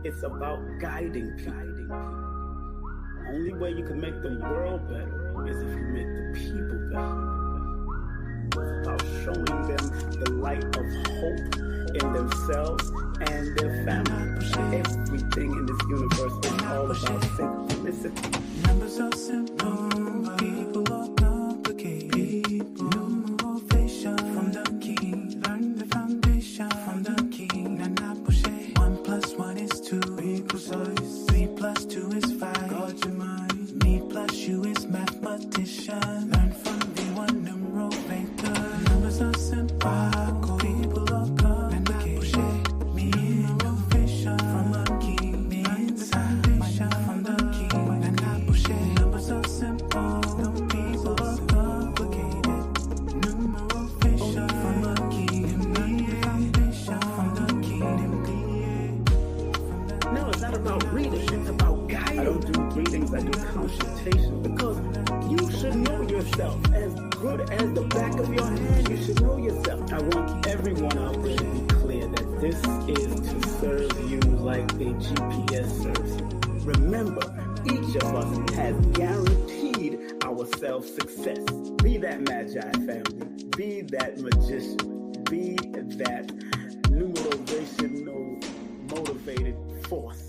It's about guiding people. Only way you can make the world better is if you make the people better. It's about showing them the light of hope in themselves and their family. Everything in this universe is all about synchronicity. Numbers are simple, people are complicated. Numerovation from the king, learn the foundation from the king. And I push it. 1 + 1 is 2, equals 3 + 2 is 5. Guard your mind. Me plus you is mathematician. Learn from the one numerator. Numbers are simple, people are complicated. Numerovation from the king, learn the foundation from the king. And I push it. Numbers are simple, people are complicated. Numerovation from the king, learn the foundation from the king. No, it's not about reading, it's about guiding. I don't do readings, I do consultation, because you should know yourself as good as the back of your hand. You should know yourself. I want everyone out there to be clear that this is to serve you like a GPS serves you. Remember, each of us has guaranteed ourselves success. Be that magi family. Be that magician. Be that numerovational motivated force.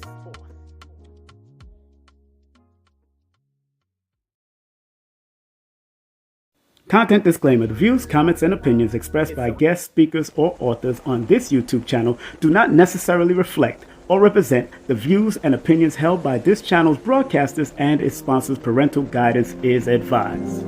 Content disclaimer. The views, comments, and opinions expressed by guest speakers or authors on this YouTube channel do not necessarily reflect or represent the views and opinions held by this channel's broadcasters and its sponsors. Parental guidance is advised.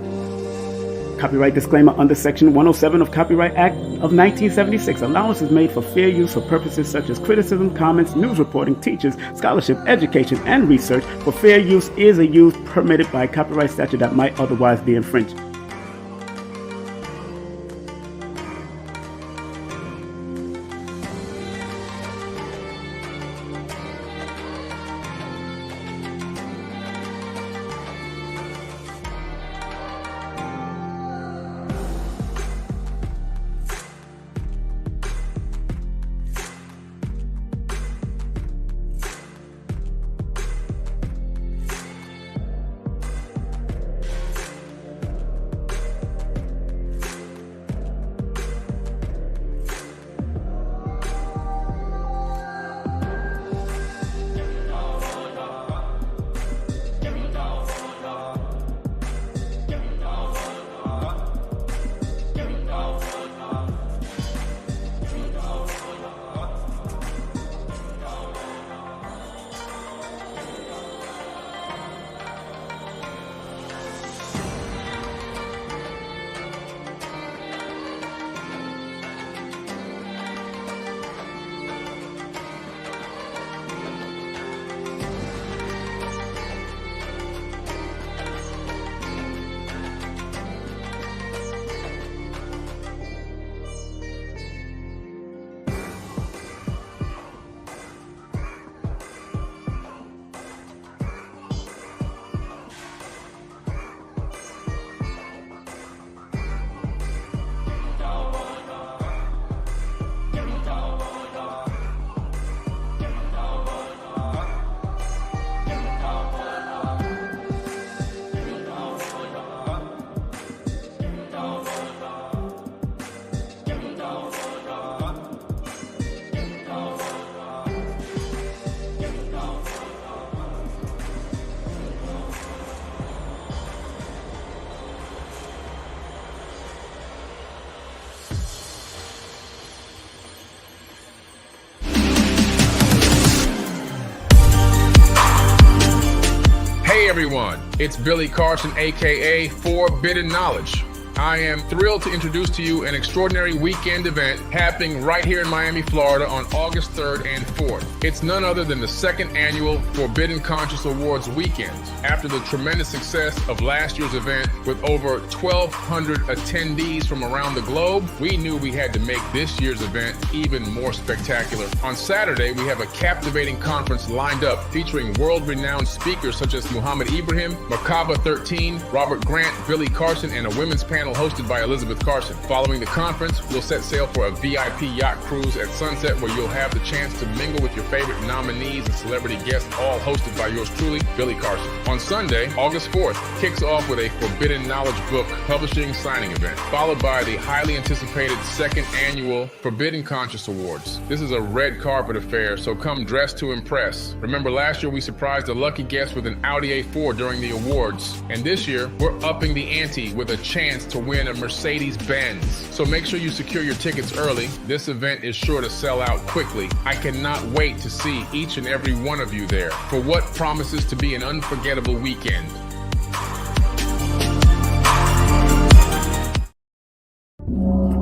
Copyright disclaimer under Section 107 of Copyright Act of 1976. Allowance is made for fair use for purposes such as criticism, comments, news reporting, teachers, scholarship, education, and research. For fair use is a use permitted by copyright statute that might otherwise be infringed. everyone, it's Billy Carson, aka Forbidden Knowledge. I am thrilled to introduce to you an extraordinary weekend event happening right here in Miami, Florida on August 3rd and 4th. It's none other than the second annual Forbidden Conscious Awards weekend. After the tremendous success of last year's event with over 1,200 attendees from around the globe, we knew we had to make this year's event even more spectacular. On Saturday, we have a captivating conference lined up featuring world-renowned speakers such as Muhammad Ibrahim, Merkaba 13, Robert Grant, Billy Carson, and a women's panel panel hosted by Elizabeth Carson. Following the conference, we'll set sail for a VIP yacht cruise at sunset where you'll have the chance to mingle with your favorite nominees and celebrity guests, all hosted by yours truly, Billy Carson. On Sunday, August 4th, kicks off with a Forbidden Knowledge book publishing signing event, followed by the highly anticipated second annual Forbidden Conscious Awards. This is a red carpet affair, so come dressed to impress. Remember, last year we surprised a lucky guest with an Audi A4 during the awards, and this year we're upping the ante with a chance to win a Mercedes-Benz. So make sure you secure your tickets early. This event is sure to sell out quickly. I cannot wait to see each and every one of you there for what promises to be an unforgettable weekend.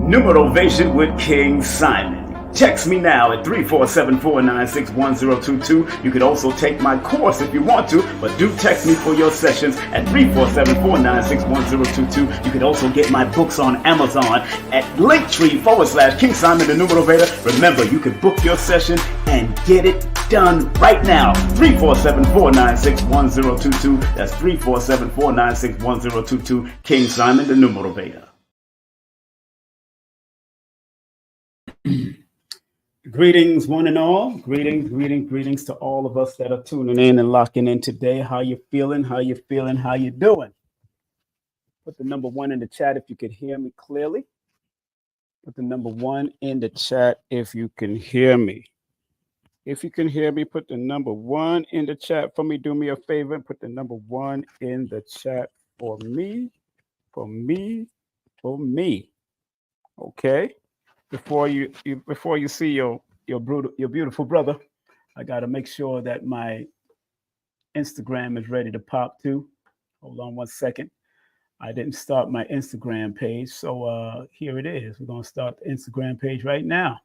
Numerovation with King Simon. Text me now at 347-496-1022. You could also take my course if you want to, but do text me for your sessions at 347-496-1022. You could also get my books on Amazon at Linktree/King Simon the Numerovator. Remember, you can book your session and get it done right now. 347-496-1022. That's 347-496-1022. King Simon the Numerovator. Greetings, one and all. Greetings to all of us that are tuning in and locking in today. How you feeling? How you doing? Put the number 1 in the chat if you could hear me clearly. Put the number 1 in the chat if you can hear me. If you can hear me, put the number 1 in the chat for me. Do me a favor and put the number 1 in the chat for me. Okay. Before you see your beautiful brother, I got to make sure that my Instagram is ready to pop too. Hold on one second. I didn't start my Instagram page, so here it is. We're going to start the Instagram page right now.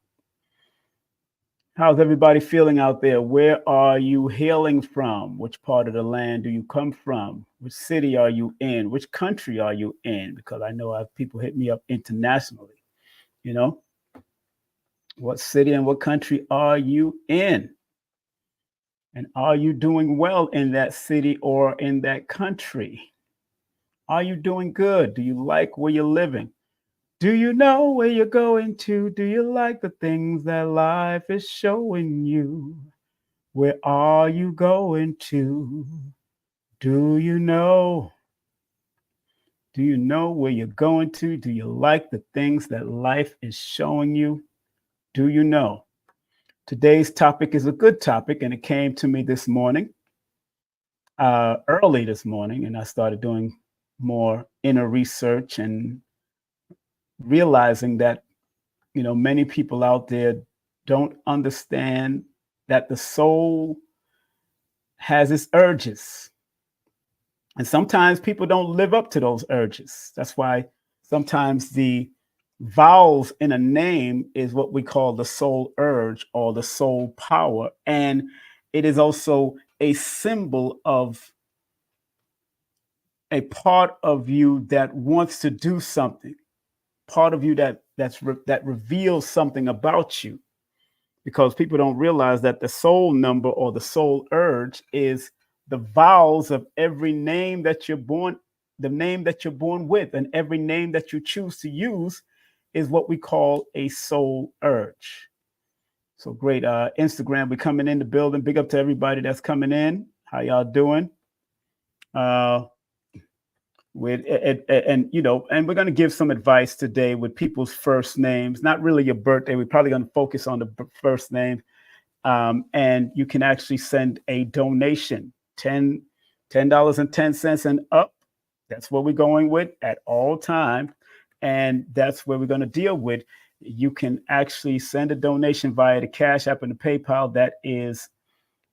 How's everybody feeling out there? Where are you hailing from? Which part of the land do you come from? Which city are you in? Which country are you in? Because I know I have people hit me up internationally, you know. What city and what country are you in? And are you doing well in that city or in that country? Are you doing good? Do you like where you're living? Do you know where you're going to? Do you like the things that life is showing you? Where are you going to? Do you know? Do you know where you're going to? Do you like the things that life is showing you? Do you know? Today's topic is a good topic, and it came to me this morning, early this morning, and I started doing more inner research and realizing that, you know, many people out there don't understand that the soul has its urges. And sometimes people don't live up to those urges. That's why sometimes the vowels in a name is what we call the soul urge or the soul power. And it is also a symbol of a part of you that wants to do something, part of you that reveals something about you, because people don't realize that the soul number or the soul urge is the vowels of every name that you're born, the name that you're born with, and every name that you choose to use is what we call a soul urge. So great. Instagram, we're coming in the building. Big up to everybody that's coming in. How y'all doing? And you know, and we're going to give some advice today with people's first names, not really your birthday. We're probably going to focus on the first name. And you can actually send a donation, $10.10 and up. That's what we're going with at all times. And that's where we're going to deal with. You can actually send a donation via the Cash App and the PayPal that is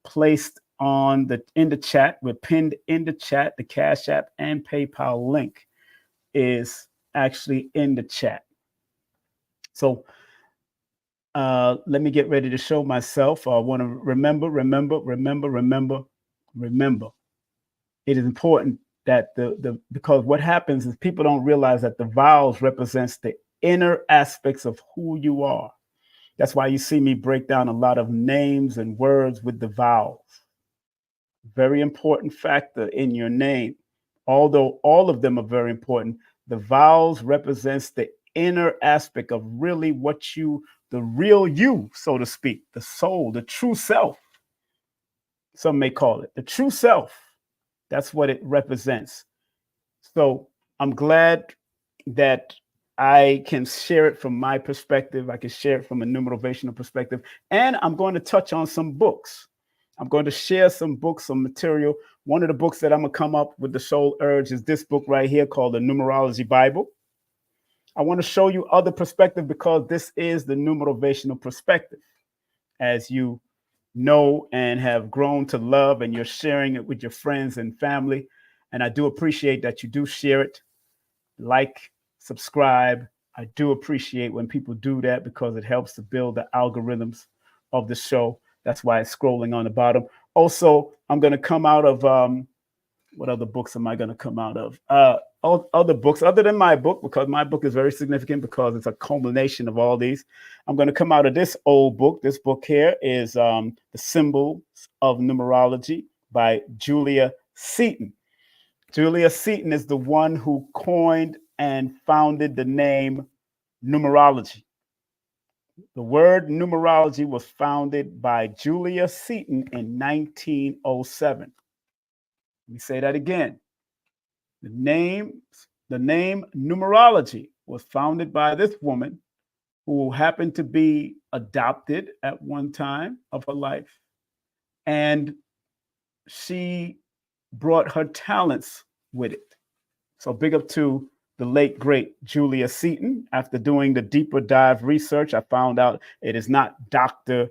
placed in the chat. We're pinned in the chat. The Cash App and PayPal link is actually in the chat. So let me get ready to show myself. I want to remember. It is important that because what happens is people don't realize that the vowels represents the inner aspects of who you are. That's why you see me break down a lot of names and words with the vowels. Very important factor in your name. Although all of them are very important, The vowels represents the inner aspect of really what you, the real you, so to speak, the soul, the true self. Some may call it the true self. That's what it represents. So I'm glad that I can share it from my perspective. I can share it from a numerovational perspective. And I'm going to touch on some books. I'm going to share some books, some material. One of the books that I'm going to come up with the Soul Urge is this book right here called the Numerology Bible. I want to show you other perspective because this is the numerovational perspective. As you know and have grown to love, and you're sharing it with your friends and family. And I do appreciate that you do share it, like, subscribe. I do appreciate when people do that because it helps to build the algorithms of the show. That's why it's scrolling on the bottom. Also, I'm going to come out of, what other books am I going to come out of? Other books other than my book, because my book is very significant because it's a culmination of all these. I'm going to come out of this old book. This book here is The Symbols of Numerology by Julia Seaton. Julia Seaton is the one who coined and founded the name numerology. The word numerology was founded by Julia Seaton in 1907. Let me say that again. The name numerology was founded by this woman who happened to be adopted at one time of her life. And she brought her talents with it. So big up to the late, great Julia Seaton. After doing the deeper dive research, I found out it is not Dr.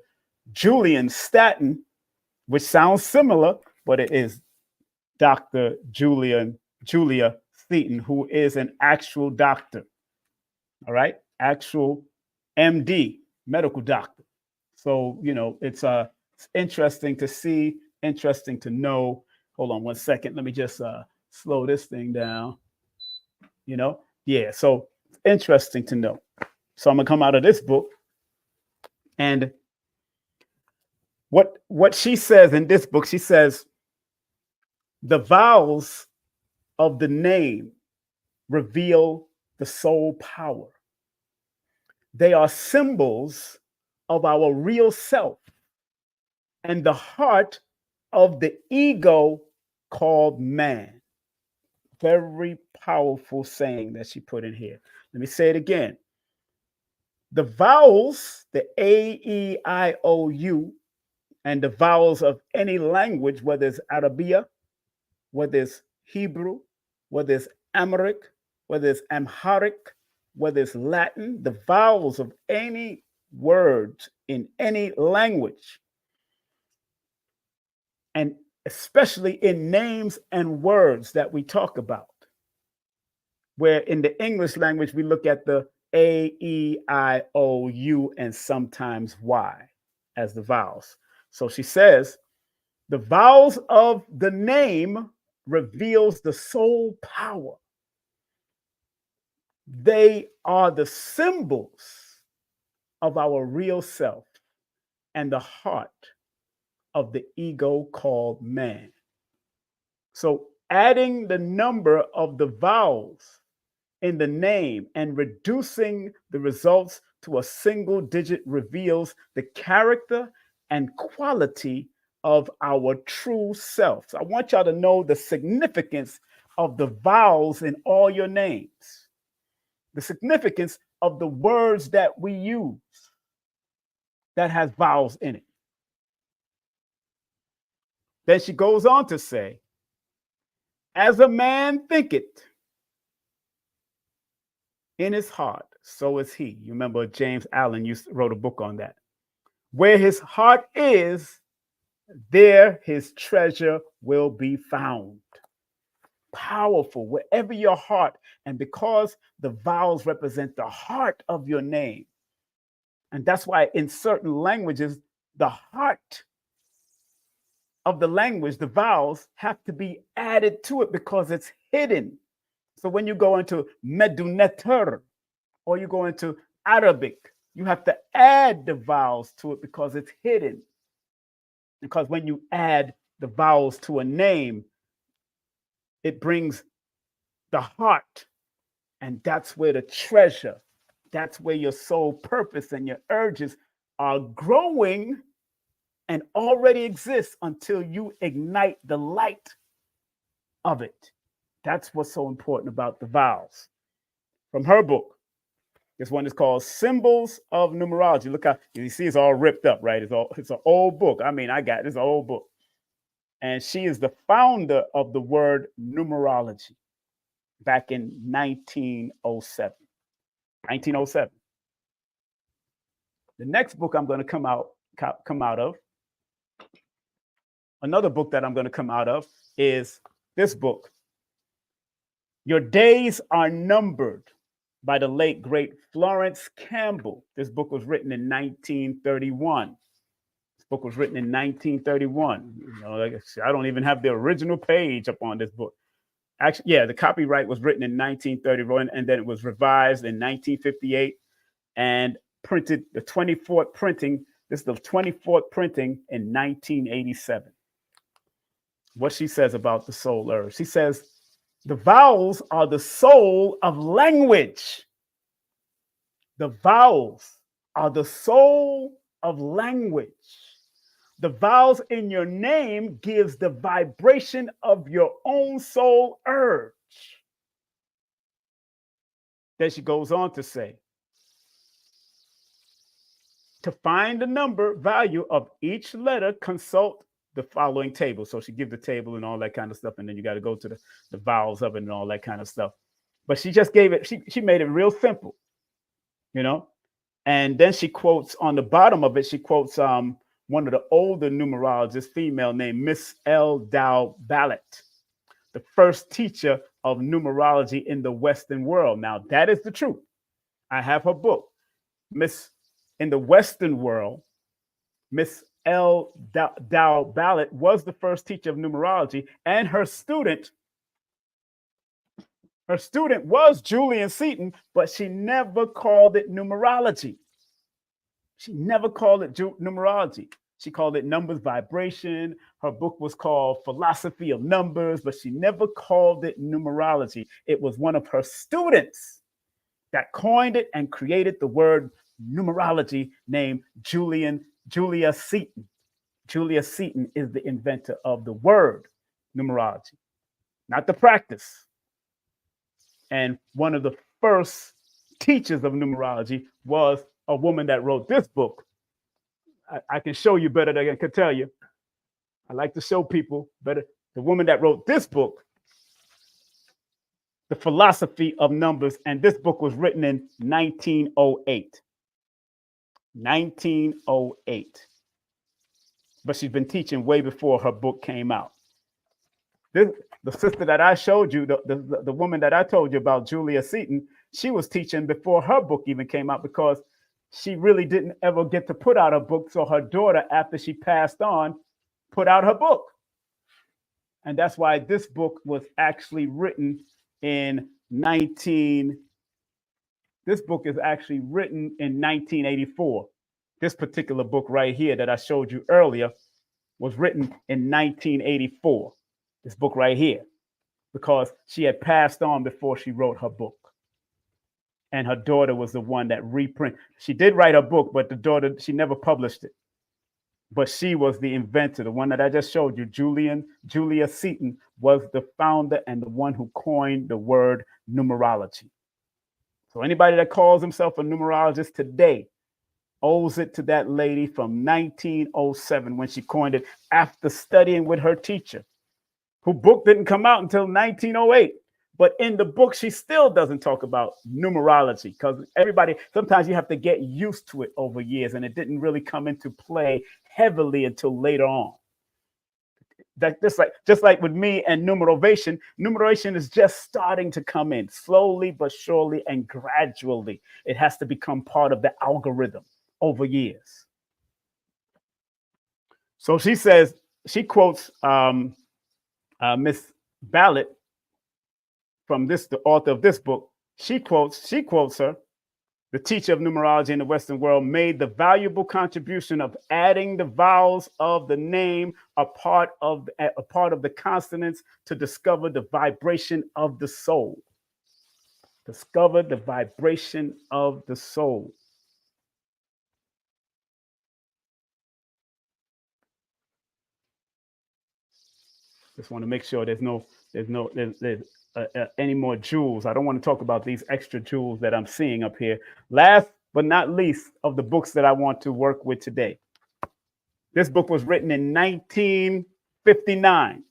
Julian Staton, which sounds similar, but it is Dr. Julia Seaton, who is an actual doctor. All right. Actual MD, medical doctor. So, you know, it's interesting to see, interesting to know. Hold on one second. Let me just slow this thing down. You know, yeah. So interesting to know. So I'm gonna come out of this book, and what she says in this book, she says the vowels of the name reveal the soul power. They are symbols of our real self and the heart of the ego called man. Very powerful saying that she put in here. Let me say it again. The vowels, the A, E, I, O, U, and the vowels of any language, whether it's Arabia, whether it's Hebrew, whether it's Amharic, whether it's Amharic, whether it's Latin, the vowels of any word in any language, and especially in names and words that we talk about, where in the English language, we look at the A, E, I, O, U, and sometimes Y as the vowels. So she says, the vowels of the name reveals the soul power. They are the symbols of our real self and the heart of the ego called man. So adding the number of the vowels in the name and reducing the results to a single digit reveals the character and quality of our true self. So I want y'all to know the significance of the vowels in all your names, the significance of the words that we use that has vowels in it. Then she goes on to say, as a man thinketh in his heart, so is he. You remember James Allen wrote a book on that. Where his heart is, there his treasure will be found. Powerful, wherever your heart, and because the vowels represent the heart of your name. And that's why in certain languages, the heart of the language, the vowels have to be added to it because it's hidden. So when you go into Meduneter or you go into Arabic, you have to add the vowels to it because it's hidden. Because when you add the vowels to a name, it brings the heart And that's where the treasure, that's where your soul purpose and your urges are growing and already exist until you ignite the light of it. That's what's so important about the vowels. From her book, this one is called Symbols of Numerology. Look how you see it's all ripped up, right? It's an old book. I mean, I got this old book. And she is the founder of the word numerology back in 1907. 1907. The next book I'm going to come out of, another book that I'm going to come out of is this book, Your Days Are Numbered, by the late, great Florence Campbell. This book was written in 1931. This book was written in 1931. You know, like I don't even have the original page up on this book. Actually, yeah, the copyright was written in 1931, and then it was revised in 1958 and printed, the 24th printing. This is the 24th printing in 1987. What she says about the soul urge. She says, the vowels are the soul of language. The vowels are the soul of language. The vowels in your name gives the vibration of your own soul urge. Then she goes on to say, to find the number value of each letter, consult the following table. So she gives the table and all that kind of stuff. And then you got to go to the vowels of it and all that kind of stuff. But she just gave it, she made it real simple, you know? And then she quotes on the bottom of it, she quotes one of the older numerologists, female named Miss L. Dow Ballot, the first teacher of numerology in the Western world. Now, that is the truth. I have her book. In the Western world, Miss L. Dow Ballot was the first teacher of numerology, and her student was Julian Seaton, but she never called it numerology. She never called it numerology. She called it numbers vibration. Her book was called Philosophy of Numbers, but she never called it numerology. It was one of her students that coined it and created the word numerology, named Julia Seaton. Julia Seaton is the inventor of the word numerology, not the practice. And one of the first teachers of numerology was a woman that wrote this book. I can show you better than I can tell you. I like to show people better. The woman that wrote this book, The Philosophy of Numbers, and this book was written in 1908. 1908. But she's been teaching way before her book came out. The sister that I showed you, the woman that I told you about, Julia Seaton, she was teaching before her book even came out, because she really didn't ever get to put out a book. So her daughter, after she passed on, put out her book. And that's why this book was actually written in this book is actually written in 1984. This particular book right here that I showed you earlier was written in 1984. This book right here, because she had passed on before she wrote her book. And her daughter was the one that reprinted. She did write her book, but the daughter, she never published it. But she was the inventor, the one that I just showed you, Julia Seaton, was the founder and the one who coined the word numerology. So anybody that calls himself a numerologist today owes it to that lady from 1907 when she coined it, after studying with her teacher, whose book didn't come out until 1908. But in the book, she still doesn't talk about numerology, because sometimes you have to get used to it over years, and it didn't really come into play heavily until later on. That just like with me and numeration is just starting to come in slowly but surely and gradually. It has to become part of the algorithm over years. So she says, she quotes Miss Ballot from the author of this book. She quotes her, the teacher of numerology in the Western world, made the valuable contribution of adding the vowels of the name a part of the consonants to discover the vibration of the soul. Discover the vibration of the soul. Just want to make sure there's any more jewels. I don't want to talk about these extra jewels that I'm seeing up here. Last but not least of the books that I want to work with today. This book was written in 1959.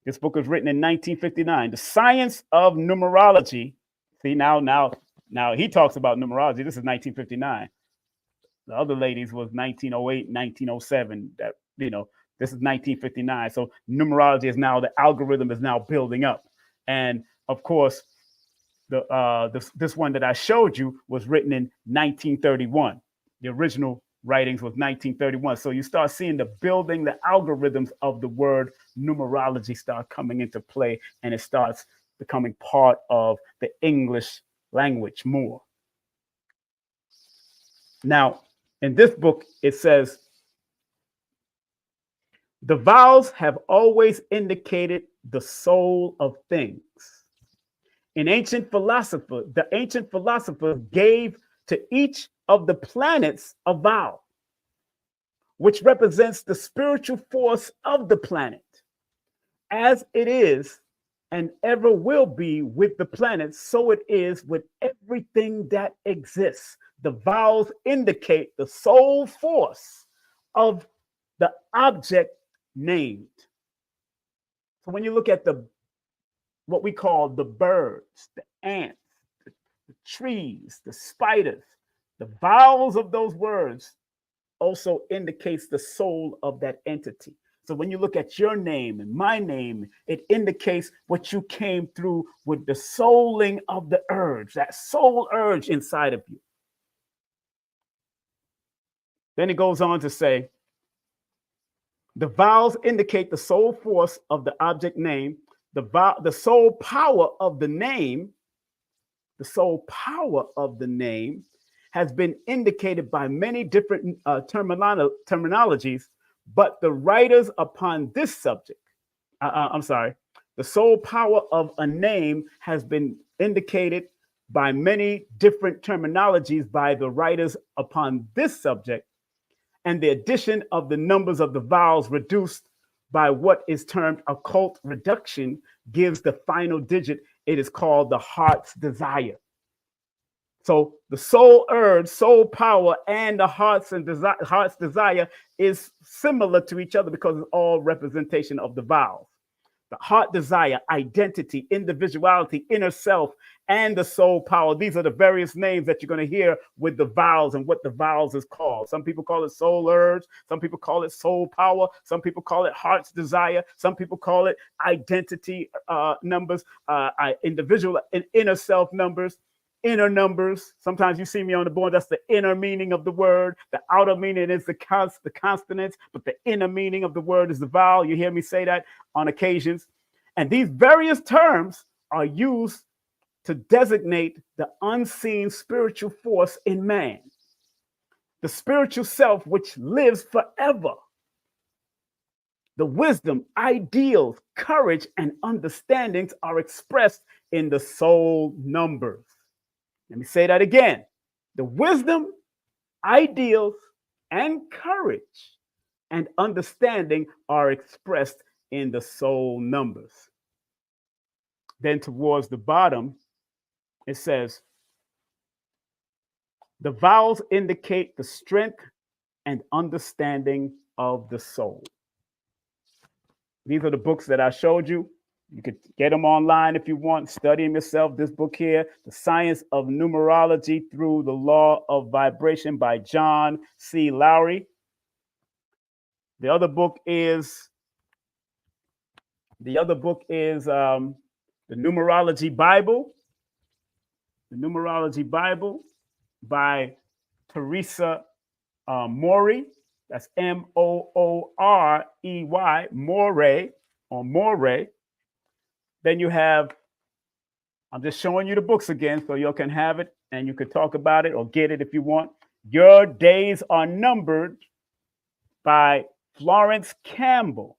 This book was written in 1959. The Science of Numerology. See, now he talks about numerology. This is 1959. The other ladies was 1908, 1907. That, this is 1959. So numerology is now, the algorithm is now building up. And of course, this one that I showed you was written in 1931. The original writings was 1931. So you start seeing the building, the algorithms of the word numerology start coming into play, and it starts becoming part of the English language more. Now, in this book, it says, the vowels have always indicated the soul of things. The ancient philosophers gave to each of the planets a vowel, which represents the spiritual force of the planet, as it is and ever will be with the planets, so it is with everything that exists. The vowels indicate the soul force of the object named. So when you look at what we call the birds, the ants, the trees, the spiders, the vowels of those words also indicates the soul of that entity. So when you look at your name and my name, it indicates what you came through with the souling of the urge, that soul urge inside of you. Then it goes on to say, the vowels indicate the soul force of the object name, the soul power of the name, has been indicated by many different terminologies, but the writers upon this subject, the soul power of a name has been indicated by many different terminologies by the writers upon this subject, and the addition of the numbers of the vowels reduced by what is termed occult reduction gives the final digit. It is called the heart's desire. So the soul urge, soul power, and the heart's desire is similar to each other because it's all representation of the vowels. The heart desire, identity, individuality, inner self, and the soul power. These are the various names that you're going to hear with the vowels and what the vowels is called. Some people call it soul urge. Some people call it soul power. Some people call it heart's desire. Some people call it identity numbers, individual and inner self numbers. Inner numbers. Sometimes you see me on the board. That's the inner meaning of the word. The outer meaning is the consonants, but the inner meaning of the word is the vowel. You hear me say that on occasions. And these various terms are used to designate the unseen spiritual force in man, the spiritual self which lives forever. The wisdom, ideals, courage, and understandings are expressed in the soul numbers. Let me say that again. The wisdom, ideals, and courage and understanding are expressed in the soul numbers. Then towards the bottom, it says, the vowels indicate the strength and understanding of the soul. These are the books that I showed you. You could get them online if you want, study them yourself. This book here, The Science of Numerology Through the Law of Vibration by John C. Lowry. The other book is the Numerology Bible. The Numerology Bible by Teresa Morey. That's Moorey, Morey, or Morey. Then you have, I'm just showing you the books again so you can have it and you can talk about it or get it if you want. Your Days Are Numbered by Florence Campbell.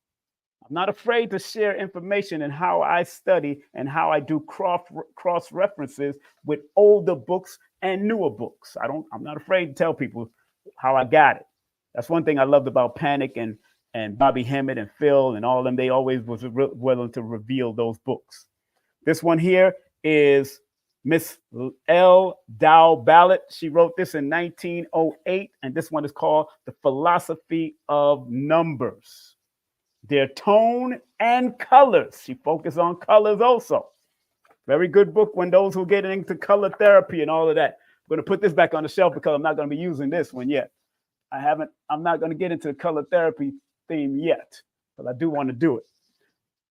I'm not afraid to share information and how I study and how I do cross references with older books and newer books. I'm not afraid to tell people how I got it. That's one thing I loved about Panic and Bobby Hemmett and Phil and all of them. They always was willing to reveal those books. This one here is Miss L. Dow Ballot. She wrote this in 1908, and this one is called The Philosophy of Numbers. Their tone and colors. She focused on colors also. Very good book when those who get into color therapy and all of that. I'm going to put this back on the shelf because I'm not going to be using this one yet. I'm not going to get into the color therapy theme yet, but I do want to do it.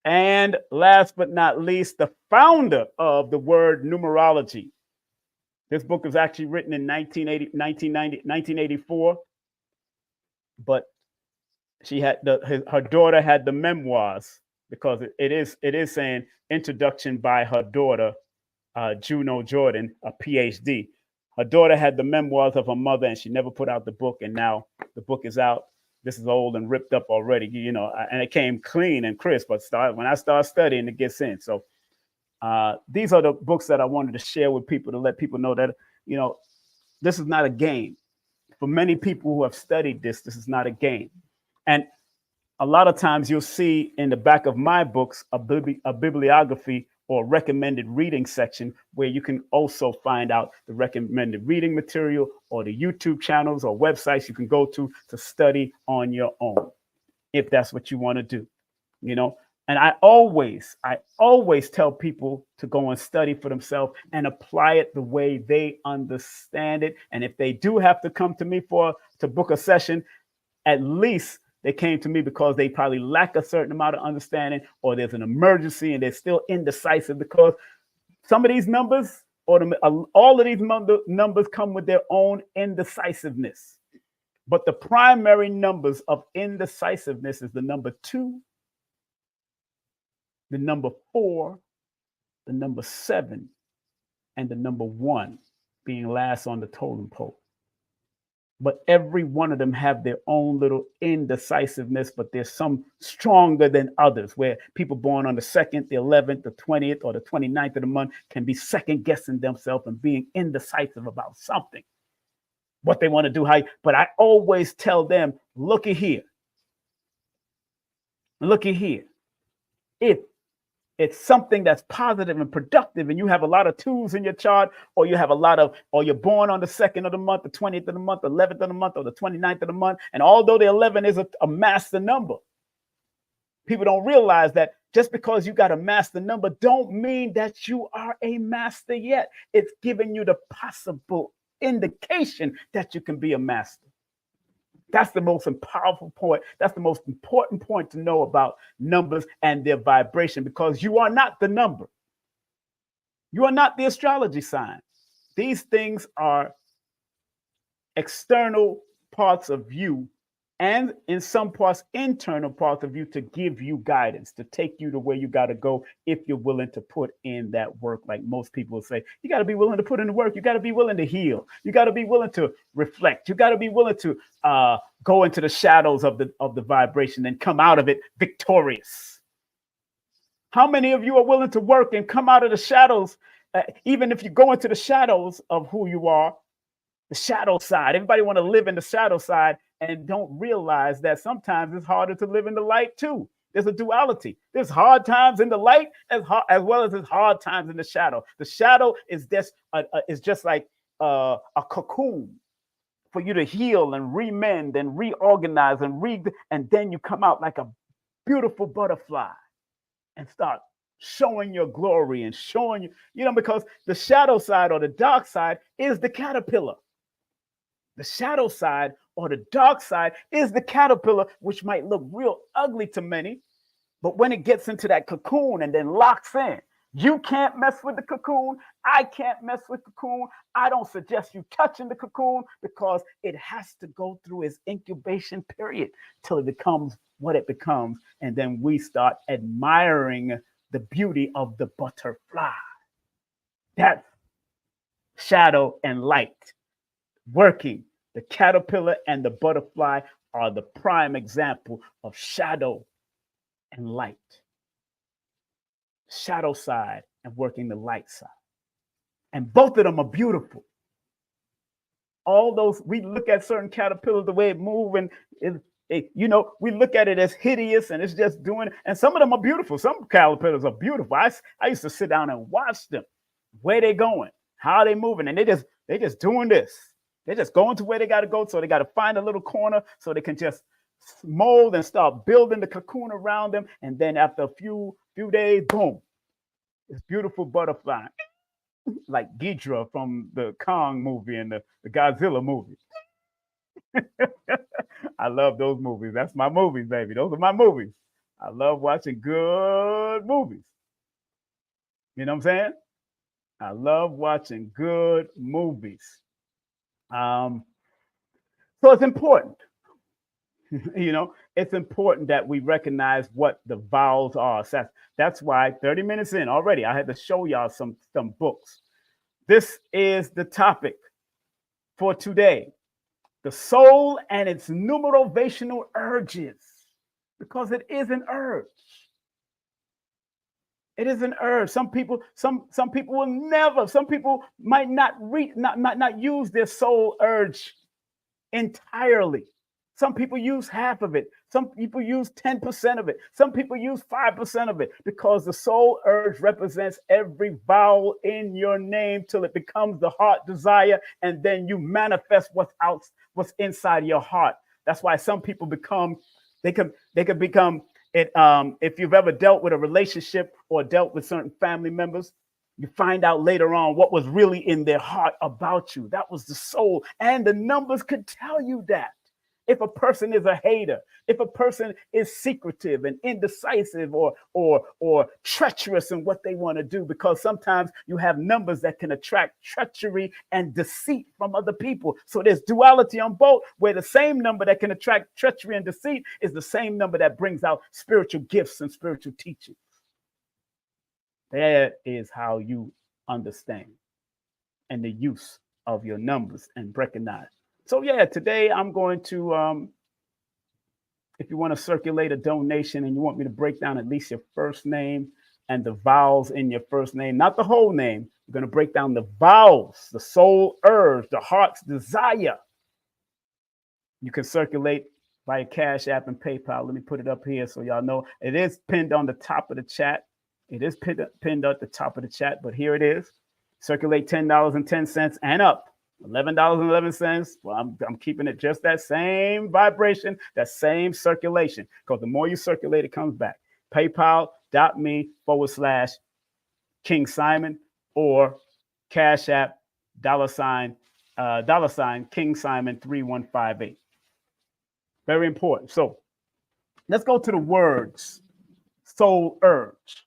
And last but not least, the founder of the word numerology. This book was actually written in 1984, but she had her daughter had the memoirs, because it is saying introduction by her daughter, Juno Jordan, a PhD. Her daughter had the memoirs of her mother, and she never put out the book. And now the book is out. This is old and ripped up already, and it came clean and crisp. But when I start studying, it gets in. So these are the books that I wanted to share with people, to let people know that, this is not a game. For many people who have studied this is not a game. And a lot of times you'll see in the back of my books a bibliography or recommended reading section where you can also find out the recommended reading material or the YouTube channels or websites you can go to study on your own, if that's what you want to do, And I always tell people to go and study for themselves and apply it the way they understand it. And if they do have to come to me to book a session, at least they came to me because they probably lack a certain amount of understanding, or there's an emergency and they're still indecisive, because some of these numbers all of these numbers come with their own indecisiveness. But the primary numbers of indecisiveness is the number 2, the number 4, the number 7, and the number 1 being last on the totem pole. But every one of them have their own little indecisiveness, but there's some stronger than others, where people born on the 2nd, the 11th, the 20th, or the 29th of the month can be second guessing themselves and being indecisive about something, what they want to do. But I always tell them, look at here. If it's something that's positive and productive, and you have a lot of 2s in your chart, or you're born on the 2nd of the month, the 20th of the month, the 11th of the month, or the 29th of the month. And although the 11 is a master number, people don't realize that just because you got a master number don't mean that you are a master yet. It's giving you the possible indication that you can be a master. That's the most powerful point. That's the most important point to know about numbers and their vibration, because you are not the number. You are not the astrology sign. These things are external parts of you, and in some parts, internal parts of you, to give you guidance, to take you to where you got to go if you're willing to put in that work. Like most people say, you got to be willing to put in the work. You got to be willing to heal. You got to be willing to reflect. You got to be willing to go into the shadows of the vibration and come out of it victorious. How many of you are willing to work and come out of the shadows, even if you go into the shadows of who you are, the shadow side? Everybody want to live in the shadow side and don't realize that sometimes it's harder to live in the light too. There's a duality. There's hard times in the light as well as there's hard times in the shadow. The shadow is just like a cocoon for you to heal and remend and reorganize and then you come out like a beautiful butterfly and start showing your glory and showing because the shadow side or the dark side is the caterpillar. The shadow side or the dark side is the caterpillar, which might look real ugly to many, but when it gets into that cocoon and then locks in, you can't mess with the cocoon. I can't mess with the cocoon. I don't suggest you touching the cocoon, because it has to go through its incubation period till it becomes what it becomes. And then we start admiring the beauty of the butterfly. That's shadow and light working. The caterpillar and the butterfly are the prime example of shadow and light, shadow side and working the light side. And both of them are beautiful. All those, we look at certain caterpillars, the way it move, and we look at it as hideous and it's just doing, and some of them are beautiful. Some caterpillars are beautiful. I used to sit down and watch them, where they going, how they moving, and they just doing this. They're just going to where they got to go. So they got to find a little corner so they can just mold and start building the cocoon around them. And then after a few days, boom, this beautiful butterfly, like Ghidra from the Kong movie and the Godzilla movie. I love those movies. That's my movies, baby. Those are my movies. I love watching good movies. You know what I'm saying? I love watching good movies. So it's important. It's important that we recognize what the vowels are. So that's why 30 minutes in already, I had to show y'all some books. This is the topic for today. The soul and its numerovational urges, because it is an urge. It is an urge. Some people will never. Some people might not use their soul urge entirely. Some people use half of it. Some people use 10% of it. Some people use 5% of it, because the soul urge represents every vowel in your name till it becomes the heart desire, and then you manifest what's inside of your heart. That's why some people they can become it. If you've ever dealt with a relationship or dealt with certain family members, you find out later on what was really in their heart about you. That was the soul, and the numbers could tell you that. If a person is a hater, if a person is secretive and indecisive or treacherous in what they want to do, because sometimes you have numbers that can attract treachery and deceit from other people. So there's duality on both, where the same number that can attract treachery and deceit is the same number that brings out spiritual gifts and spiritual teachings. That is how you understand and the use of your numbers and recognize. So yeah, today I'm going to, if you want to circulate a donation and you want me to break down at least your first name and the vowels in your first name, not the whole name, we're going to break down the vowels, the soul urge, the heart's desire. You can circulate via Cash App and PayPal. Let me put it up here so y'all know. It is pinned on the top of the chat. It is pinned at the top of the chat, but here it is. Circulate $10.10 and up. $11.11. Well, I'm keeping it just that same vibration, that same circulation, because the more you circulate, it comes back. PayPal.me/King Simon or Cash App $$ King Simon 3158. Very important. So let's go to the words soul urge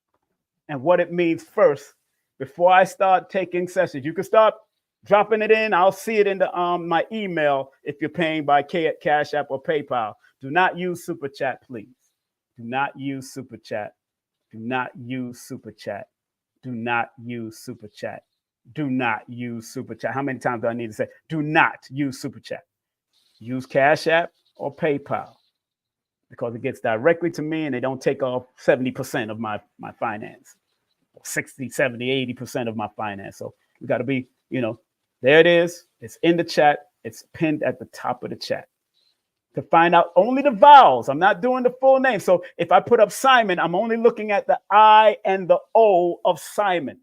and what it means first before I start taking sessions. You can start dropping it in. I'll see it in the my email if you're paying by Cash App or PayPal. Do not use Super Chat, please. Do not use Super Chat. Do not use Super Chat. Do not use Super Chat. Do not use Super Chat. How many times do I need to say do not use Super Chat? Use Cash App or PayPal, because it gets directly to me and they don't take off 70% of my finance, 60, 70, 80% of my finance. So we got to be, there it is. It's in the chat. It's pinned at the top of the chat. To find out only the vowels, I'm not doing the full name. So if I put up Simon, I'm only looking at the I and the O of Simon.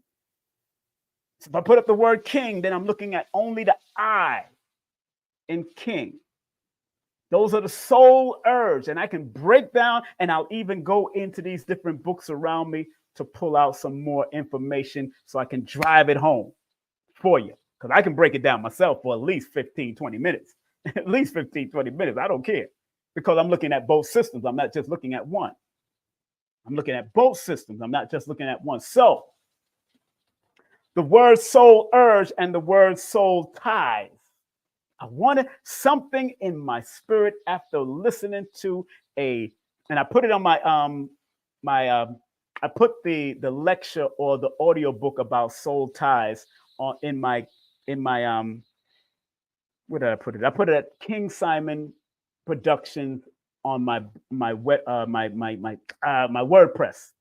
So if I put up the word king, then I'm looking at only the I in king. Those are the soul urge. And I can break down, and I'll even go into these different books around me to pull out some more information so I can drive it home for you. Because I can break it down myself for at least 15, 20 minutes. At least 15, 20 minutes. I don't care. Because I'm looking at both systems. I'm not just looking at one. I'm looking at both systems. I'm not just looking at one. So the word soul urge and the word soul ties. I wanted something in my spirit after listening to and I put it on my I put the lecture or the audio book about soul ties in my where did I put it? I put it at King Simon Productions on my WordPress,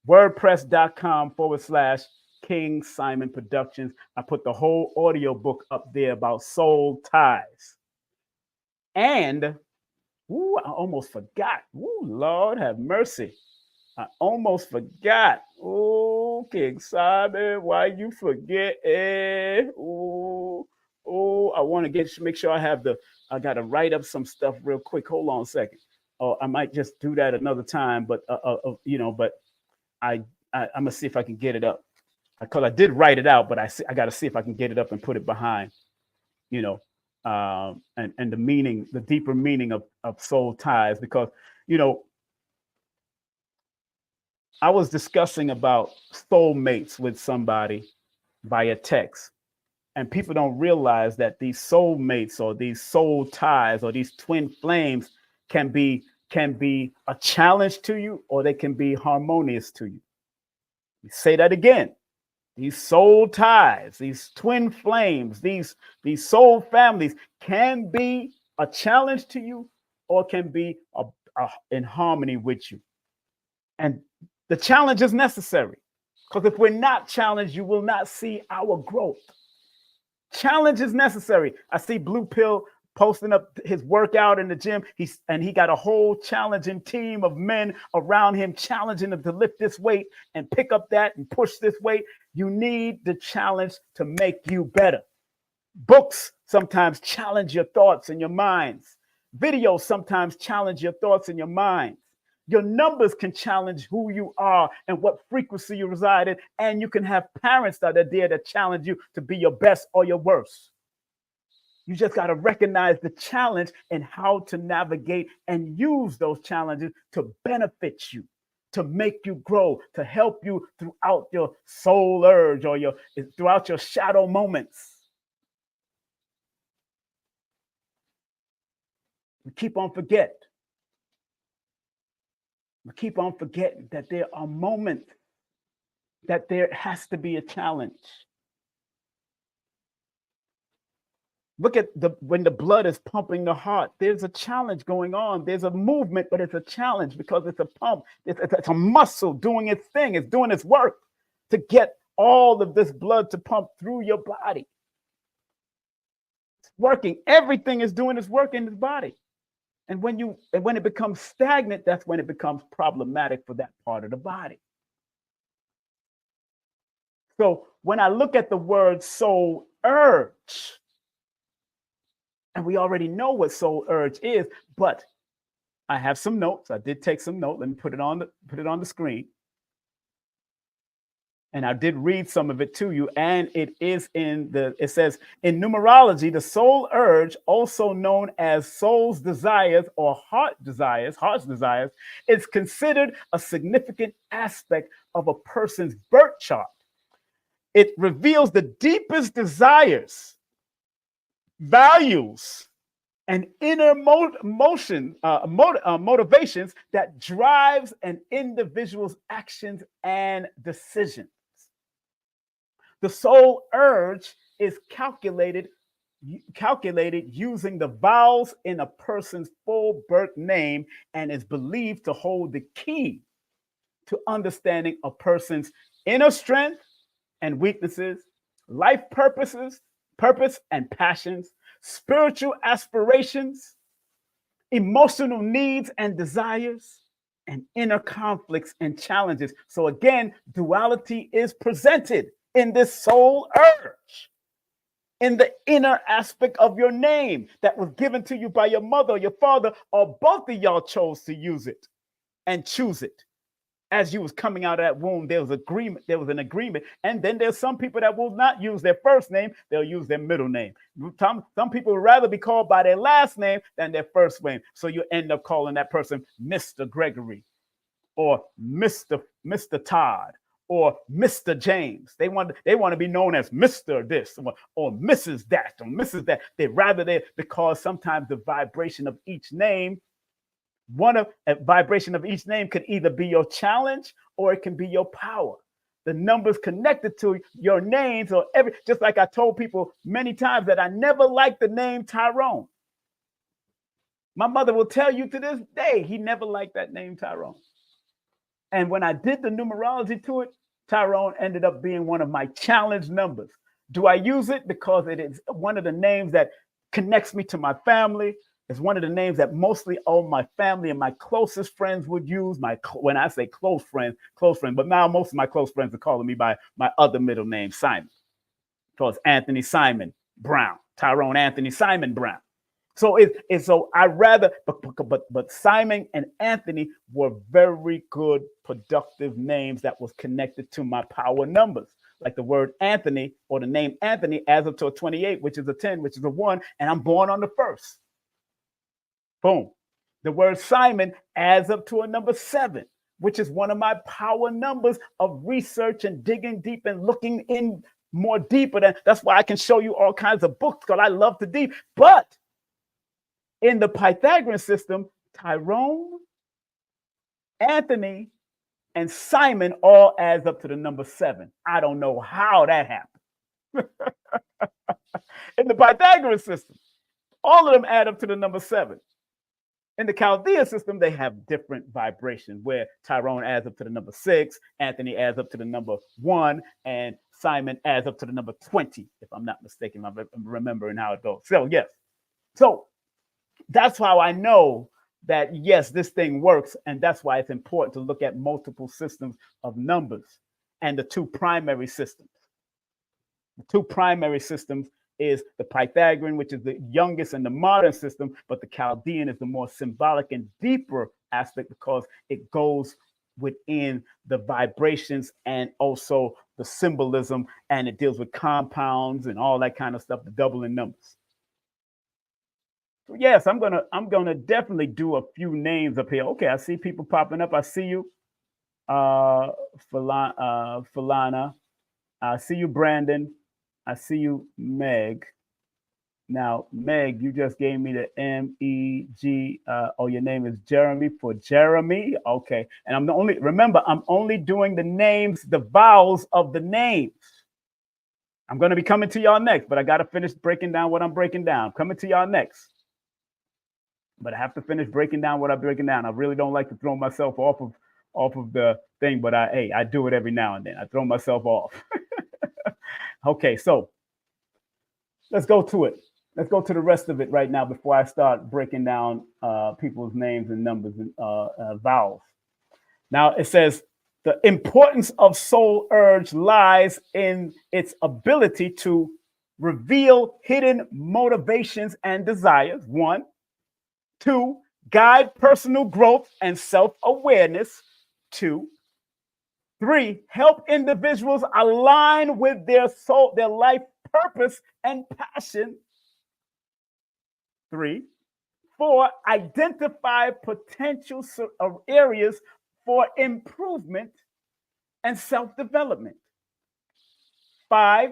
wordpress.com/King Simon Productions. I put the whole audio book up there about soul ties. And I almost forgot. Lord have mercy. I almost forgot. King Simon, why you forget? I want to make sure I got to write up some stuff real quick. Hold on a second. I might just do that another time, but but I'm gonna see if I can get it up, because I did write it out, but I got to see if I can get it up and put it behind, and the meaning, the deeper meaning of soul ties, because I was discussing about soulmates with somebody via text, and people don't realize that these soulmates or these soul ties or these twin flames can be a challenge to you, or they can be harmonious to you. Say that again. These soul ties, these twin flames, these soul families can be a challenge to you, or can be in harmony with you. And the challenge is necessary, because if we're not challenged, you will not see our growth. Challenge is necessary. I see Blue Pill posting up his workout in the gym. He got a whole challenging team of men around him, challenging him to lift this weight and pick up that and push this weight. You need the challenge to make you better. Books sometimes challenge your thoughts and your minds. Videos sometimes challenge your thoughts and your minds. Your numbers can challenge who you are and what frequency you reside in. And you can have parents that are there to challenge you to be your best or your worst. You just got to recognize the challenge and how to navigate and use those challenges to benefit you, to make you grow, to help you throughout your soul urge or throughout your shadow moments. We keep on forgetting that there are moments that there has to be a challenge. Look at when the blood is pumping the heart. There's a challenge going on. There's a movement, but it's a challenge because it's a pump. It's a muscle doing its thing. It's doing its work to get all of this blood to pump through your body. It's working. Everything is doing its work in this body. And when it becomes stagnant, that's when it becomes problematic for that part of the body. So when I look at the word soul urge, and we already know what soul urge is, but I have some notes. I did take some notes. Let me put it on the screen. And I did read some of it to you, and it says in numerology, the soul urge, also known as soul's desires or heart's desires, is considered a significant aspect of a person's birth chart. It reveals the deepest desires, values, and inner motivations that drives an individual's actions and decisions. The soul urge is calculated using the vowels in a person's full birth name, and is believed to hold the key to understanding a person's inner strength and weaknesses, life purpose and passions, spiritual aspirations, emotional needs and desires, and inner conflicts and challenges. So again, duality is presented in this soul urge, in the inner aspect of your name that was given to you by your mother or your father, or both of y'all chose to use it and choose it. As you was coming out of that womb, there was an agreement. And then there's some people that will not use their first name, they'll use their middle name. Some people would rather be called by their last name than their first name. So you end up calling that person Mr. Gregory, or Mr. Todd, or Mr. James. They want to be known as Mr. this or Mrs. that or Mrs. that. Because sometimes the vibration of each name, a vibration of each name could either be your challenge or it can be your power. The numbers connected to your names, or just like I told people many times that I never liked the name Tyrone. My mother will tell you to this day, he never liked that name Tyrone. And when I did the numerology to it, Tyrone ended up being one of my challenge numbers. Do I use it? Because it is one of the names that connects me to my family. It's one of the names that mostly all my family and my closest friends would use. When I say close friends, but now most of my close friends are calling me by my other middle name, Simon. So it's Anthony Simon Brown, Tyrone Anthony Simon Brown. So I rather, but Simon and Anthony were very good, productive names that was connected to my power numbers. Like the word Anthony or the name Anthony adds up to a 28, which is a 10, which is a 1, and I'm born on the 1st. Boom. The word Simon adds up to a number 7, which is one of my power numbers of research and digging deep and looking in more deeper. That's why I can show you all kinds of books, because I love to deep. But in the Pythagorean system, Tyrone, Anthony, and Simon all adds up to the number 7. I don't know how that happened. In the Pythagorean system, all of them add up to the number 7. In the Chaldean system, they have different vibrations, where Tyrone adds up to the number 6, Anthony adds up to the number 1, and Simon adds up to the number 20, if I'm not mistaken. I'm remembering how it goes. So, yes. So that's how I know that, yes, this thing works. And that's why it's important to look at multiple systems of numbers and the two primary systems. The two primary systems is the Pythagorean, which is the youngest and the modern system, but the Chaldean is the more symbolic and deeper aspect, because it goes within the vibrations and also the symbolism, and it deals with compounds and all that kind of stuff, the doubling numbers. So yes, I'm gonna definitely do a few names up here. Okay, I see people popping up. I see you, Falana. I see you, Brandon. I see you, Meg. Now, Meg, you just gave me the M-E-G. Your name is Jeremy for Jeremy. Okay. And I'm only doing the names, the vowels of the names. I'm going to be coming to y'all next, but I got to finish breaking down what I'm breaking down. I'm coming to y'all next. But I have to finish breaking down what I'm breaking down. I really don't like to throw myself off of the thing, but I do it every now and then. I throw myself off. Okay, so let's go to it. Let's go to the rest of it right now before I start breaking down people's names and numbers and vowels. Now, it says the importance of soul urge lies in its ability to reveal hidden motivations and desires. 1. 2, guide personal growth and self-awareness. 2. 3, help individuals align with their soul, their life purpose and passion. 3. 4, identify potential areas for improvement and self-development. 5,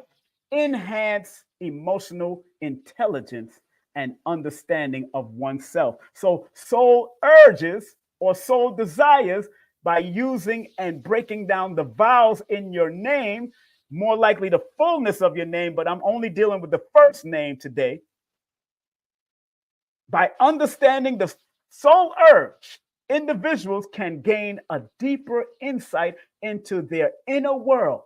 enhance emotional intelligence and understanding of oneself. So soul urges or soul desires, by using and breaking down the vowels in your name, more likely the fullness of your name, but I'm only dealing with the first name today. By understanding the soul urge, individuals can gain a deeper insight into their inner world,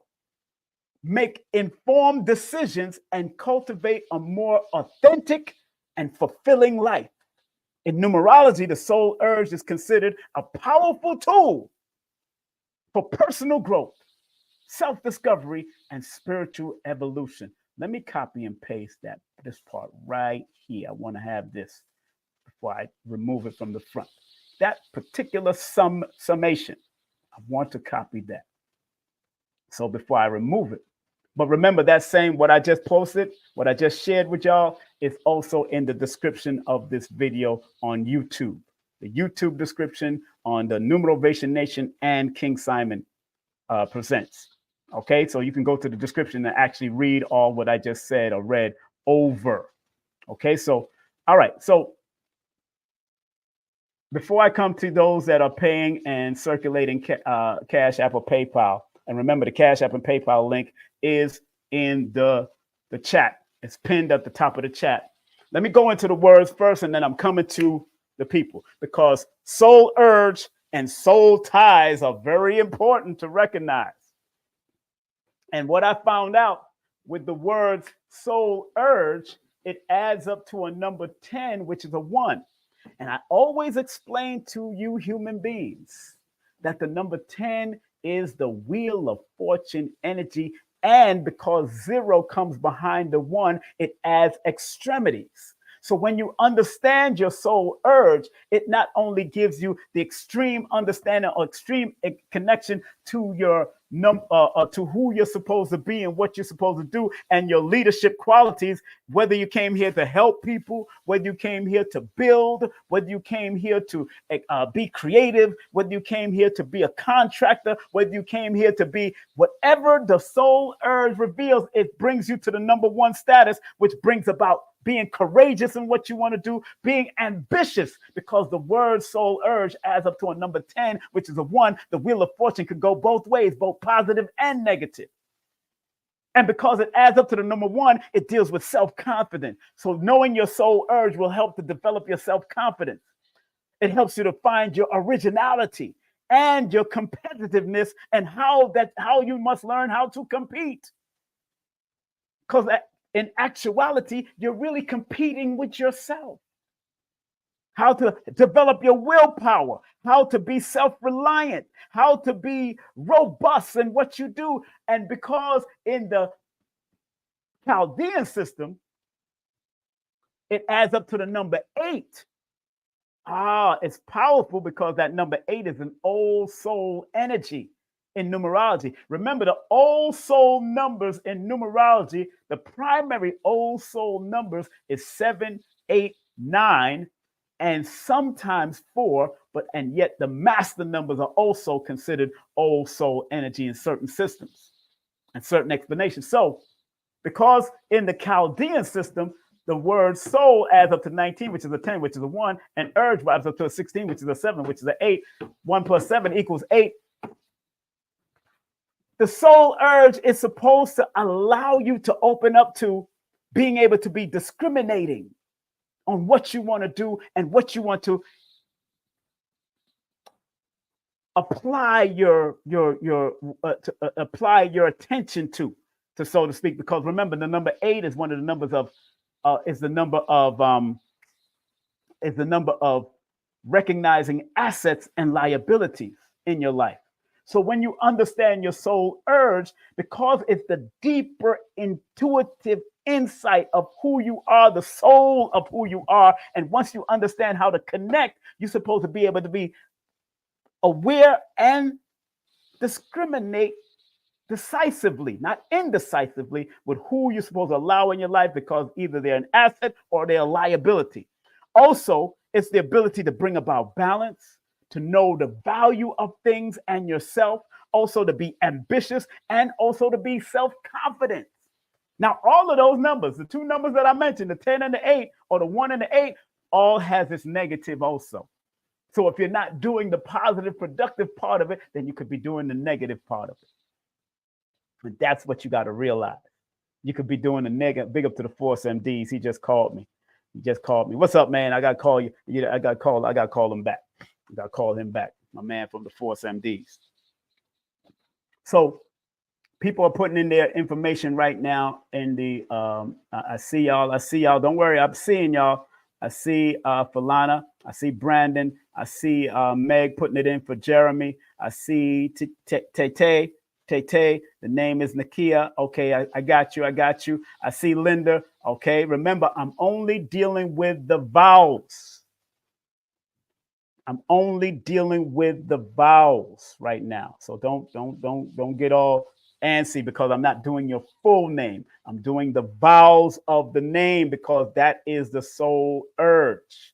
make informed decisions, and cultivate a more authentic and fulfilling life. In numerology, the soul urge is considered a powerful tool for personal growth, self-discovery, and spiritual evolution. Let me copy and paste this part right here. I want to have this before I remove it from the front. That particular summation, I want to copy that. So before I remove it. But remember, that same, what I just posted, what I just shared with y'all, is also in the description of this video on YouTube. The YouTube description on the Numerovation Nation and King Simon Presents. Okay, so you can go to the description and actually read all what I just said or read over. Okay, so, all right. So before I come to those that are paying and circulating Cash App or PayPal, and remember the Cash App and PayPal link is in the chat. It's pinned at the top of the chat. Let me go into the words first, and then I'm coming to the people, because soul urge and soul ties are very important to recognize. And what I found out with the words soul urge, it adds up to a number 10, which is a 1. And I always explain to you human beings that the number 10 is the wheel of fortune energy. And because 0 comes behind the 1, it adds extremities. So when you understand your soul urge, it not only gives you the extreme understanding or extreme connection to your to who you're supposed to be and what you're supposed to do and your leadership qualities, whether you came here to help people, whether you came here to build, whether you came here to be creative, whether you came here to be a contractor, whether you came here to be whatever the soul urge reveals, it brings you to the number 1 status, which brings about being courageous in what you want to do, being ambitious, because the word soul urge adds up to a number 10, which is a 1. The wheel of fortune could go both ways, both positive and negative. And because it adds up to the number 1, it deals with self-confidence. So knowing your soul urge will help to develop your self-confidence. It helps you to find your originality and your competitiveness and how you must learn how to compete. Because in actuality, you're really competing with yourself. How to develop your willpower, how to be self-reliant, how to be robust in what you do. And because in the Chaldean system, it adds up to the number 8. It's powerful because that number 8 is an old soul energy in numerology. Remember, the old soul numbers in numerology, the primary old soul numbers is 7, 8, 9, and sometimes 4, and yet the master numbers are also considered old soul energy in certain systems and certain explanations. So because in the Chaldean system, the word soul adds up to 19, which is a 10, which is a 1, and urge adds up to a 16, which is a 7, which is an 8. 1 plus 7 equals 8. The soul urge is supposed to allow you to open up to being able to be discriminating on what you want to do and what you want to apply your attention to, so to speak. Because remember, the number 8 is one of the numbers of is the number of recognizing assets and liabilities in your life. So when you understand your soul urge, because it's the deeper intuitive insight of who you are, the soul of who you are, and once you understand how to connect, you're supposed to be able to be aware and discriminate decisively, not indecisively, with who you're supposed to allow in your life, because either they're an asset or they're a liability. Also, it's the ability to bring about balance, to know the value of things and yourself, also to be ambitious, and also to be self-confident. Now, all of those numbers, the 2 numbers that I mentioned, the 10 and the 8, or the 1 and the 8, all has its negative also. So if you're not doing the positive, productive part of it, then you could be doing the negative part of it. And that's what you got to realize. You could be doing the negative. Big up to the Force MDs. He just called me. What's up, man? I got to call you. I got to call him back. I got to call him back. My man from the Force MDs. So people are putting in their information right now in the, I see y'all. Don't worry. I'm seeing y'all. I see Falana. I see Brandon. I see Meg putting it in for Jeremy. I see Tay. The name is Nakia. Okay, I got you. I see Linda. Okay, remember, I'm only dealing with the vowels. Right now. So don't get all antsy because I'm not doing your full name. I'm doing the vowels of the name because that is the soul urge.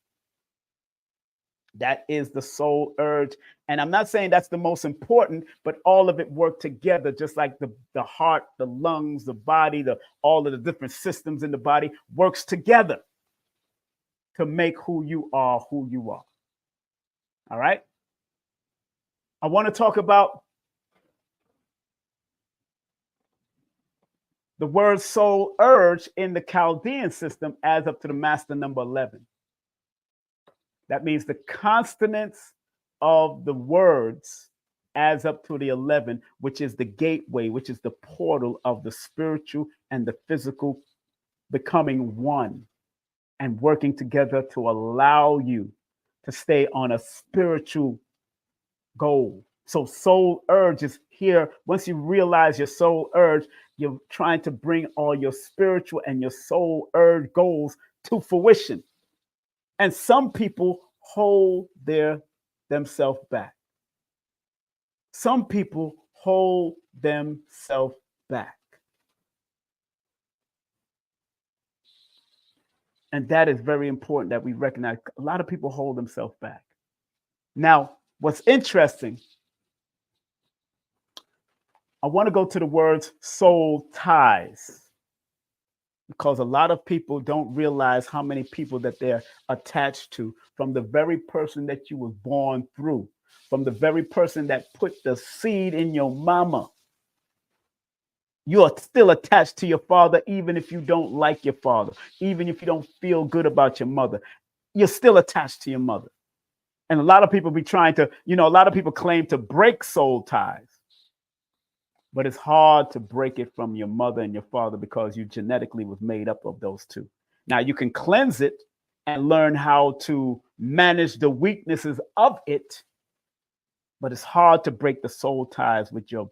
That is the soul urge. And I'm not saying that's the most important, but all of it work together, just like the heart, the lungs, the body, all of the different systems in the body works together to make who you are. All right. I want to talk about the word soul urge in the Chaldean system adds up to the master number 11. That means the consonants of the words adds up to the 11, which is the gateway, which is the portal of the spiritual and the physical becoming one and working together to allow you to stay on a spiritual goal. So soul urge is here. Once you realize your soul urge, you're trying to bring all your spiritual and your soul urge goals to fruition. And some people hold themselves back. Some people hold themselves back. And that is very important that we recognize. A lot of people hold themselves back. Now, what's interesting, I want to go to the words soul ties, because a lot of people don't realize how many people that they're attached to from the very person that you was born through, from the very person that put the seed in your mama. You are still attached to your father, even if you don't like your father, even if you don't feel good about your mother. You're still attached to your mother. And a lot of people be trying to, a lot of people claim to break soul ties. But it's hard to break it from your mother and your father because you genetically was made up of those two. Now you can cleanse it and learn how to manage the weaknesses of it, but it's hard to break the soul ties with your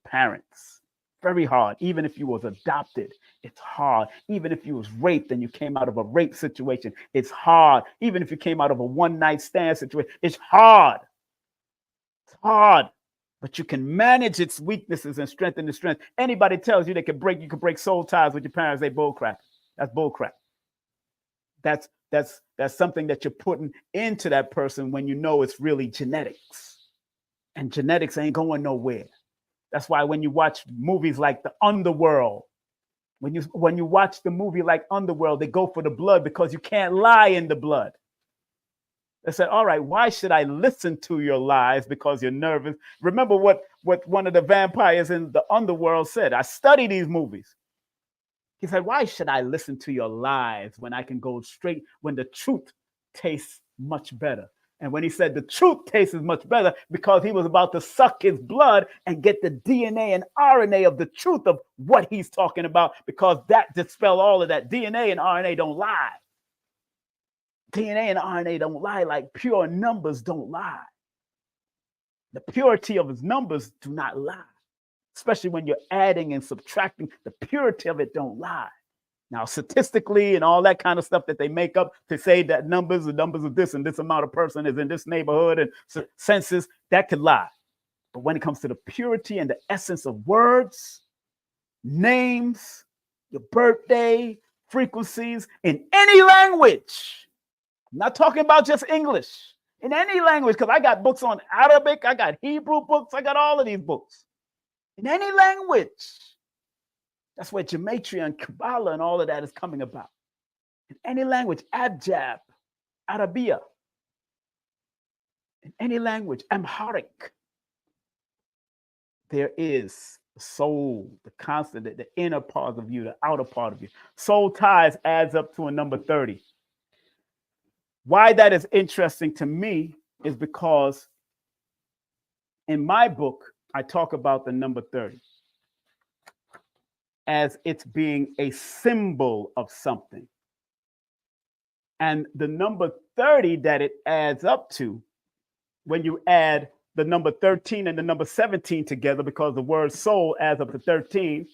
parents. Very hard. Even if you was adopted, it's hard. Even if you was raped and you came out of a rape situation, it's hard. Even if you came out of a one-night stand situation, it's hard. It's hard. But you can manage its weaknesses and strengthen the strength. Anybody tells you you can break soul ties with your parents, they bullcrap. That's bullcrap. That's something that you're putting into that person when you know it's really genetics. And genetics ain't going nowhere. That's why when you watch movies like The Underworld, when you watch the movie like Underworld, they go for the blood because you can't lie in the blood. They said, all right, why should I listen to your lies because you're nervous? Remember what one of the vampires in The Underworld said. I study these movies. He said, why should I listen to your lies when I can go straight, when the truth tastes much better? And when he said the truth tastes much better, because he was about to suck his blood and get the DNA and RNA of the truth of what he's talking about, because that dispel all of that. DNA and RNA don't lie. DNA and RNA don't lie, like pure numbers don't lie. The purity of his numbers do not lie, especially when you're adding and subtracting. The purity of it don't lie. Now, statistically and all that kind of stuff that they make up to say that numbers of this and this amount of person is in this neighborhood and census, that could lie. But when it comes to the purity and the essence of words, names, your birthday, frequencies, in any language, I'm not talking about just English, in any language, because I got books on Arabic, I got Hebrew books, I got all of these books. In any language. That's where Gematria and Kabbalah and all of that is coming about. In any language, Abjad, Arabia. In any language, Amharic. There is the soul, the constant, the inner part of you, the outer part of you. Soul ties adds up to a number 30. Why that is interesting to me is because in my book, I talk about the number 30 as it's being a symbol of something. And the number 30 that it adds up to, when you add the number 13 and the number 17 together, because the word soul adds up to 13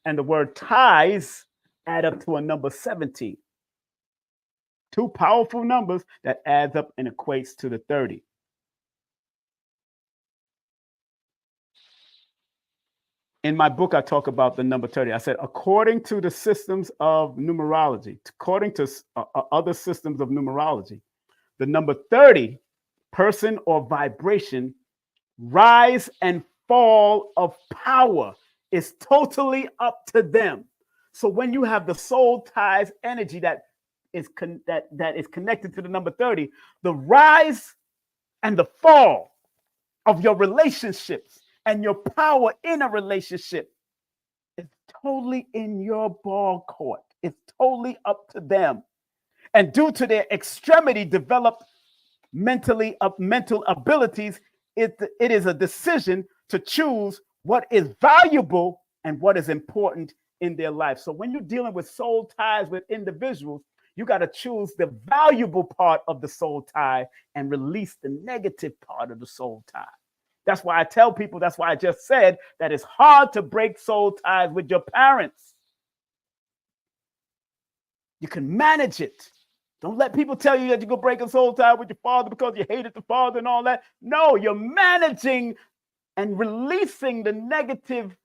and the word ties add up to a number 17. Two powerful numbers that adds up and equates to the 30. In my book, I talk about the number 30. I said, according to the systems of numerology, according to other systems of numerology, the number 30, person or vibration, rise and fall of power is totally up to them. So when you have the soul ties energy that is connected to the number 30, the rise and the fall of your relationships and your power in a relationship is totally in your ball court. It's totally up to them. And due to their extremity developed mental abilities, it is a decision to choose what is valuable and what is important in their life. So when you're dealing with soul ties with individuals, you got to choose the valuable part of the soul tie and release the negative part of the soul tie. That's why I tell people, that's why I just said that it's hard to break soul ties with your parents. You can manage it. Don't let people tell you that you go break a soul tie with your father because you hated the father and all that. No, you're managing and releasing the negative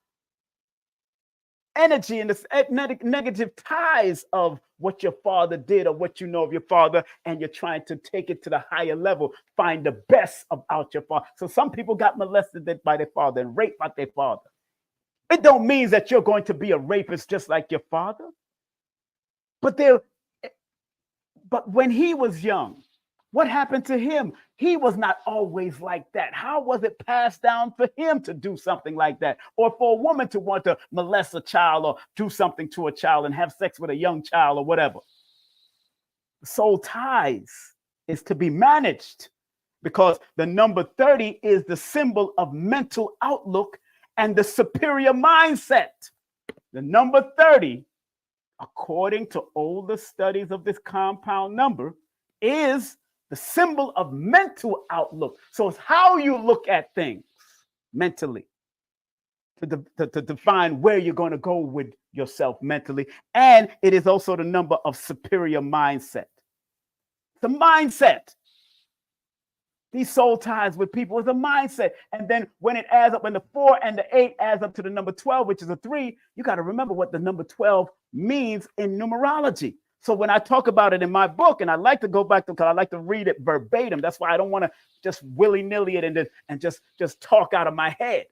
energy and the negative ties of what your father did or what you know of your father, and you're trying to take it to the higher level, find the best about your father. So some people got molested by their father and raped by their father. It don't mean that you're going to be a rapist just like your father. But when he was young, what happened to him? He was not always like that. How was it passed down for him to do something like that? Or for a woman to want to molest a child or do something to a child and have sex with a young child or whatever? Soul ties is to be managed, because the number 30 is the symbol of mental outlook and the superior mindset. The number 30, according to older studies of this compound number, is the symbol of mental outlook. So it's how you look at things mentally to define where you're going to go with yourself mentally. And it is also the number of superior mindset. The mindset. These soul ties with people is a mindset. And then when it adds up, when the 4 and the 8 adds up to the number 12, which is a 3, you got to remember what the number 12 means in numerology. So when I talk about it in my book, and I like to go back to, because I like to read it verbatim. That's why I don't want to just willy-nilly it and just talk out of my head.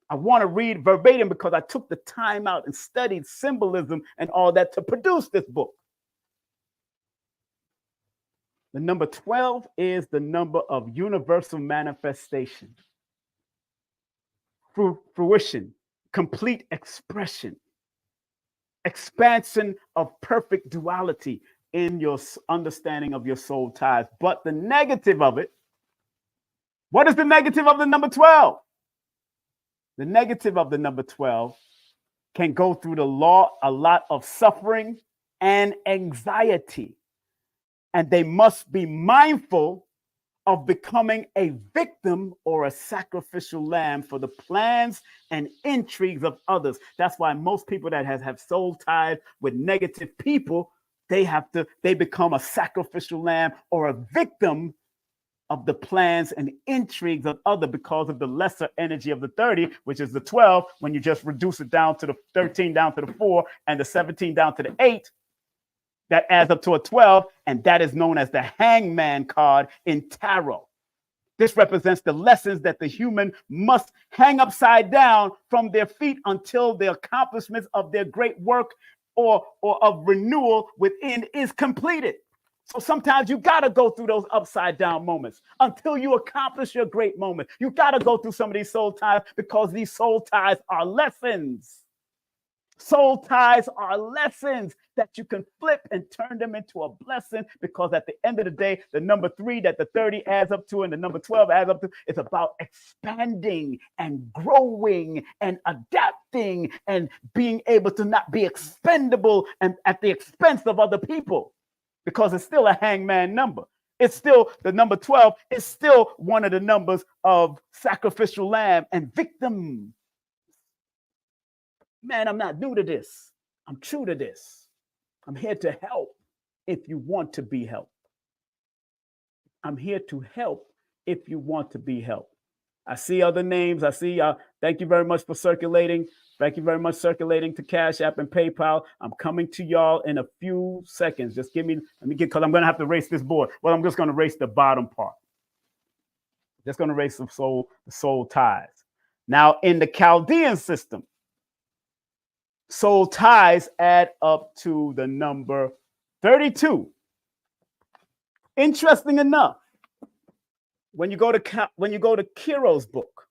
I want to read verbatim because I took the time out and studied symbolism and all that to produce this book. The number 12 is the number of universal manifestation, fruition, complete expression, expansion of perfect duality in your understanding of your soul ties. But the negative of it, what is the negative of the number 12? The negative of the number 12 can go through a lot of suffering and anxiety. And they must be mindful of becoming a victim or a sacrificial lamb for the plans and intrigues of others. That's why most people that have soul ties with negative people, they become a sacrificial lamb or a victim of the plans and intrigues of others because of the lesser energy of the 30, which is the 12. When you just reduce it down to the 13, down to the 4, and the 17 down to the 8, that adds up to a 12, and that is known as the hangman card in tarot. This represents the lessons that the human must hang upside down from their feet until the accomplishments of their great work or of renewal within is completed. So sometimes you got to go through those upside down moments until you accomplish your great moment. You got to go through some of these soul ties, because these soul ties are lessons. Soul ties are lessons that you can flip and turn them into a blessing, because at the end of the day, the number 3 that the 30 adds up to and the number 12 adds up to, it's about expanding and growing and adapting and being able to not be expendable and at the expense of other people, because it's still a hangman number. It's still the number 12. It's still one of the numbers of sacrificial lamb and victim. Man, I'm not new to this. I'm true to this. I'm here to help if you want to be helped. I'm here to help if you want to be helped. I see other names. I see y'all. Thank you very much for circulating. Thank you very much circulating to Cash App and PayPal. I'm coming to y'all in a few seconds. Just let me get, because I'm going to have to erase this board. Well, I'm just going to erase the bottom part. Just going to erase some soul ties. Now, in the Chaldean system, soul ties add up to the number 32. Interesting enough, when you go to Kiro's book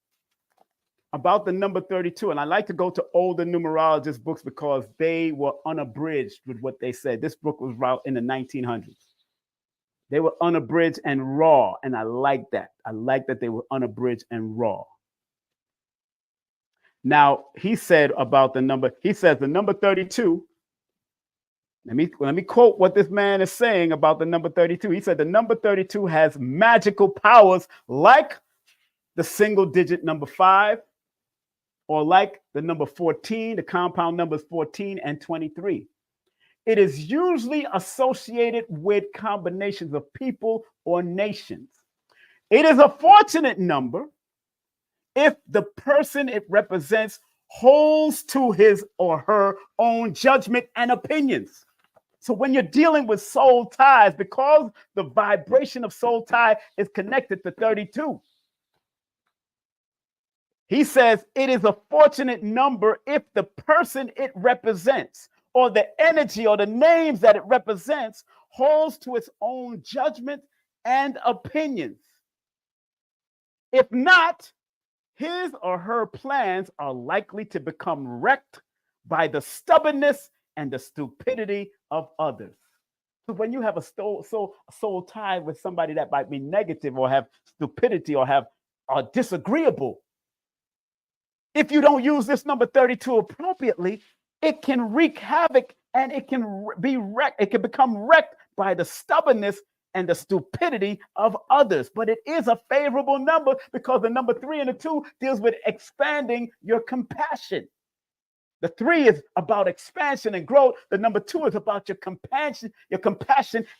about the number 32, and I like to go to older numerologist books because they were unabridged with what they said. This book was out in the 1900s. They were unabridged and raw. And I like that. I like that they were unabridged and raw. Now, he said about the number, he says the number 32. Let me quote what this man is saying about the number 32. He said the number 32 has magical powers like the single digit number 5, or like the number 14, the compound numbers 14 and 23. It is usually associated with combinations of people or nations. It is a fortunate number if the person it represents holds to his or her own judgment and opinions. So when you're dealing with soul ties, because the vibration of soul tie is connected to 32, he says it is a fortunate number if the person it represents, or the energy or the names that it represents, holds to its own judgment and opinions. If not, his or her plans are likely to become wrecked by the stubbornness and the stupidity of others. So when you have a soul tie with somebody that might be negative or have stupidity or are disagreeable, if you don't use this number 32 appropriately, it can wreak havoc and it can be wrecked. It can become wrecked by the stubbornness and the stupidity of others. But it is a favorable number because the number 3 and the 2 deals with expanding your compassion. The 3 is about expansion and growth. The number 2 is about your compassion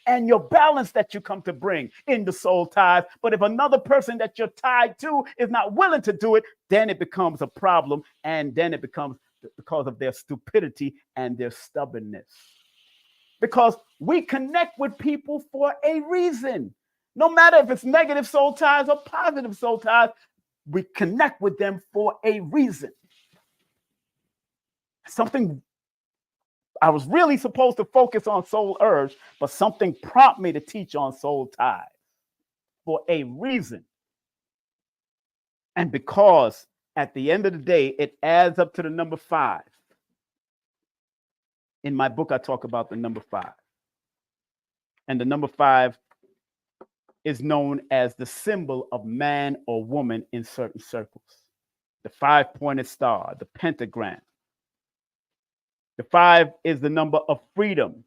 and your balance that you come to bring in the soul ties. But if another person that you're tied to is not willing to do it, then it becomes a problem. And then it becomes because of their stupidity and their stubbornness. Because we connect with people for a reason. No matter if it's negative soul ties or positive soul ties, we connect with them for a reason. Something I was really supposed to focus on soul urge, but something prompted me to teach on soul ties for a reason. And because at the end of the day, it adds up to the number 5. In my book, I talk about the number 5. And the number 5 is known as the symbol of man or woman in certain circles. The 5-pointed star, the pentagram. The 5 is the number of freedom,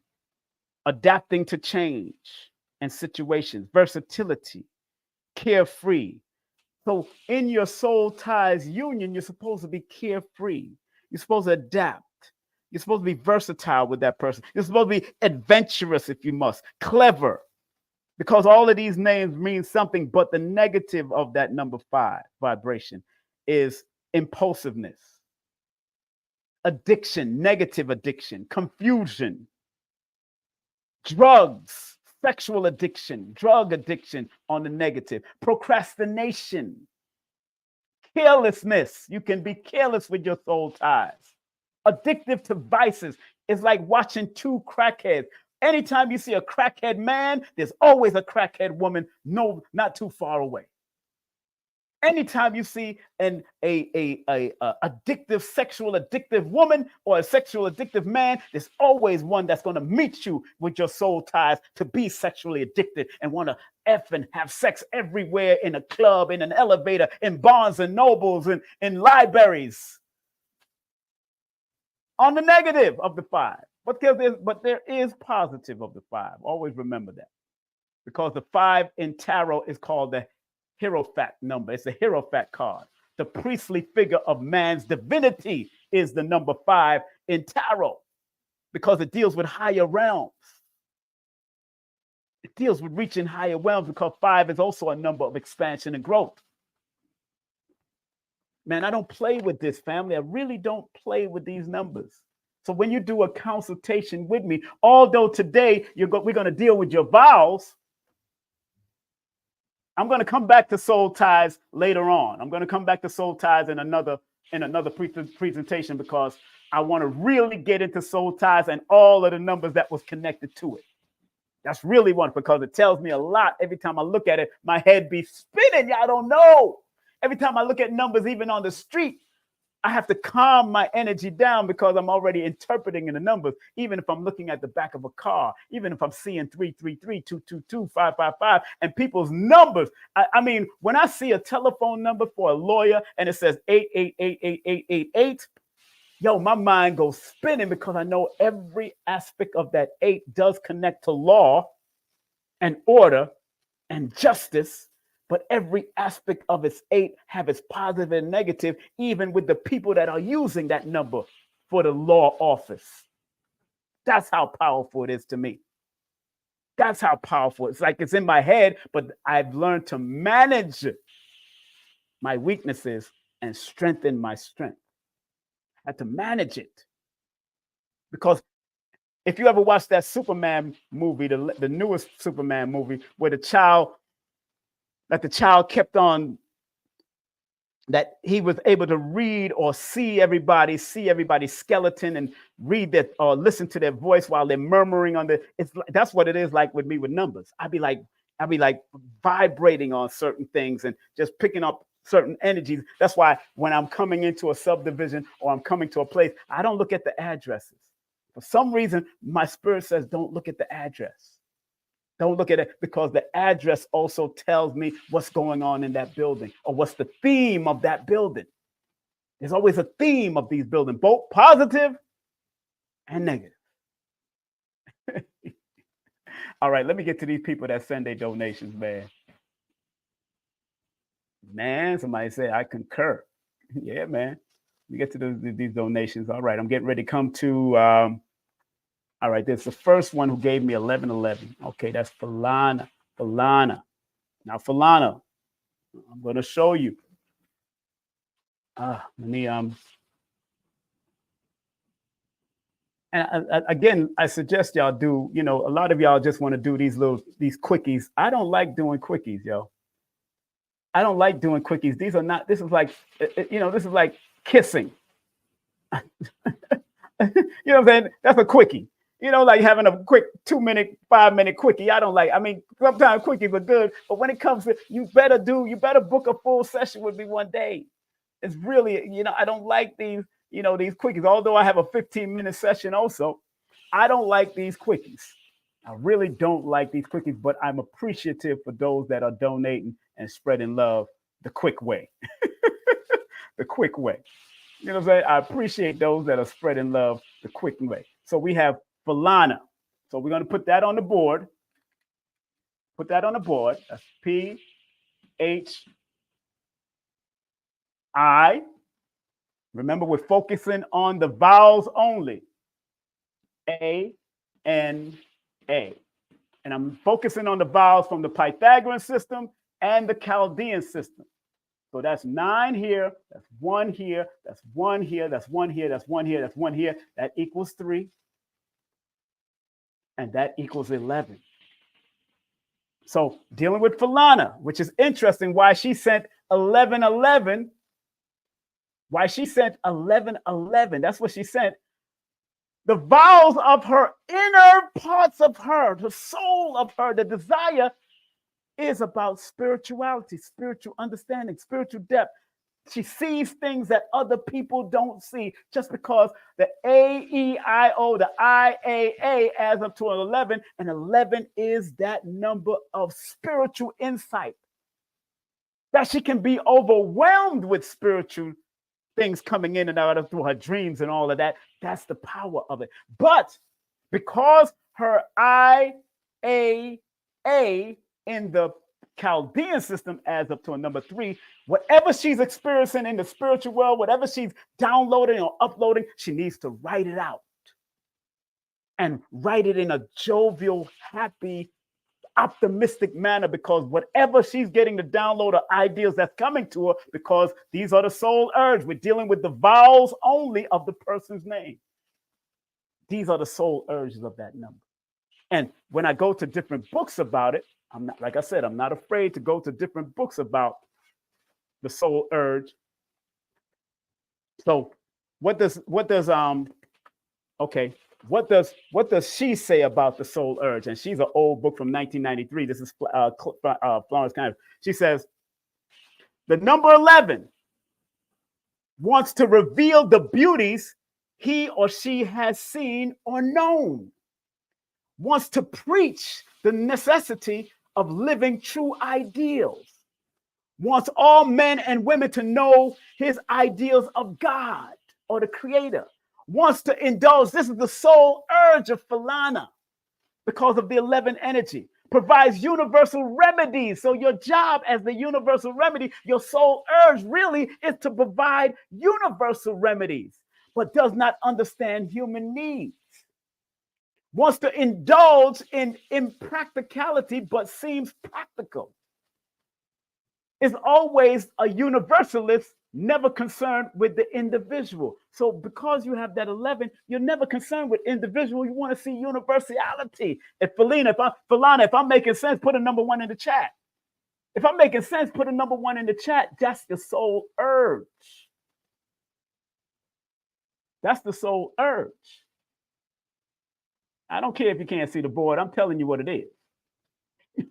adapting to change and situations, versatility, carefree. So in your soul ties union, you're supposed to be carefree. You're supposed to adapt. You're supposed to be versatile with that person. You're supposed to be adventurous if you must, clever, because all of these names mean something, but the negative of that number 5 vibration is impulsiveness. Addiction, negative addiction, confusion, drugs, sexual addiction, drug addiction on the negative, procrastination, carelessness. You can be careless with your soul ties. Addictive to vices is like watching 2 crackheads. Anytime you see a crackhead man, there's always a crackhead woman, no, not too far away. Anytime you see an addictive, sexual addictive woman or a sexual addictive man, there's always one that's going to meet you with your soul ties to be sexually addicted and want to F and have sex everywhere, in a club, in an elevator, in Barnes and Nobles, in libraries. On the negative of the 5. But there is positive of the 5. Always remember that. Because the 5 in tarot is called the Hierophant number. It's a Hierophant card. The priestly figure of man's divinity is the number 5 in tarot because it deals with higher realms. It deals with reaching higher realms because 5 is also a number of expansion and growth. Man, I don't play with this, family. I really don't play with these numbers. So when you do a consultation with me, although today we're going to deal with your vowels, I'm going to come back to soul ties later on. I'm going to come back to soul ties in another presentation because I want to really get into soul ties and all of the numbers that was connected to it. That's really one because it tells me a lot. Every time I look at it, my head be spinning. Y'all don't know. Every time I look at numbers, even on the street, I have to calm my energy down because I'm already interpreting in the numbers. Even if I'm looking at the back of a car, even if I'm seeing 333, 222, 555, and people's numbers. I mean, when I see a telephone number for a lawyer and it says 8888888, yo, my mind goes spinning because I know every aspect of that 8 does connect to law and order and justice. But every aspect of its 8 have its positive and negative, even with the people that are using that number for the law office. That's how powerful it is to me. That's how powerful. It's like it's in my head, but I've learned to manage my weaknesses and strengthen my strength. I had to manage it. Because if you ever watched that Superman movie, the newest Superman movie, where the child kept on, that he was able to read or see everybody's skeleton and read that or listen to their voice while they're murmuring on that's what it is like with me with numbers. I'd be like vibrating on certain things and just picking up certain energies. That's why when I'm coming into a subdivision or I'm coming to a place, I don't look at the addresses. For some reason, my spirit says, don't look at the address. Don't look at it, because the address also tells me what's going on in that building or what's the theme of that building. There's always a theme of these buildings, both positive and negative. All right, let me get to these people that send their donations, man. Man, somebody said, I concur. Yeah, man. Let me get to these donations. All right, I'm getting ready to come to... all right, there's the first one who gave me 1111. Okay, that's Falana. Now, Falana, I'm going to show you. Again, I suggest y'all do, a lot of y'all just want to do these quickies. I don't like doing quickies, yo. I don't like doing quickies. This is like kissing. You know what I'm saying? That's a quickie. Like having a quick 2-minute, 5-minute quickie. I don't like, sometimes quickies are good, but when it comes to, you better book a full session with me one day. It's really, I don't like these quickies. Although I have a 15-minute session also, I don't like these quickies. I really don't like these quickies, but I'm appreciative for those that are donating and spreading love the quick way. The quick way. You know what I'm saying? I appreciate those that are spreading love the quick way. So we have Falana. So we're going to put that on the board. Put that on the board. That's P-H-I. Remember, we're focusing on the vowels only. A-N-A. And I'm focusing on the vowels from the Pythagorean system and the Chaldean system. So that's 9 here, that's 1 here, that's 1 here, that's 1 here, that's 1 here, that's 1 here. That equals 3. And that equals 11. So dealing with Falana, which is interesting, why she sent 1111. Why she sent 1111. That's what she sent. The vowels of her inner parts of her, the soul of her, the desire is about spirituality, spiritual understanding, spiritual depth. She sees things that other people don't see, just because the A-E-I-O, the I-A-A adds up to an 11, and 11 is that number of spiritual insight. That she can be overwhelmed with spiritual things coming in and out of through her dreams and all of that. That's the power of it. But because her I-A-A in the Chaldean system adds up to a number 3, whatever she's experiencing in the spiritual world, whatever she's downloading or uploading, she needs to write it out and write it in a jovial, happy, optimistic manner, because whatever she's getting the download of ideas that's coming to her, because these are the soul urges. We're dealing with the vowels only of the person's name. These are the soul urges of that number. And when I go to different books about it, I'm not, like I said, I'm not afraid to go to different books about the soul urge. So what does she say about the soul urge? And she's an old book from 1993. This is Florence Kind. She says, the number 11 wants to reveal the beauties he or she has seen or known, wants to preach the necessity of living true ideals, wants all men and women to know his ideals of God or the Creator, wants to indulge. This is the soul urge of Phalana because of the 11 energy. Provides universal remedies. So your job as the universal remedy, your soul urge really is to provide universal remedies, but does not understand human needs. Wants to indulge in impracticality, but seems practical. Is always a universalist, never concerned with the individual. So because you have that 11, you're never concerned with individual. You want to see universality. If Phalana, if I'm making sense, put a number 1 in the chat. If I'm making sense, put a number 1 in the chat. That's the soul urge. That's the soul urge. I don't care if you can't see the board. I'm telling you what it is.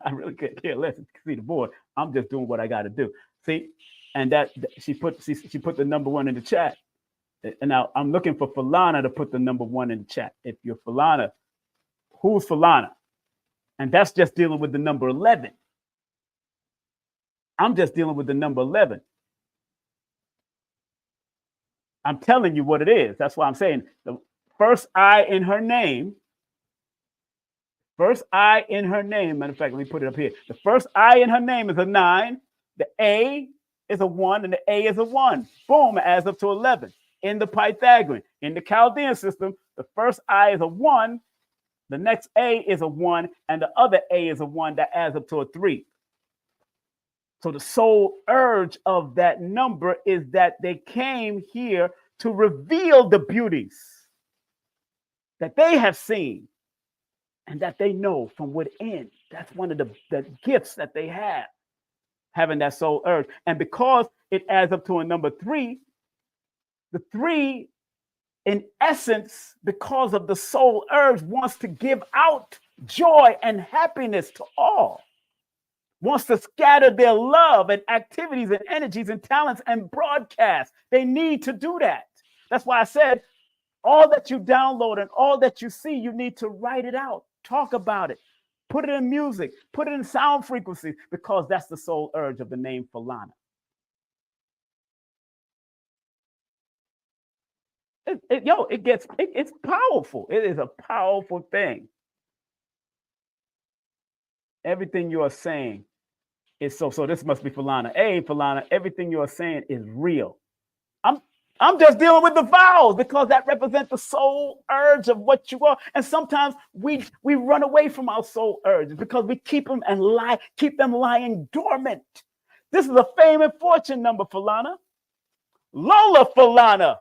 I really can't care less if you can see the board. I'm just doing what I got to do. See, and that she put the number 1 in the chat. And now I'm looking for Phalana to put the number 1 in the chat. If you're Phalana, who's Phalana? And that's just dealing with the number 11. I'm just dealing with the number 11. I'm telling you what it is. That's why I'm saying the first I in her name. First I in her name. Matter of fact, let me put it up here. The first I in her name is a 9. The A is a 1, and the A is a 1. Boom, it adds up to 11. In the Pythagorean, in the Chaldean system, the first I is a 1, the next A is a 1, and the other A is a 1 that adds up to a 3. So the sole urge of that number is that they came here to reveal the beauties that they have seen and that they know from within. That's one of the gifts that they have, having that soul urge. And because it adds up to a number 3, the 3, in essence, because of the soul urge, wants to give out joy and happiness to all, wants to scatter their love and activities and energies and talents and broadcast. They need to do that. That's why I said all that you download and all that you see, you need to write it out. Talk about it. Put it in music. Put it in sound frequencies, because that's the soul urge of the name Phalana. It's powerful. It is a powerful thing. Everything you are saying is so. This must be Phalana. Hey, Phalana, everything you are saying is real. I'm just dealing with the vowels because that represents the soul urge of what you are. And sometimes we run away from our soul urges because we keep them lying dormant. This is a fame and fortune number, Phalana. Lola Phalana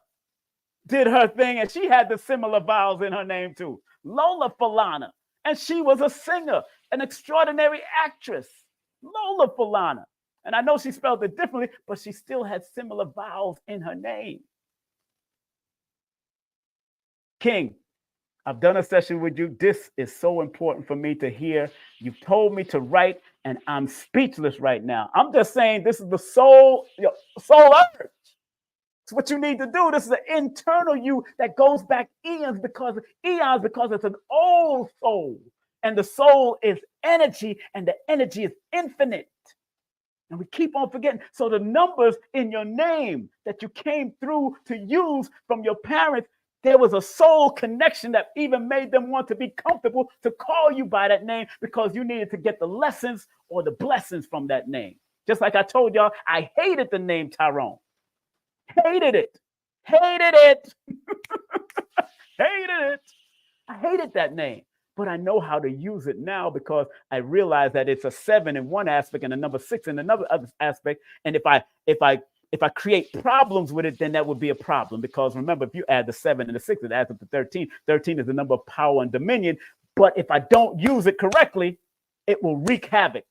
did her thing, and she had the similar vowels in her name too. Lola Phalana. And she was a singer, an extraordinary actress. Lola Phalana. And I know she spelled it differently, but she still had similar vowels in her name. King, I've done a session with you. This is so important for me to hear. You've told me to write, and I'm speechless right now. I'm just saying this is the soul urge. It's what you need to do. This is an internal you that goes back eons because it's an old soul. And the soul is energy, and the energy is infinite. And we keep on forgetting. So the numbers in your name that you came through to use from your parents, there was a soul connection that even made them want to be comfortable to call you by that name, because you needed to get the lessons or the blessings from that name. Just like I told y'all, I hated the name Tyrone. Hated it. Hated it. Hated it. I hated that name. But I know how to use it now because I realize that it's a 7 in one aspect and a number 6 in another aspect. And if I create problems with it, then that would be a problem. Because remember, if you add the 7 and the 6, it adds up to 13. 13 is the number of power and dominion. But if I don't use it correctly, it will wreak havoc.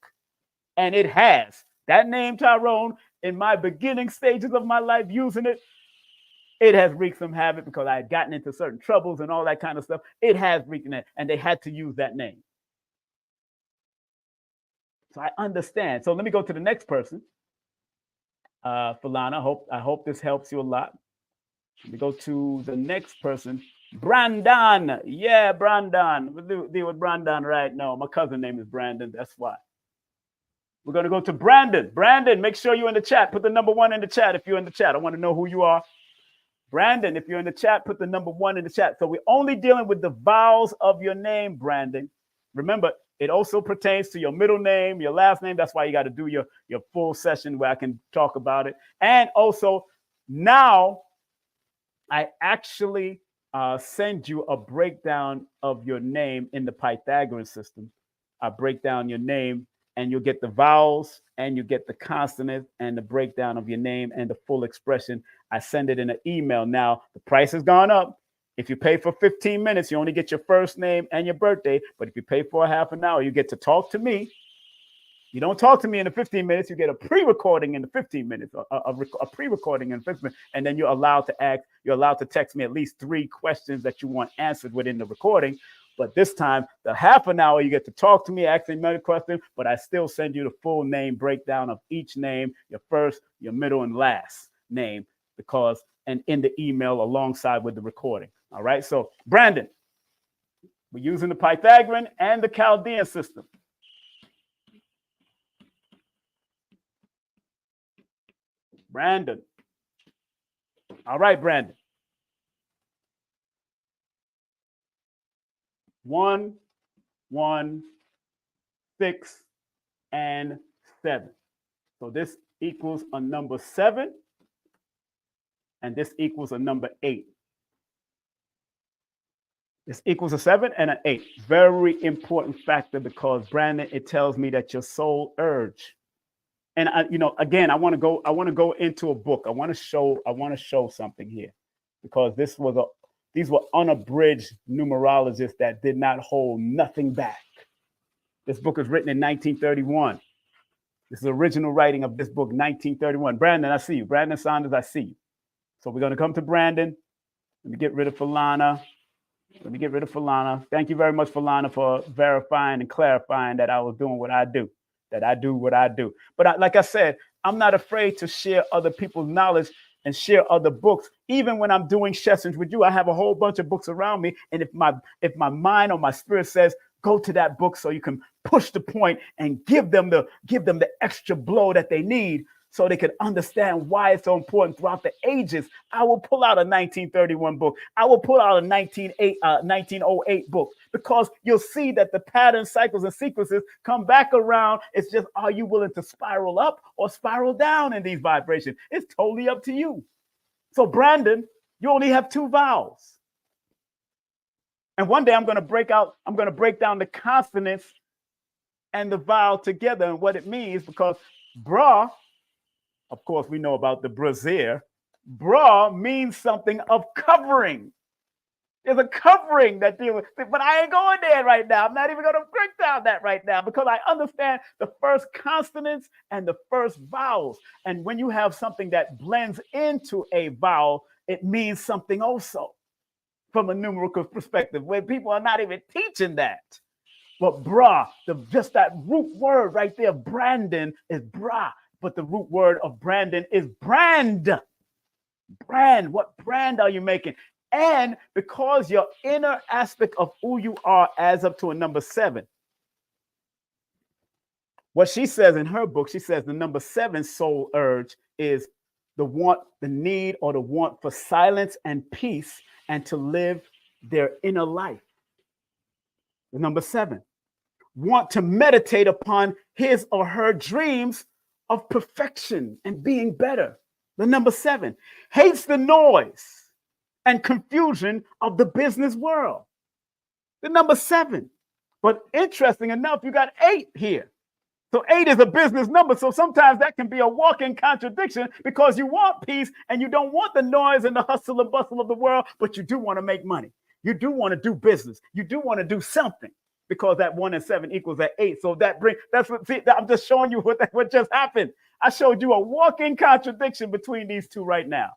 And it has. That name Tyrone, in my beginning stages of my life using it, it has wreaked some havoc because I had gotten into certain troubles and all that kind of stuff. It has wreaked that, and they had to use that name. So I understand. So let me go to the next person. Falana. I hope this helps you a lot. Let me go to the next person. Brandon. Yeah, Brandon. We'll deal with Brandon right now. My cousin name is Brandon. That's why. We're going to go to Brandon. Brandon, make sure you're in the chat. Put the number 1 in the chat if you're in the chat. I want to know who you are. Brandon, if you're in the chat, put the number 1 in the chat. So we're only dealing with the vowels of your name, Brandon. Remember, it also pertains to your middle name, your last name. That's why you got to do your full session where I can talk about it. And also, now I actually send you a breakdown of your name in the Pythagorean system. I break down your name, and you'll get the vowels, and you get the consonant, and the breakdown of your name, and the full expression. I send it in an email. Now, the price has gone up. If you pay for 15 minutes, you only get your first name and your birthday. But if you pay for a half an hour, you get to talk to me. You don't talk to me in the 15 minutes. You get a pre-recording in the 15 minutes, a pre-recording in the 15 minutes. And then you're allowed to text me at least 3 questions that you want answered within the recording. But this time, the half an hour, you get to talk to me, ask me another question, but I still send you the full name breakdown of each name, your first, your middle, and last name, and in the email alongside with the recording. All right. So, Brandon, we're using the Pythagorean and the Chaldean system. Brandon. All right, Brandon. 1, 1, 6, and 7. So this equals a number 7, and this equals a number 8. This equals a 7 and an 8. Very important factor because, Brandon, it tells me that your soul urge. And again, I want to go into a book. I want to show something here, because these were unabridged numerologists that did not hold nothing back. This book was written in 1931. This is the original writing of this book, 1931. Brandon, I see you. Brandon Saunders, I see you. So we're going to come to Brandon. Let me get rid of Falana. Thank you very much, Falana, for verifying and clarifying that I was doing what I do, But like I said, I'm not afraid to share other people's knowledge and share other books. Even when I'm doing sessions with you, I have a whole bunch of books around me. And if my mind or my spirit says, go to that book so you can push the point and give them the extra blow that they need so they can understand why it's so important throughout the ages, I will pull out a 1931 book. I will pull out a 1908 book, because you'll see that the patterns, cycles, and sequences come back around. It's just, are you willing to spiral up or spiral down in these vibrations? It's totally up to you. So, Brandon, you only have 2 vowels. And one day I'm going to break down the consonants and the vowel together and what it means, because bra, of course, we know about the brassiere. Bra means something of covering. There's a covering that deals with it, but I ain't going there right now. I'm not even going to break down that right now, because I understand the first consonants and the first vowels. And when you have something that blends into a vowel, it means something also from a numerical perspective, where people are not even teaching that. But bra, just that root word right there, Brandon, is bra. But the root word of Brandon is brand. Brand. What brand are you making? And because your inner aspect of who you are adds up to a number 7. What she says in her book, she says the number 7 soul urge is the want, the need, or the want for silence and peace, and to live their inner life. The number 7. Want to meditate upon his or her dreams of perfection and being better. The number 7. Hates the noise and confusion of the business world. The number 7. But interesting enough, you got 8 here. So 8 is a business number. So sometimes that can be a walking contradiction, because you want peace and you don't want the noise and the hustle and bustle of the world, but you do want to make money. You do want to do business. You do want to do something, because that 1 and 7 equals that 8. So I'm just showing you what just happened. I showed you a walking contradiction between these two right now,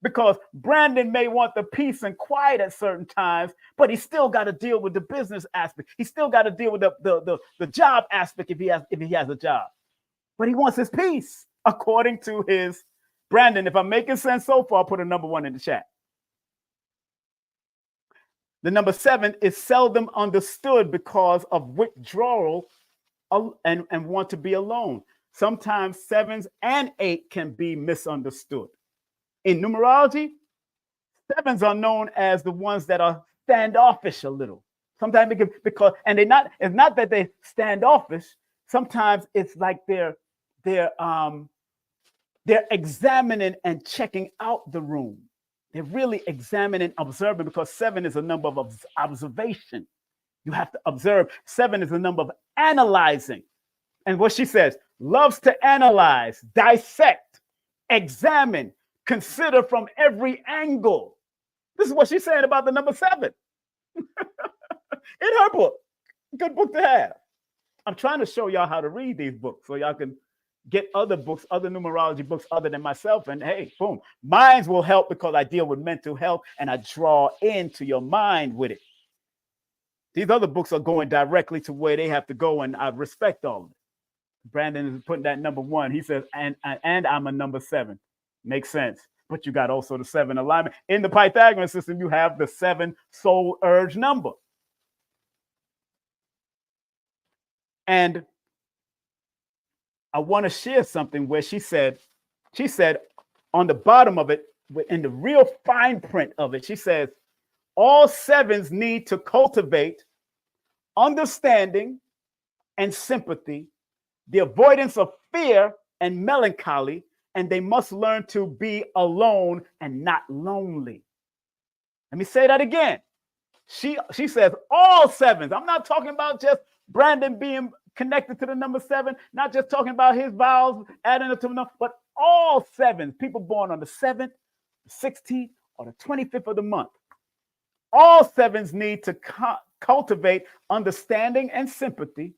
because Brandon may want the peace and quiet at certain times, but he still got to deal with the business aspect. He still got to deal with the job aspect if he has a job, but he wants his peace. according to his Brandon. If I'm making sense so far, put a number 1 in the chat. The number 7 is seldom understood because of withdrawal and want to be alone. Sometimes 7s and 8 can be misunderstood. In numerology, 7s are known as the ones that are standoffish a little. Sometimes because it's not that they standoffish. Sometimes it's like they're examining and checking out the room. They're really examining, observing, because 7 is a number of observation. You have to observe. 7 is a number of analyzing. And what she says, loves to analyze, dissect, examine, consider from every angle. This is what she's saying about the number 7 in her book. Good book to have. I'm trying to show y'all how to read these books so y'all can get other books, other numerology books other than myself. And hey, boom, mine will help because I deal with mental health and I draw into your mind with it. These other books are going directly to where they have to go, and I respect all of it. Brandon is putting that number 1. He says, and I'm a number 7. Makes sense. But you got also the 7 alignment. In the Pythagorean system, you have the 7 soul urge number. And I want to share something where she said on the bottom of it, in the real fine print of it, she says, all 7s need to cultivate understanding and sympathy, the avoidance of fear and melancholy, and they must learn to be alone and not lonely. Let me say that again. She says all 7s. I'm not talking about just Brandon being connected to the number 7, not just talking about his vowels, adding it to the number, but all 7s, people born on the 7th, the 16th, or the 25th of the month. All 7s need to cultivate understanding and sympathy,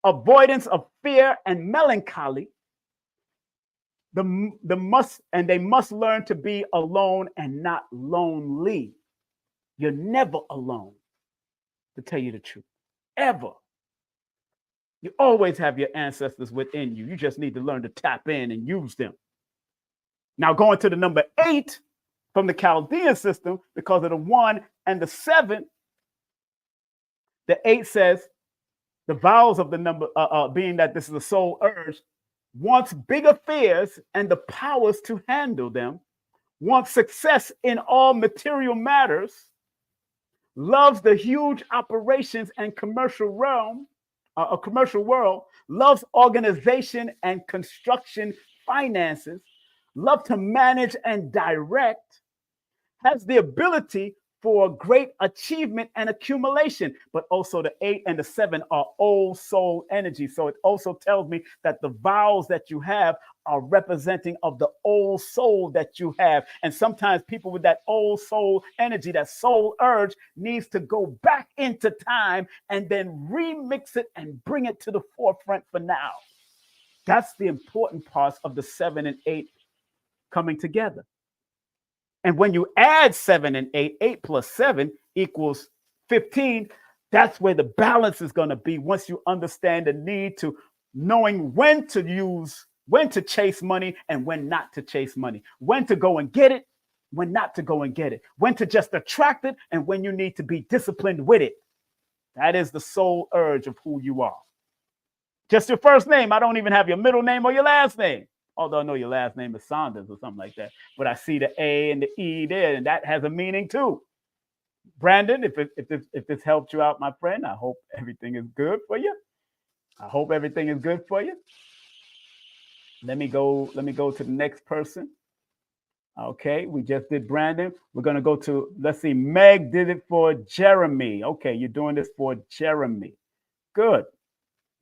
avoidance of fear and melancholy. They must learn to be alone and not lonely. You're never alone, to tell you the truth, ever. You always have your ancestors within you. You just need to learn to tap in and use them. Now, going to the number 8 from the Chaldean system, because of the 1 and the 7, the 8 says the vowels of the number, being that this is a soul urge, wants bigger fears and the powers to handle them, wants success in all material matters, loves the huge operations and commercial realm, a commercial world, loves organization and construction finances, loves to manage and direct, has the ability for great achievement and accumulation. But also the 8 and the 7 are old soul energy. So it also tells me that the vowels that you have are representing of the old soul that you have. And sometimes people with that old soul energy, that soul urge, needs to go back into time and then remix it and bring it to the forefront for now. That's the important parts of the 7 and 8 coming together. And when you add 7 and 8, 8 plus 7 equals 15. That's where the balance is going to be once you understand the need to knowing when to chase money and when not to chase money, when to go and get it, when not to go and get it, when to just attract it, and when you need to be disciplined with it. That is the soul urge of who you are. Just your first name. I don't even have your middle name or your last name. Although I know your last name is Saunders or something like that. But I see the A and the E there, and that has a meaning too. Brandon, if this helped you out, my friend, I hope everything is good for you. I hope everything is good for you. Let me go to the next person. Okay, we just did Brandon. We're going to go to, let's see, Meg did it for Jeremy. Okay, you're doing this for Jeremy. Good.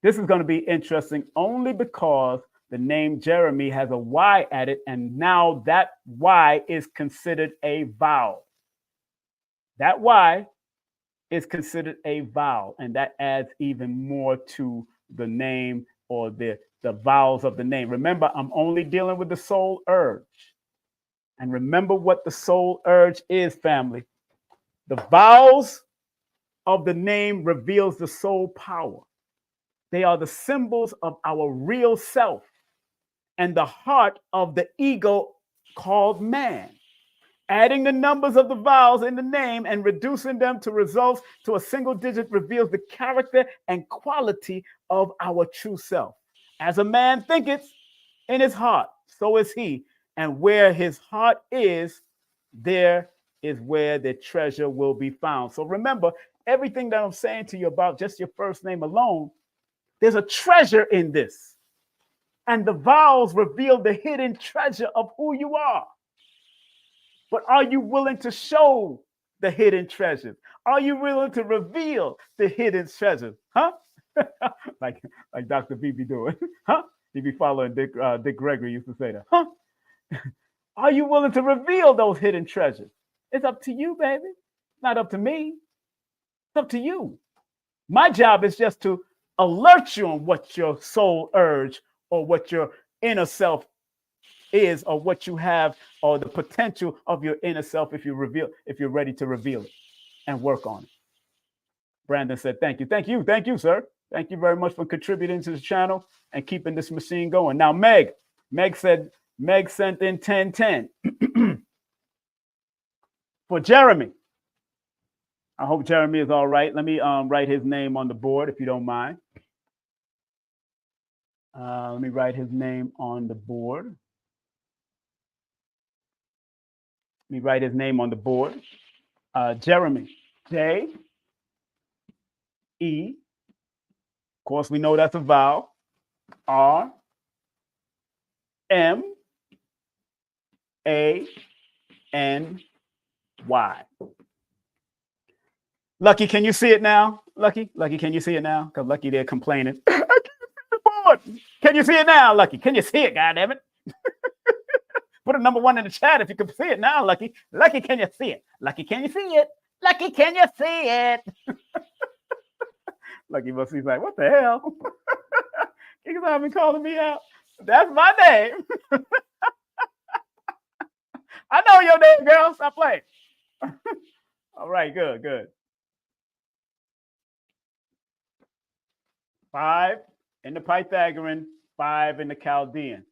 This is going to be interesting only because the name Jeremy has a Y at it, and now that Y is considered a vowel. That Y is considered a vowel, and that adds even more to the name or the vowels of the name. Remember, I'm only dealing with the soul urge. And remember what the soul urge is, family. The vowels of the name reveals the soul power. They are the symbols of our real self. and the heart of the ego called man. Adding the numbers of the vowels in the name and reducing them to results to a single digit reveals the character and quality of our true self. As a man thinketh in his heart, so is he. And where his heart is, there is where the treasure will be found. So remember, everything that I'm saying to you about just your first name alone, there's a treasure in this. And the vowels reveal the hidden treasure of who you are. But are you willing to show the hidden treasures? Are you willing to reveal the hidden treasures? Huh? like Dr. B be doing. Huh? He be following Dick Gregory used to say that. Huh? Are you willing to reveal those hidden treasures? It's up to you, baby. It's not up to me. It's up to you. My job is just to alert you on what your soul urge or what your inner self is, or what you have, or the potential of your inner self if you're ready to reveal it and work on it. Brandon said, thank you, sir. Thank you very much for contributing to the channel and keeping this machine going. Now, Meg sent in 1010 for Jeremy. I hope Jeremy is all right. Let me write his name on the board if you don't mind. Let me write his name on the board. Let me write his name on the board. Jeremy, J-E. Of course, we know that's a vowel. R-M-A-N-Y. Lucky, can you see it now? Lucky, can you see it now? Because Lucky, they're complaining. I can't see the board. Can you see it now, Lucky? Can you see it, goddammit? Put a number 1 in the chat if you can see it now, Lucky. Lucky, can you see it? Lucky, can you see it? Lucky, can you see it? Lucky must be like, what the hell? You guys been calling me out. That's my name. I know your name, girl. Stop playing. All right, good. 5 in the Pythagorean, 5 in the Chaldean.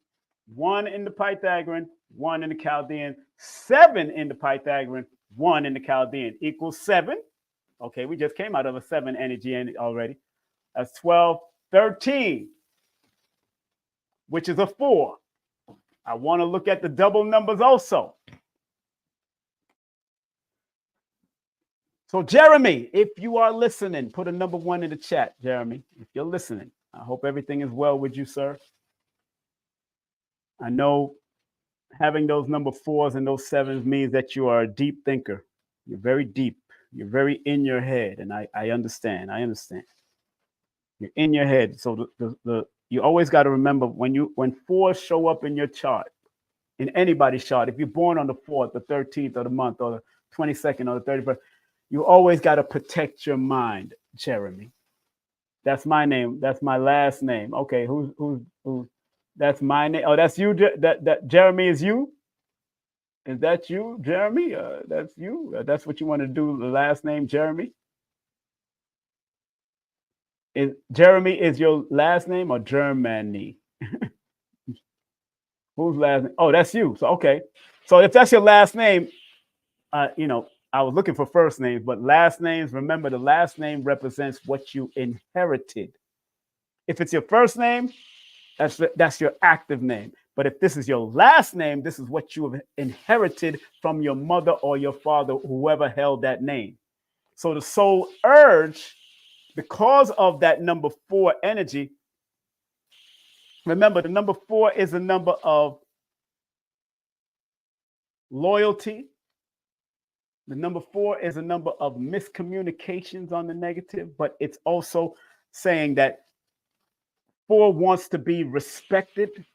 1 in the Pythagorean, 1 in the Chaldean. 7 in the Pythagorean, 1 in the Chaldean equals 7. Okay, we just came out of a 7 energy already. That's 12, 13, which is a 4. I want to look at the double numbers also. So, Jeremy, if you are listening, put a number 1 in the chat, Jeremy, if you're listening. I hope everything is well with you, sir. I know having those number 4s and those 7s means that you are a deep thinker. You're very deep. You're very in your head, and I understand. You're in your head. So you always got to remember when 4s show up in your chart, in anybody's chart, if you're born on the 4th, the 13th of the month, or the 22nd or the 31st, you always got to protect your mind, Jeremy. That's my name. That's my last name. Okay, who's that's my name? Oh, that's you. That Jeremy is you. Is that you, Jeremy? That's you. That's what you want to do. The last name, Jeremy. Is Jeremy is your last name or Germany? Whose last name? Oh, that's you. So okay. So if that's your last name, I was looking for first names, but last names. Remember, the last name represents what you inherited. If it's your first name, that's your active name. But if this is your last name, this is what you have inherited from your mother or your father, whoever held that name. So the soul urge, because of that number 4 energy, remember the number 4 is a number of loyalty. The number 4 is a number of miscommunications on the negative, but it's also saying that 4 wants to be respected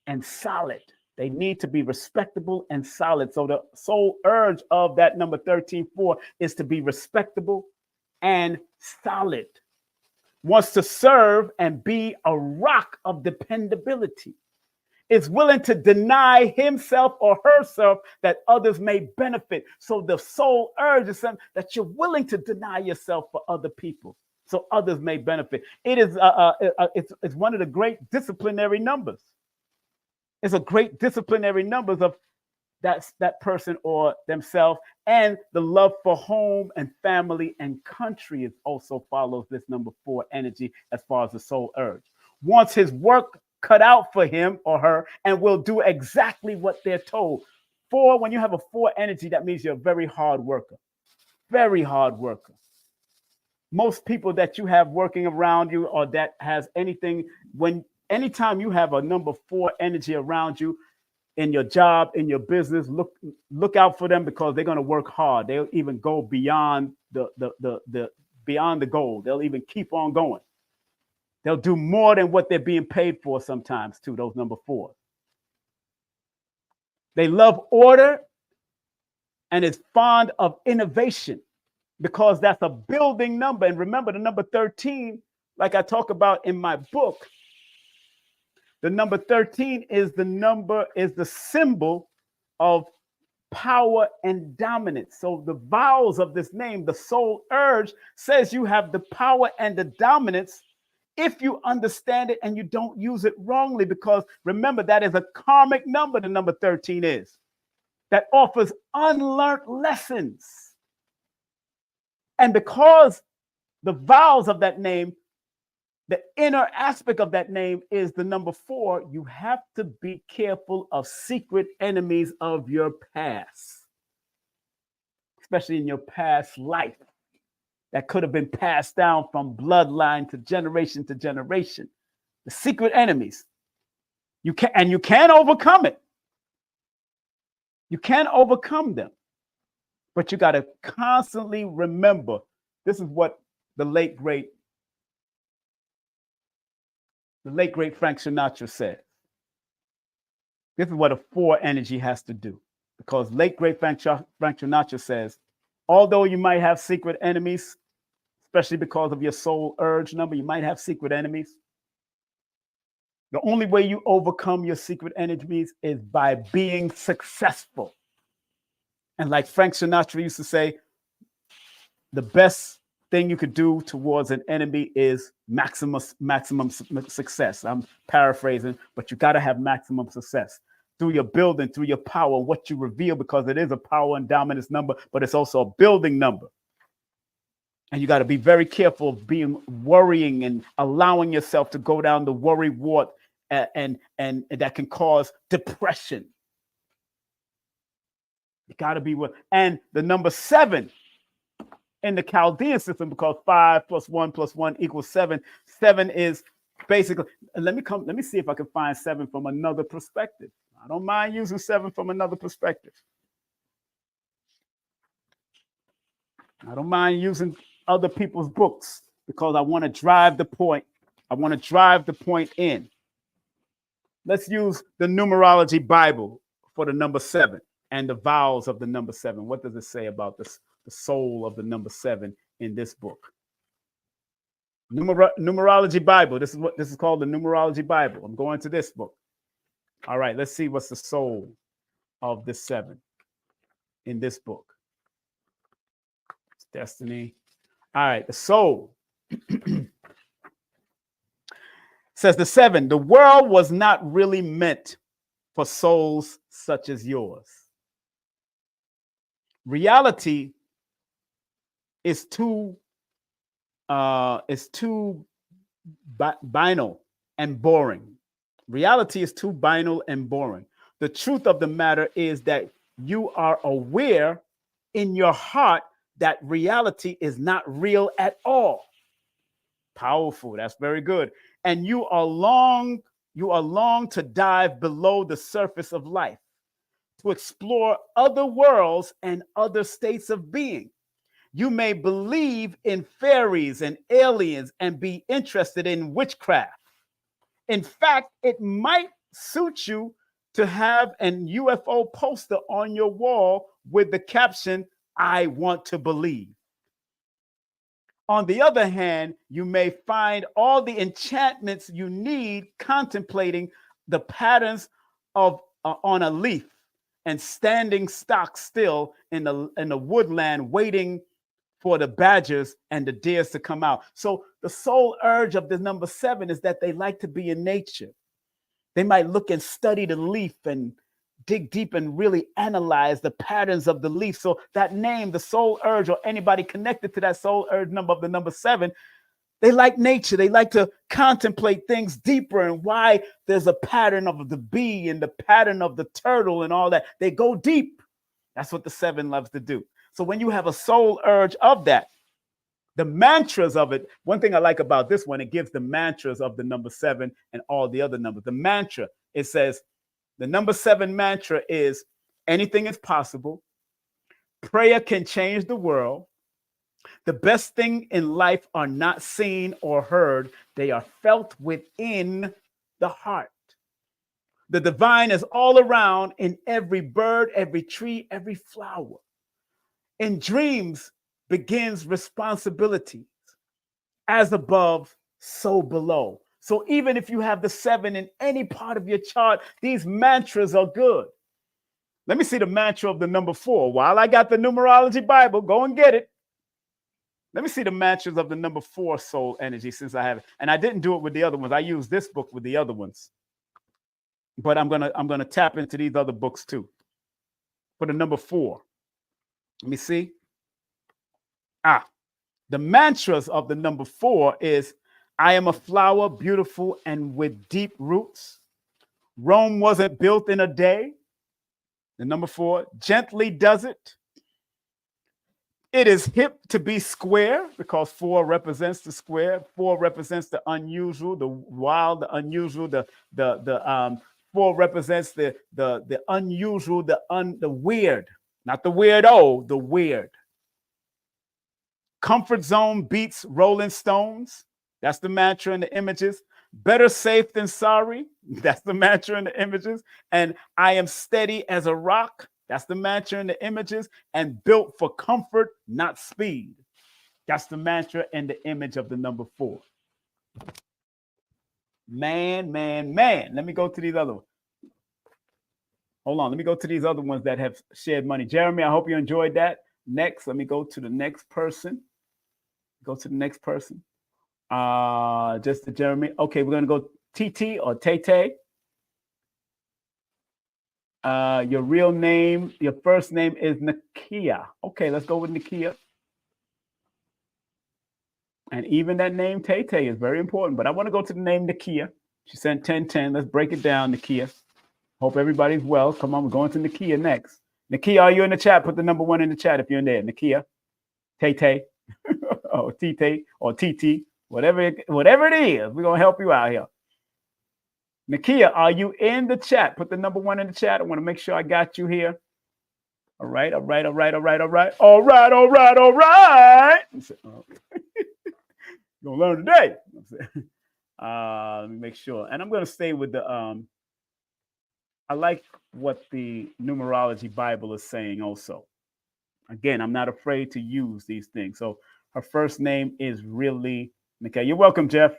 and solid. They need to be respectable and solid. So the soul urge of that number 13-4 is to be respectable and solid. Wants to serve and be a rock of dependability. Is willing to deny himself or herself that others may benefit. So the soul urge is something that you're willing to deny yourself for other people, so others may benefit. It is it's one of the great disciplinary numbers. It's a great disciplinary numbers of that person or themselves. And the love for home and family and country is also follows this number 4 energy as far as the soul urge. Wants his work cut out for him or her and will do exactly what they're told. 4, when you have a 4 energy, that means you're a very hard worker. Very hard worker. Most people that you have working around you or that has anything, anytime you have a number 4 energy around you, in your job, in your business, look out for them because they're going to work hard. They'll even go beyond beyond the goal. They'll even keep on going. They'll do more than what they're being paid for sometimes too, those number 4s. They love order and is fond of innovation because that's a building number. And remember the number 13, like I talk about in my book, the number 13 is the symbol of power and dominance. So the vowels of this name, the soul urge, says you have the power and the dominance if you understand it and you don't use it wrongly, because remember, that is a karmic number, the number 13 is, that offers unlearned lessons. And because the vowels of that name, the inner aspect of that name is the number 4, you have to be careful of secret enemies of your past, especially in your past life that could have been passed down from bloodline to generation to generation. The secret enemies. You can overcome it. You can overcome them. But you got to constantly remember, this is what the late great Frank Sinatra said. This is what a 4 energy has to do. Because late great Frank Sinatra says, although you might have secret enemies, especially because of your soul urge number, you might have secret enemies. The only way you overcome your secret enemies is by being successful. And like Frank Sinatra used to say, the best thing you could do towards an enemy is maximum success. I'm paraphrasing, but you got to have maximum success through your building, through your power, what you reveal, because it is a power and dominance number, but it's also a building number. And you got to be very careful of being worrying and allowing yourself to go down the worry wart, and that can cause depression. You got to be with, and the number 7 in the Chaldean system, because 5 + 1 + 1 = 7. 7 is basically, let me see if I can find 7 from another perspective. I don't mind using 7 from another perspective. I don't mind using other people's books because I want to drive the point. I want to drive the point in. Let's use the Numerology Bible for the number 7 and the vowels of the number 7. What does it say about this? The soul of the number 7 in this book. Numerology Bible. This is called the Numerology Bible. I'm going to this book. All right, let's see what's the soul of the 7 in this book. It's destiny. All right, the soul. Says the 7, the world was not really meant for souls such as yours. Reality is too binal and boring. Reality is too binal and boring. The truth of the matter is that you are aware in your heart that reality is not real at all. Powerful. That's very good. And you are long to dive below the surface of life, to explore other worlds and other states of being. You may believe in fairies and aliens and be interested in witchcraft. In fact, it might suit you to have an UFO poster on your wall with the caption, "I want to believe." On the other hand, you may find all the enchantments you need contemplating the patterns of on a leaf and standing stock still in the woodland waiting for the badgers and the deers to come out. So the soul urge of the number 7 is that they like to be in nature. They might look and study the leaf and dig deep and really analyze the patterns of the leaf. So that name, the soul urge, or anybody connected to that soul urge number of the number 7, they like nature. They like to contemplate things deeper and why there's a pattern of the bee and the pattern of the turtle and all that. They go deep. That's what the 7 loves to do. So when you have a soul urge of that, the mantras of it, one thing I like about this one, it gives the mantras of the number 7 and all the other numbers. The mantra, it says, the number 7 mantra is anything is possible. Prayer can change the world. The best thing in life are not seen or heard. They are felt within the heart. The divine is all around in every bird, every tree, every flower. In dreams begins responsibility. As above, so below. So even if you have the 7 in any part of your chart, these mantras are good. Let me see the mantra of the number 4. While I got the numerology Bible, go and get it. Let me see the mantras of the number 4 soul energy, since I have it. And I didn't do it with the other ones. I used this book with the other ones. But I'm gonna tap into these other books too. For the number 4. Let me see. The mantras of the number 4 is, I am a flower, beautiful and with deep roots. Rome wasn't built in a day. The number 4, gently does it. It is hip to be square, because 4 represents the square. 4 represents the unusual, the wild, the unusual. The 4 represents the unusual, the weird, not the weirdo, the weird. Comfort zone beats Rolling Stones. That's the mantra in the images. Better safe than sorry. That's the mantra in the images. And I am steady as a rock. That's the mantra in the images. And built for comfort, not speed. That's the mantra in the image of the number 4. Man. Let me go to these other ones. Hold on. Let me go to these other ones that have shared money. Jeremy, I hope you enjoyed that. Next, let me go to the next person. Go to the next person. Just to Jeremy. Okay, we're going to go TT or Tay. Your real name, your first name is Nakia. Okay, let's go with Nakia. And even that name Tay is very important, but I want to go to the name Nakia. She sent 1010. Let's break it down, Nakia. Hope everybody's well. Come on, we're going to Nakia next. Nakia, are you in the chat? Put the number 1 in the chat if you're in there. Nakia, Tay. Or TT or TT, whatever it is, we're gonna help you out here. Nakia, are you in the chat? Put the number 1 in the chat. I want to make sure I got you here. All right. You're gonna learn today. Let me make sure, and I'm gonna stay with the. I like what the Numerology Bible is saying also. Again, I'm not afraid to use these things. So her first name is really Nakia. You're welcome, Jeff.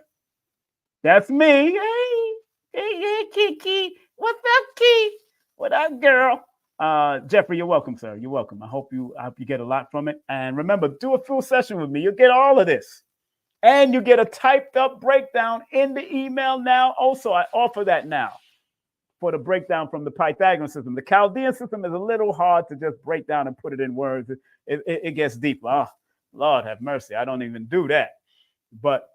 That's me. Hey, Kiki. What's up, Kiki? What up, girl? Jeffrey, you're welcome, sir. You're welcome. I hope you get a lot from it. And remember, do a full session with me. You'll get all of this. And you get a typed up breakdown in the email now. Also, I offer that now for the breakdown from the Pythagorean system. The Chaldean system is a little hard to just break down and put it in words. It gets deeper. Oh, Lord have mercy. I don't even do that. But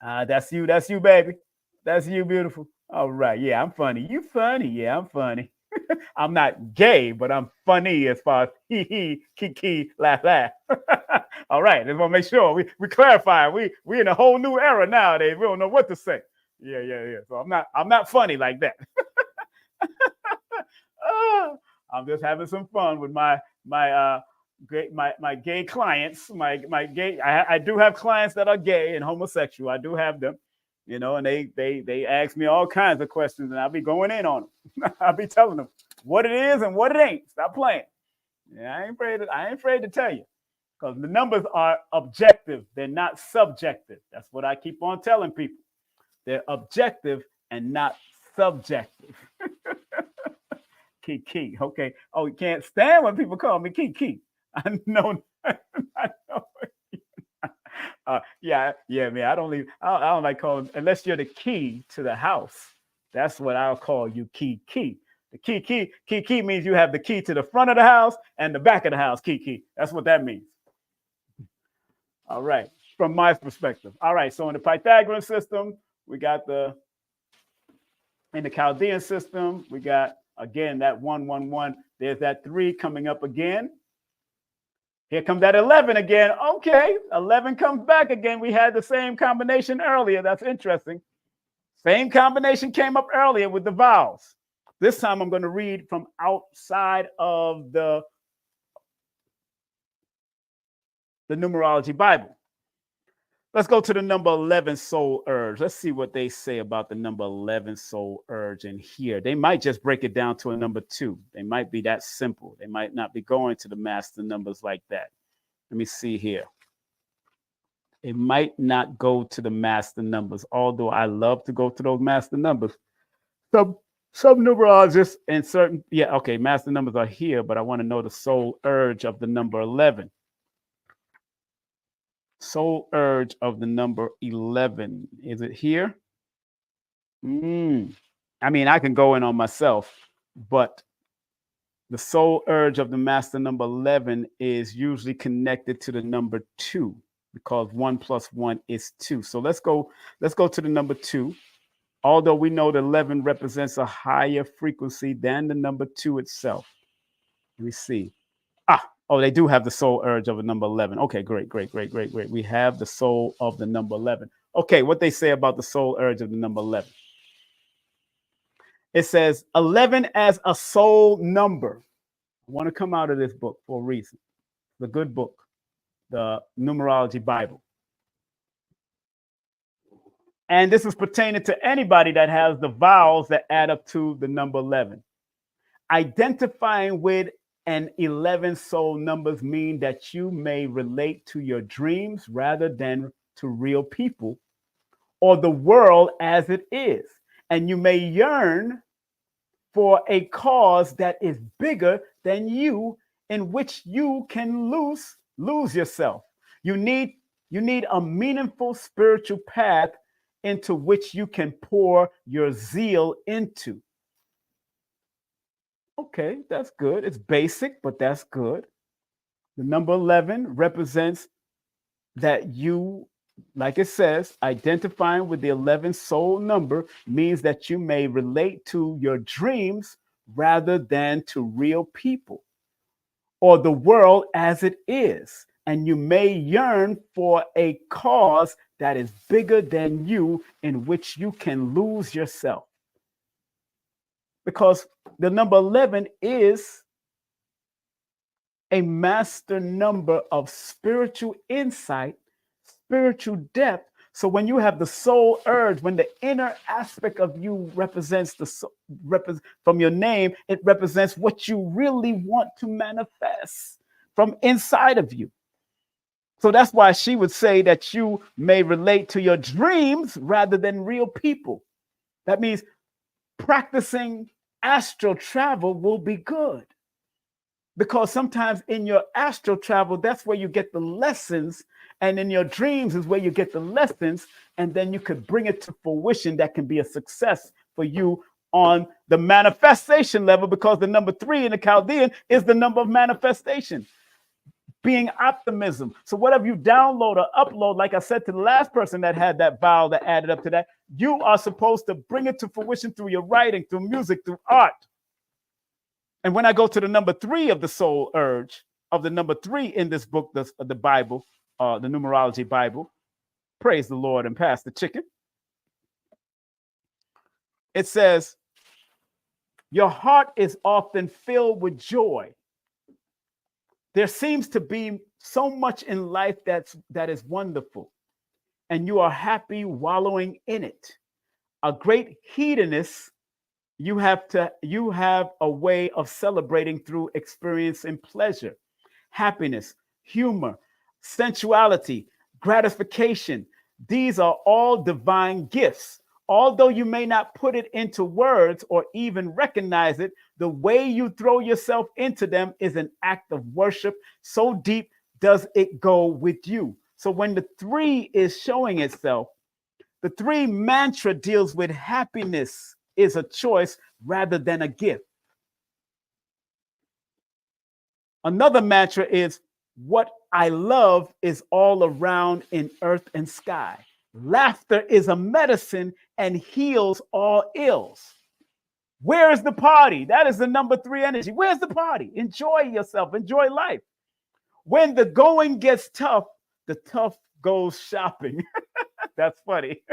that's you, baby. That's you, beautiful. All right. Yeah, I'm funny. You funny. Yeah, I'm funny. I'm not gay, but I'm funny as far as hee, kiki, laugh. All right. Let's want to make sure we clarify. We in a whole new era nowadays. We don't know what to say. Yeah. So I'm not funny like that. I'm just having some fun with my gay clients. My gay. I do have clients that are gay and homosexual. I do have them. You know, and they ask me all kinds of questions, and I'll be going in on them. I'll be telling them what it is and what it ain't. Stop playing. Yeah, I ain't afraid to tell you, because the numbers are objective. They're not subjective. That's what I keep on telling people. They're objective and not subjective. Kiki. Okay. Oh, you can't stand when people call me Kiki. I know. Yeah, man. I don't like calling, unless you're the key to the house. That's what I'll call you key. The key means you have the key to the front of the house and the back of the house, key. That's what that means. All right, from my perspective. All right, so in the Pythagorean system, we got in the Chaldean system, we got, again, that 1, 1, 1. There's that 3 coming up again. Here comes that 11 again. Okay, 11 comes back again. We had the same combination earlier. That's interesting. Same combination came up earlier with the vowels. This time I'm going to read from outside of the Numerology Bible. Let's go to the number 11 soul urge. Let's see what they say about the number 11 soul urge in here. They might just break it down to a number 2. They might be that simple. They might not be going to the master numbers like that. Let me see here. It might not go to the master numbers, although I love to go to those master numbers. Some numerologists and certain, master numbers are here, but I want to know the soul urge of the number 11. Soul urge of the number 11. Is it here? I mean, I can go in on myself, but the soul urge of the master number 11 is usually connected to the number 2 because 1 + 1 is 2. So let's go to the number 2. Although we know that 11 represents a higher frequency than the number 2 itself. Let me see. Oh, they do have the soul urge of the number 11. Okay, great. We have the soul of the number 11. Okay, what they say about the soul urge of the number 11. It says 11 as a soul number. I want to come out of this book for a reason. The good book, the Numerology Bible. And this is pertaining to anybody that has the vowels that add up to the number 11. Identifying with and 11 soul numbers mean that you may relate to your dreams rather than to real people or the world as it is. And you may yearn for a cause that is bigger than you, in which you can lose yourself. You need a meaningful spiritual path into which you can pour your zeal into. Okay, that's good. It's basic, but that's good. The number 11 represents that you, like it says, identifying with the 11 soul number means that you may relate to your dreams rather than to real people or the world as it is. And you may yearn for a cause that is bigger than you, in which you can lose yourself. Because the number 11 is a master number of spiritual insight, spiritual depth. So when you have the soul urge, when the inner aspect of you represents from your name, it represents what you really want to manifest from inside of you. So that's why she would say that you may relate to your dreams rather than real people. That means practicing astral travel will be good, because sometimes in your astral travel, that's where you get the lessons, and in your dreams is where you get the lessons, and then you could bring it to fruition. That can be a success for you on the manifestation level, because the number 3 in the Chaldean is the number of manifestation, being optimism. So whatever you download or upload, like I said to the last person that had that vowel that added up to that, you are supposed to bring it to fruition through your writing, through music, through art. And when I go to the number 3 of the soul urge, of the number 3 in this book, the Bible, the Numerology Bible, praise the Lord and pass the chicken. It says, your heart is often filled with joy. There seems to be so much in life that is wonderful, and you are happy wallowing in it. A great hedonist, you have a way of celebrating through experiencing pleasure, happiness, humor, sensuality, gratification. These are all divine gifts. Although you may not put it into words or even recognize it, the way you throw yourself into them is an act of worship. So deep does it go with you. So when the 3 is showing itself, the 3 mantra deals with happiness, is a choice rather than a gift. Another mantra is, what I love is all around in earth and sky. Laughter is a medicine and heals all ills. Where is the party? That is the number 3 energy. Where's the party? Enjoy yourself. Enjoy life. When the going gets tough, the tough goes shopping. That's funny.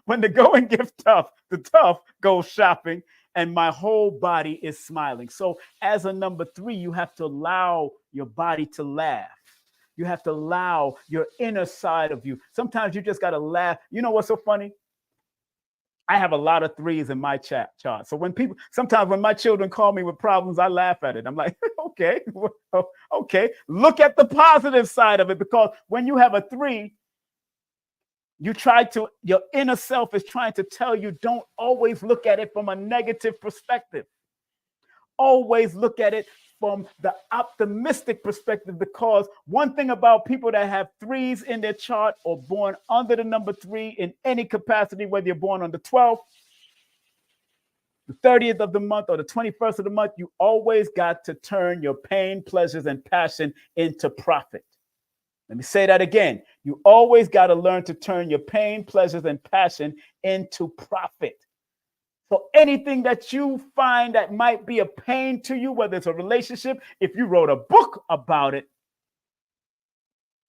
When the going gets tough, the tough goes shopping, and my whole body is smiling. So as a number 3, you have to allow your body to laugh. You have to allow your inner side of you. Sometimes you just got to laugh. You know what's so funny? I have a lot of 3s in my chart. So sometimes when my children call me with problems, I laugh at it. I'm like, okay, okay. Look at the positive side of it, because when you have a 3, your inner self is trying to tell you, don't always look at it from a negative perspective. Always look at it from the optimistic perspective, because one thing about people that have 3s in their chart or born under the number 3 in any capacity, whether you're born on the 12th, the 30th of the month, or the 21st of the month, you always got to turn your pain, pleasures, and passion into profit. Let me say that again. You always got to learn to turn your pain, pleasures, and passion into profit. So anything that you find that might be a pain to you, whether it's a relationship, if you wrote a book about it,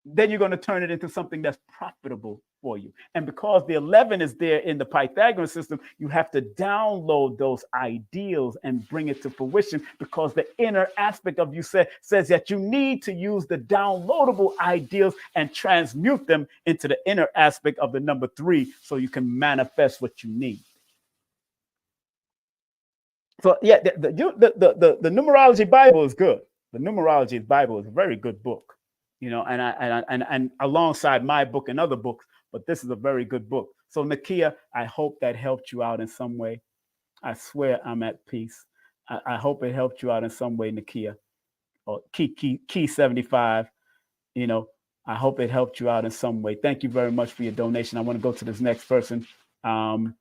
then you're going to turn it into something that's profitable for you. And because the 11 is there in the Pythagorean system, you have to download those ideals and bring it to fruition, because the inner aspect of you says that you need to use the downloadable ideals and transmute them into the inner aspect of the number 3 so you can manifest what you need. So yeah, the Numerology Bible is good. The Numerology Bible is a very good book, you know, and alongside my book and other books, but this is a very good book. So Nakia, I hope that helped you out in some way. I swear I'm at peace. I hope it helped you out in some way, Nakia, or Key 75. You know, I hope it helped you out in some way. Thank you very much for your donation. I want to go to this next person. And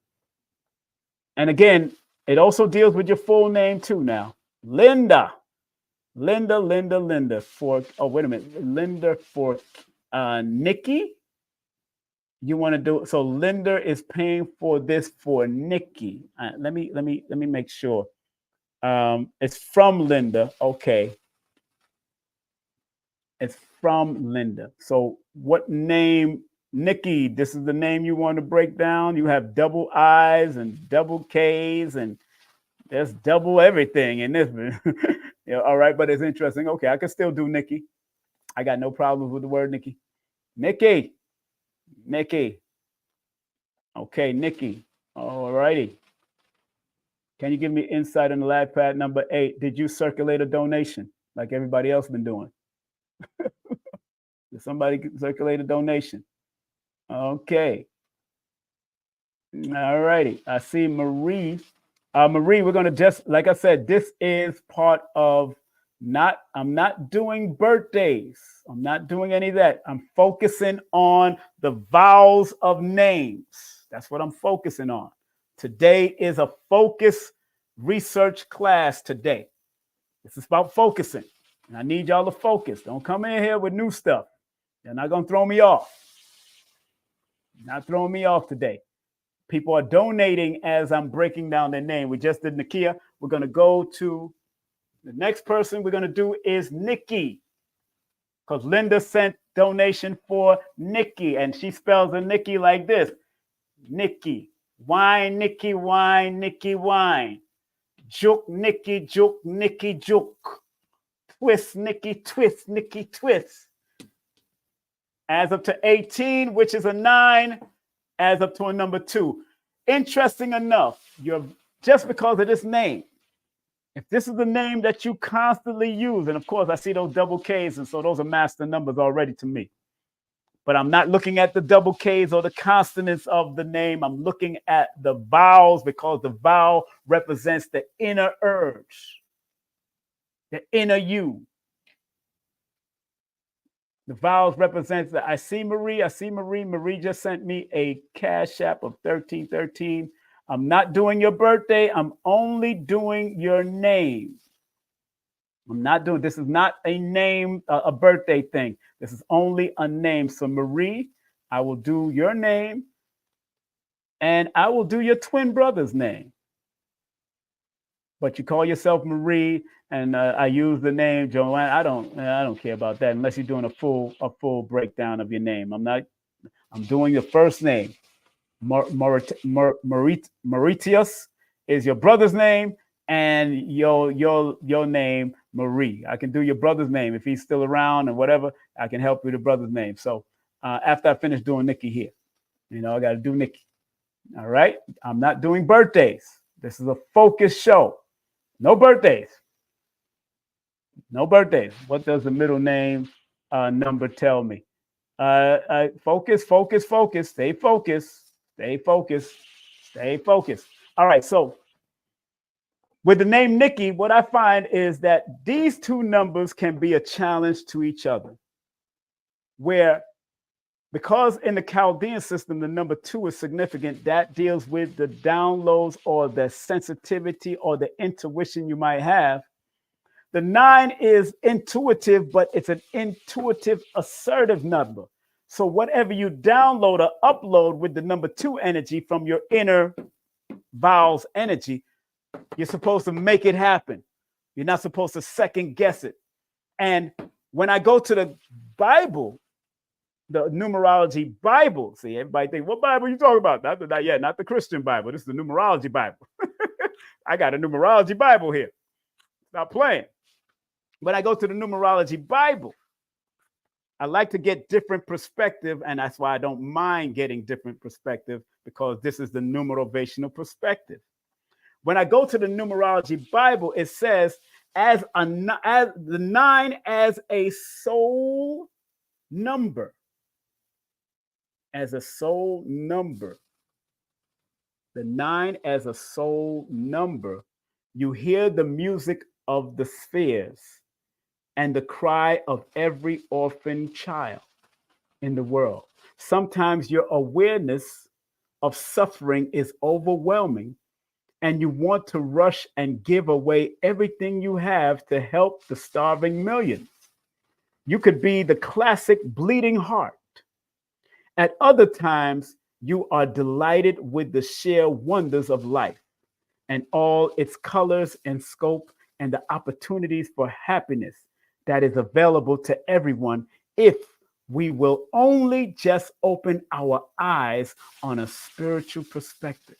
again, it also deals with your full name too now. Linda for, oh, wait a minute. Linda for Nikki. You want to do, so Linda is paying for this for Nikki. Let me make sure. It's from Linda. Okay. It's from Linda. So what name, Nikki, this is the name you want to break down? You have double I's and double K's, and there's double everything in this. Yeah, all right, but it's interesting. Okay, I can still do Nikki. I got no problems with the word Nikki. Nikki. Okay, Nikki. All righty. Can you give me insight on the lab pad number 8? Did you circulate a donation like everybody else been doing? Did somebody circulate a donation? Okay. All righty. I see Marie. Marie, we're going to just, like I said, this is part of I'm not doing birthdays. I'm not doing any of that. I'm focusing on the vowels of names. That's what I'm focusing on. Today is a focus research class today. This is about focusing. And I need y'all to focus. Don't come in here with new stuff. You're not going to throw me off. You're not throwing me off today. People are donating as I'm breaking down their name. We just did Nakia. We're going to go to the next person we're going to do is Nikki, because Linda sent donation for Nikki, and she spells a Nikki like this. Nikki. Wine, Nikki, wine, Nikki, wine. Juke, Nikki, juke, Nikki, juke. Twist, Nikki, twist, Nikki, twist. Adds up to 18, which is a 9. Adds up to a number 2. Interesting enough, just because of this name, if this is the name that you constantly use, and of course I see those double K's, and so those are master numbers already to me. But I'm not looking at the double K's or the consonants of the name. I'm looking at the vowels, because the vowel represents the inner urge, the inner you. The vowels represents that. I see Marie. Marie just sent me a cash app of 1313. I'm not doing your birthday. I'm only doing your name. I'm not doing, this is not a name, a birthday thing. This is only a name. So Marie, I will do your name and I will do your twin brother's name. But you call yourself Marie and I use the name Joanne. I don't care about that unless you're doing a full breakdown of your name. I'm doing your first name. Mauritius is your brother's name, and your name Marie. I can do your brother's name if he's still around and whatever. I can help you with the brother's name. So after I finish doing Nikki here, I got to do Nikki. All right. I'm not doing birthdays. This is a focus show. No birthdays. No birthdays. What does the middle name number tell me? Focus. Stay focused. Stay focused. Stay focused. All right. So with the name Nikki, what I find is that these two numbers can be a challenge to each other. Where, because in the Chaldean system, the number 2 is significant, that deals with the downloads or the sensitivity or the intuition you might have. The 9 is intuitive, but it's an intuitive, assertive number. So whatever you download or upload with the number 2 energy from your inner vowels energy, you're supposed to make it happen. You're not supposed to second guess it. And when I go to the Bible, the numerology Bible, see, everybody think, what Bible are you talking about? Not the Christian Bible. This is the numerology Bible. I got a numerology Bible here. Stop playing. When I go to the numerology Bible, I like to get different perspective, and that's why I don't mind getting different perspective, because this is the numerovational perspective. When I go to the numerology Bible, it says as the 9 as a soul number. As a soul number. The 9 as a soul number. You hear the music of the spheres and the cry of every orphan child in the world. Sometimes your awareness of suffering is overwhelming, and you want to rush and give away everything you have to help the starving millions. You could be the classic bleeding heart. At other times, you are delighted with the sheer wonders of life and all its colors and scope and the opportunities for happiness that is available to everyone if we will only just open our eyes on a spiritual perspective.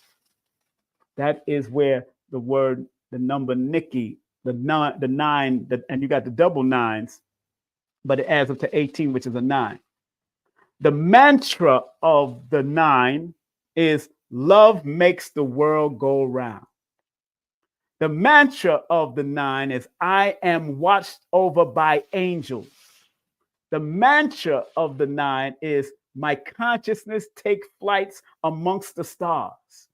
That is where the word, the number Nikki, the nine, and you got the double nines, but it adds up to 18, which is a 9. The mantra of the 9 is love makes the world go round. The mantra of the 9 is I am watched over by angels. The mantra of the 9 is my consciousness take flights amongst the stars.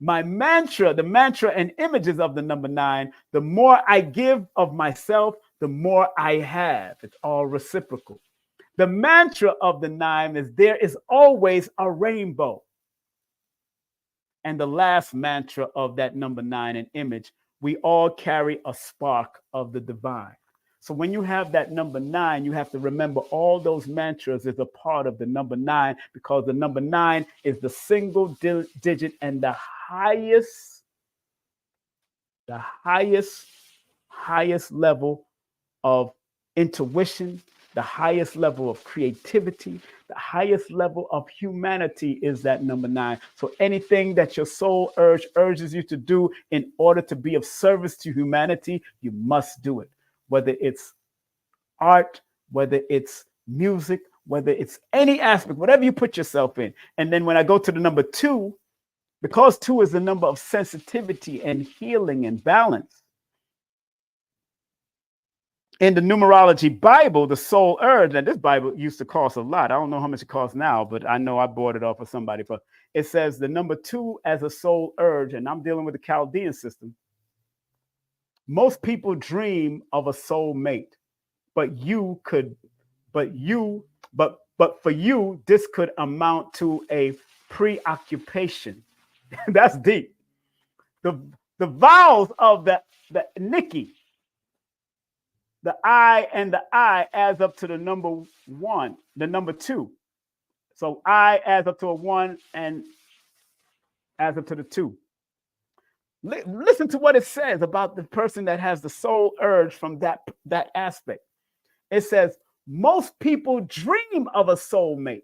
My mantra, the mantra and images of the number 9, the more I give of myself, the more I have. It's all reciprocal. The mantra of the 9 is there is always a rainbow. And the last mantra of that number 9 and image, we all carry a spark of the divine. So when you have that number 9, you have to remember all those mantras is a part of the number 9, because the number 9 is the single digit and the highest level of intuition, the highest level of creativity, the highest level of humanity is that number 9. So anything that your soul urges you to do in order to be of service to humanity, you must do it. Whether it's art, whether it's music, whether it's any aspect, whatever you put yourself in. And then when I go to the number 2, because 2 is the number of sensitivity and healing and balance. In the numerology Bible, the soul urge, and this Bible used to cost a lot. I don't know how much it costs now, but I know I bought it off of somebody. But it says the number 2 as a soul urge, and I'm dealing with the Chaldean system. Most people dream of a soul mate, but for you, this could amount to a preoccupation. That's deep. the vowels of the Nikki, the I and the I adds up to the number 1, the number 2. So I adds up to a 1 and adds up to the 2. Listen to what it says about the person that has the soul urge from that aspect. It says, most people dream of a soulmate,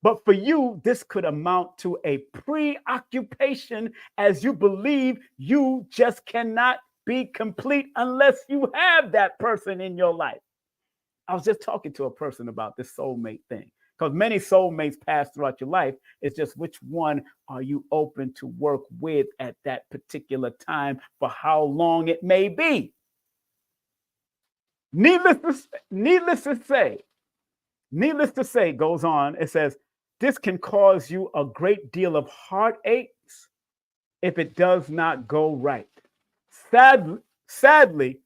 but for you, this could amount to a preoccupation as you believe you just cannot be complete unless you have that person in your life. I was just talking to a person about this soulmate thing, because many soulmates pass throughout your life. It's just which one are you open to work with at that particular time for how long it may be. Needless to say, goes on, it says, this can cause you a great deal of heartaches if it does not go right. Sadly,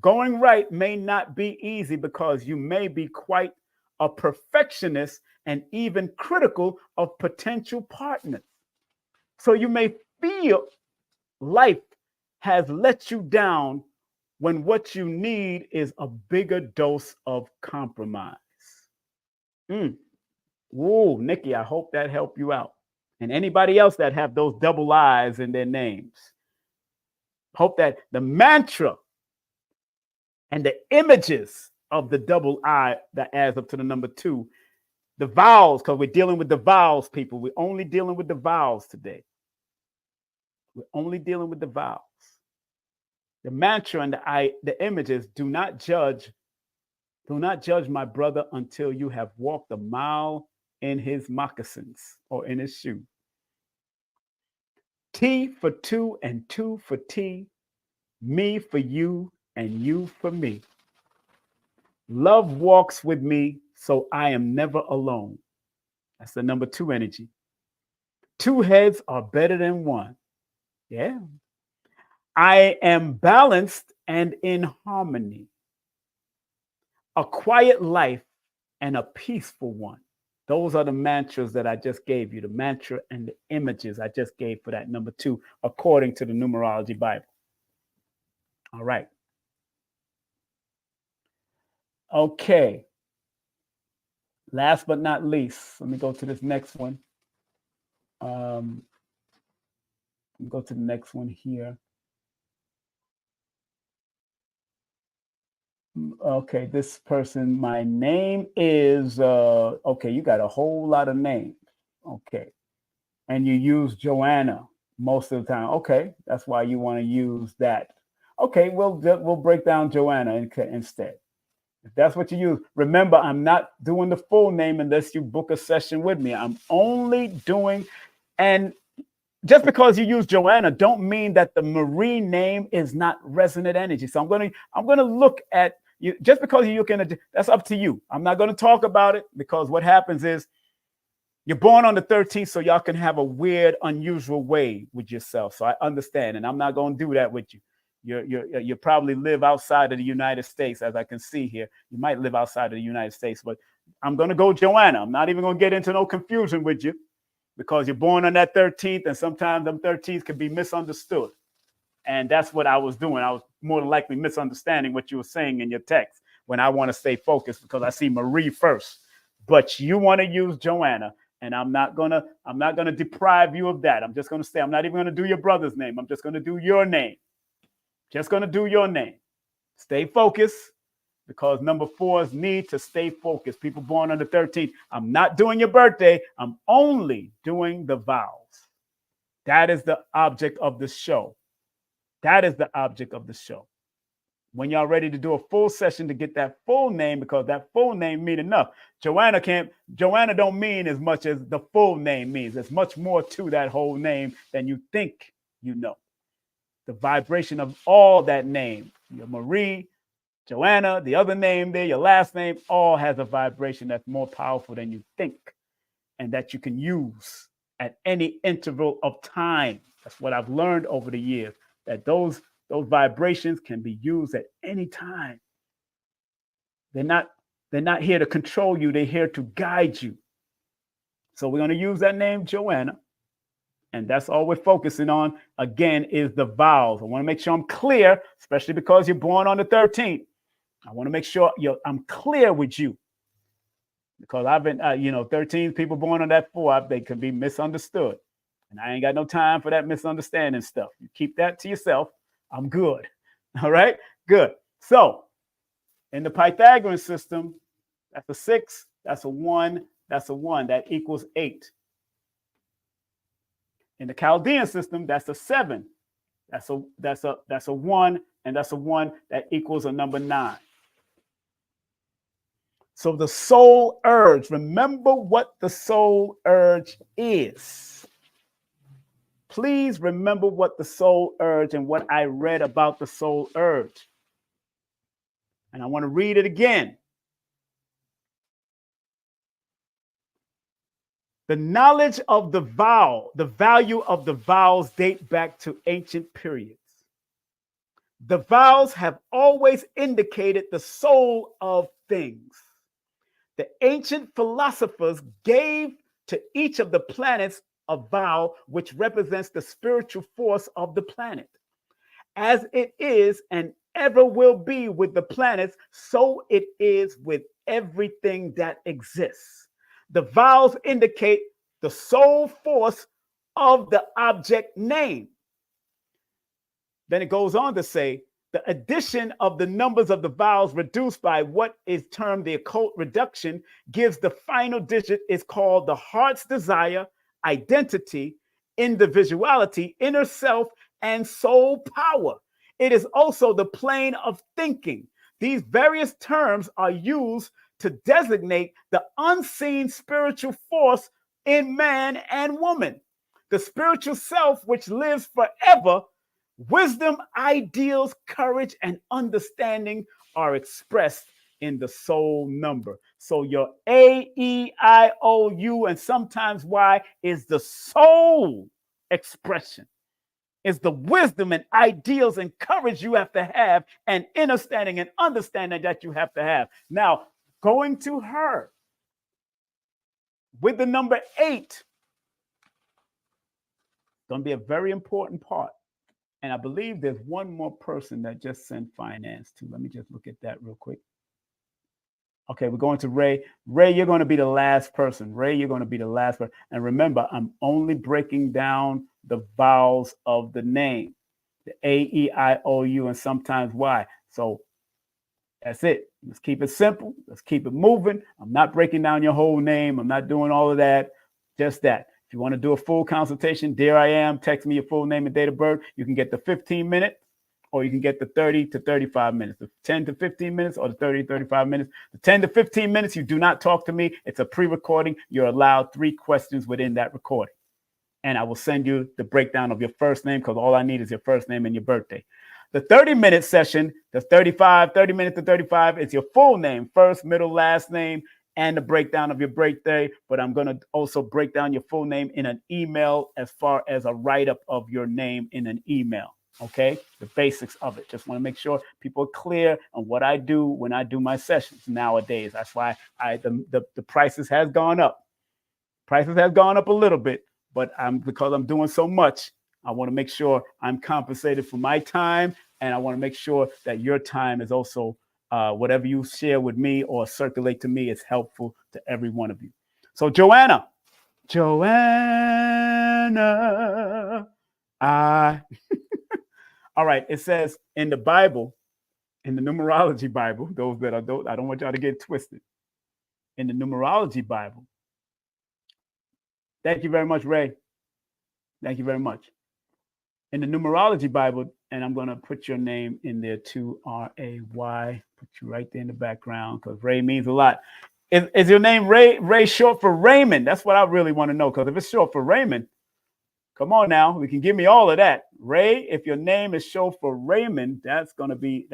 going right may not be easy because you may be quite a perfectionist and even critical of potential partners. So you may feel life has let you down when what you need is a bigger dose of compromise. Whoa, Nikki, I hope that helped you out. And anybody else that have those double I's in their names. Hope that the mantra and the images of the double I that adds up to the number 2, the vowels, because we're dealing with the vowels, people. We're only dealing with the vowels today. We're only dealing with the vowels. The mantra and the images, do not judge my brother until you have walked a mile in his moccasins or in his shoe. T for 2 and 2 for T, me for you and you for me. Love walks with me, so I am never alone. That's the number 2 energy. 2 heads are better than 1. Yeah. I am balanced and in harmony. A quiet life and a peaceful one. Those are the mantras that I just gave you, the mantra and the images I just gave for that number 2, according to the Numerology Bible. All right. Okay. Last but not least, let me go to this next one. Go to the next one here. Okay, this person, my name is, okay, you got a whole lot of names. Okay. And you use Joanna most of the time. Okay, that's why you want to use that. Okay, we'll break down Joanna instead. If that's what you use, remember, I'm not doing the full name unless you book a session with me. I'm only doing, and just because you use Joanna, don't mean that the Marie name is not resonant energy. So I'm gonna look at you. Just because you're looking at, that's up to you. I'm not gonna talk about it, because what happens is you're born on the 13th, so y'all can have a weird, unusual way with yourself. So I understand, and I'm not gonna do that with you. You probably live outside of the United States, as I can see here. You might live outside of the United States, but I'm gonna go Joanna. I'm not even gonna get into no confusion with you, because you're born on that 13th, and sometimes them 13th can be misunderstood. And that's what I was doing. I was more than likely misunderstanding what you were saying in your text when I want to stay focused, because I see Marie first. But you want to use Joanna, and I'm not gonna deprive you of that. I'm just gonna say, I'm not even gonna do your brother's name. I'm just gonna do your name. Just gonna do your name. Stay focused, because number 4s need to stay focused. People born on the 13th. I'm not doing your birthday. I'm only doing the vowels. That is the object of the show. That is the object of the show. When y'all ready to do a full session to get that full name, because that full name mean enough. Joanna don't mean as much as the full name means. There's much more to that whole name than you think you know. The vibration of all that name, your Marie, Joanna, the other name there, your last name, all has a vibration that's more powerful than you think, and that you can use at any interval of time. That's what I've learned over the years, that those vibrations can be used at any time. They're not here to control you. They're here to guide you. So we're going to use that name, Joanna. And that's all we're focusing on, again, is the vowels. I want to make sure I'm clear, especially because you're born on the 13th. I want to make sure I'm clear with you. Because I've been, 13 people born on that 4, they can be misunderstood. And I ain't got no time for that misunderstanding stuff. You keep that to yourself. I'm good. All right? Good. So in the Pythagorean system, that's a 6, that's a 1, that's a 1. That equals 8. In the Chaldean system, that's a 7. That's a 1, and that's a 1. That equals a number 9. So the soul urge, remember what the soul urge is. Please remember what the soul urge and what I read about the soul urge. And I want to read it again. The knowledge of the value of the vowels date back to ancient periods. The vowels have always indicated the soul of things. The ancient philosophers gave to each of the planets a vowel which represents the spiritual force of the planet. As it is and ever will be with the planets, so it is with everything that exists. The vowels indicate the soul force of the object name. Then it goes on to say, the addition of the numbers of the vowels reduced by what is termed the occult reduction gives the final digit is called the heart's desire, identity, individuality, inner self, and soul power. It is also the plane of thinking. These various terms are used to designate the unseen spiritual force in man and woman. The spiritual self which lives forever. Wisdom, ideals, courage, and understanding are expressed in the soul number. So your A, E, I, O, U, and sometimes Y is the soul expression. It's the wisdom and ideals and courage you have to have, and understanding and understanding that you have to have. Now, going to her with the number 8, going to be a very important part. And I believe there's one more person that just sent finance to. Let me just look at that real quick. Okay, we're going to Ray. Ray, you're going to be the last person. Ray, you're going to be the last person. And remember, I'm only breaking down the vowels of the name. The A, E, I, O, U, and sometimes Y. So that's it. Let's keep it simple. Let's keep it moving. I'm not breaking down your whole name. I'm not doing all of that. Just that. If you want to do a full consultation, there I am. Text me your full name and date of birth. You can get the 15-minute, or you can get the 30 to 35 minutes, the 10 to 15 minutes, or the 30 to 35 minutes. The 10 to 15 minutes, you do not talk to me. It's a pre-recording. You're allowed 3 questions within that recording. And I will send you the breakdown of your first name, because all I need is your first name and your birthday. The 30-minute session, the 30 minutes to 35, it's your full name, first, middle, last name, and the breakdown of your birthday. But I'm going to also break down your full name in an email, as far as a write-up of your name in an email. Okay, the basics of it. Just want to make sure people are clear on what I do when I do my sessions nowadays. That's why the prices has gone up. Prices has gone up a little bit, but because I'm doing so much, I want to make sure I'm compensated for my time, and I want to make sure that your time is also whatever you share with me or circulate to me is helpful to every one of you. So Joanna, all right, it says in the Bible, in the Numerology Bible, those that I don't want y'all to get twisted. In the Numerology Bible. Thank you very much, Ray. Thank you very much. In the Numerology Bible, and I'm going to put your name in there too, R-A-Y, put you right there in the background, because Ray means a lot. Is your name Ray short for Raymond? That's what I really want to know, because if it's short for Raymond, come on now, we can give me all of that. Ray, if your name is short for Raymond, that's gonna be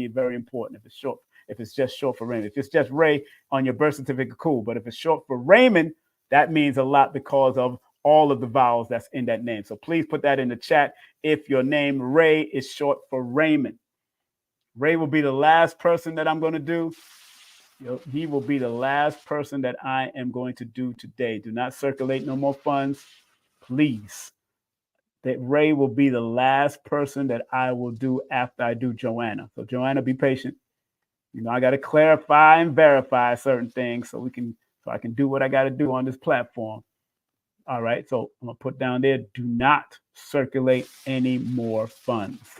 very important. If it's just short for Raymond. If it's just Ray on your birth certificate, cool. But if it's short for Raymond, that means a lot because of all of the vowels that's in that name. So please put that in the chat if your name Ray is short for Raymond. Ray will be the last person that I'm going to do. He will be the last person that I am going to do today. Do not circulate no more funds, please. that Ray will be the last person that I will do after I do Joanna. So Joanna, be patient. I got to clarify and verify certain things so I can do what I got to do on this platform. All right. So I'm going to put down there, do not circulate any more funds.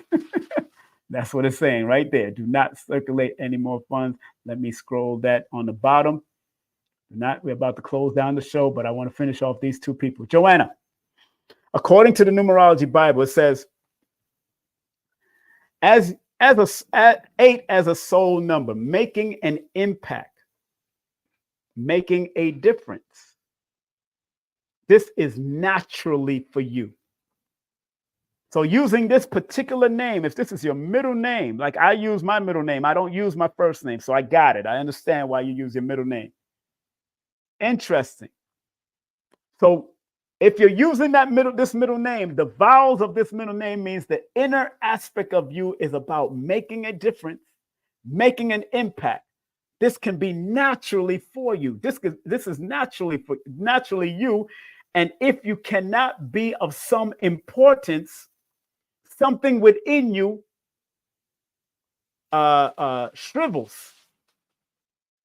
That's what it's saying right there. Do not circulate any more funds. Let me scroll that on the bottom. We're about to close down the show, but I want to finish off these two people. Joanna, according to the Numerology Bible, it says, as 8 as a soul number, making an impact, making a difference. This is naturally for you. So using this particular name, if this is your middle name, like I use my middle name, I don't use my first name. So I got it. I understand why you use your middle name. Interesting. So if you're using this middle name, the vowels of this middle name means the inner aspect of you is about making a difference, making an impact. This can be naturally for you. This is naturally you. And if you cannot be of some importance, something within you shrivels.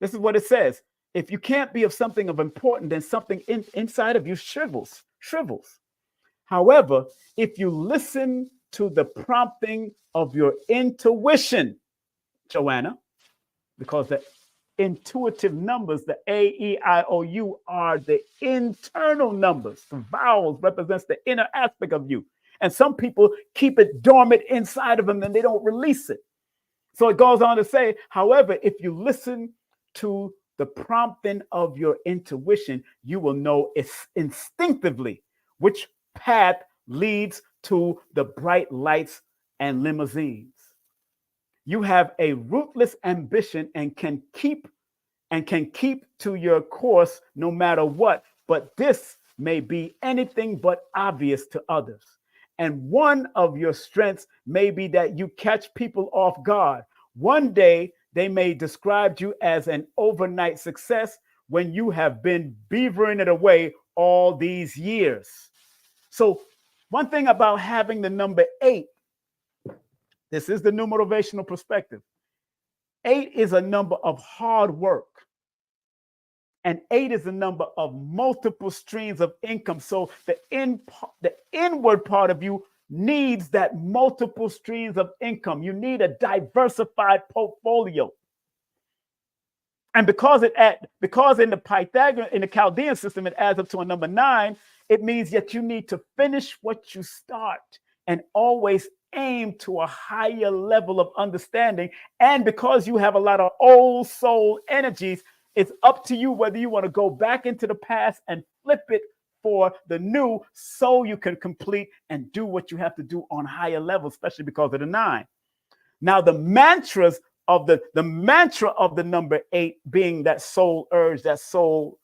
This is what it says. If you can't be of something of importance, then something inside of you shrivels. However, if you listen to the prompting of your intuition, Joanna, because the intuitive numbers, the A, E, I, O, U, are the internal numbers. The vowels represents the inner aspect of you. And some people keep it dormant inside of them and they don't release it. So it goes on to say, however, if you listen to the prompting of your intuition, you will know instinctively which path leads to the bright lights and limousines. You have a ruthless ambition and can keep to your course no matter what, but this may be anything but obvious to others. And one of your strengths may be that you catch people off guard. One day, they may describe you as an overnight success when you have been beavering it away all these years. So one thing about having the number 8, this is the numerovational perspective. 8 is a number of hard work. And 8 is a number of multiple streams of income. So the inward part of you needs that multiple streams of income. You need a diversified portfolio. And because in the Pythagorean, in the Chaldean system, it adds up to a number 9, it means that you need to finish what you start and always aim to a higher level of understanding. And because you have a lot of old soul energies, it's up to you whether you want to go back into the past and flip it for the new so you can complete and do what you have to do on higher levels, especially because of the 9. Now, the mantra of the number 8 being that soul urge, that soul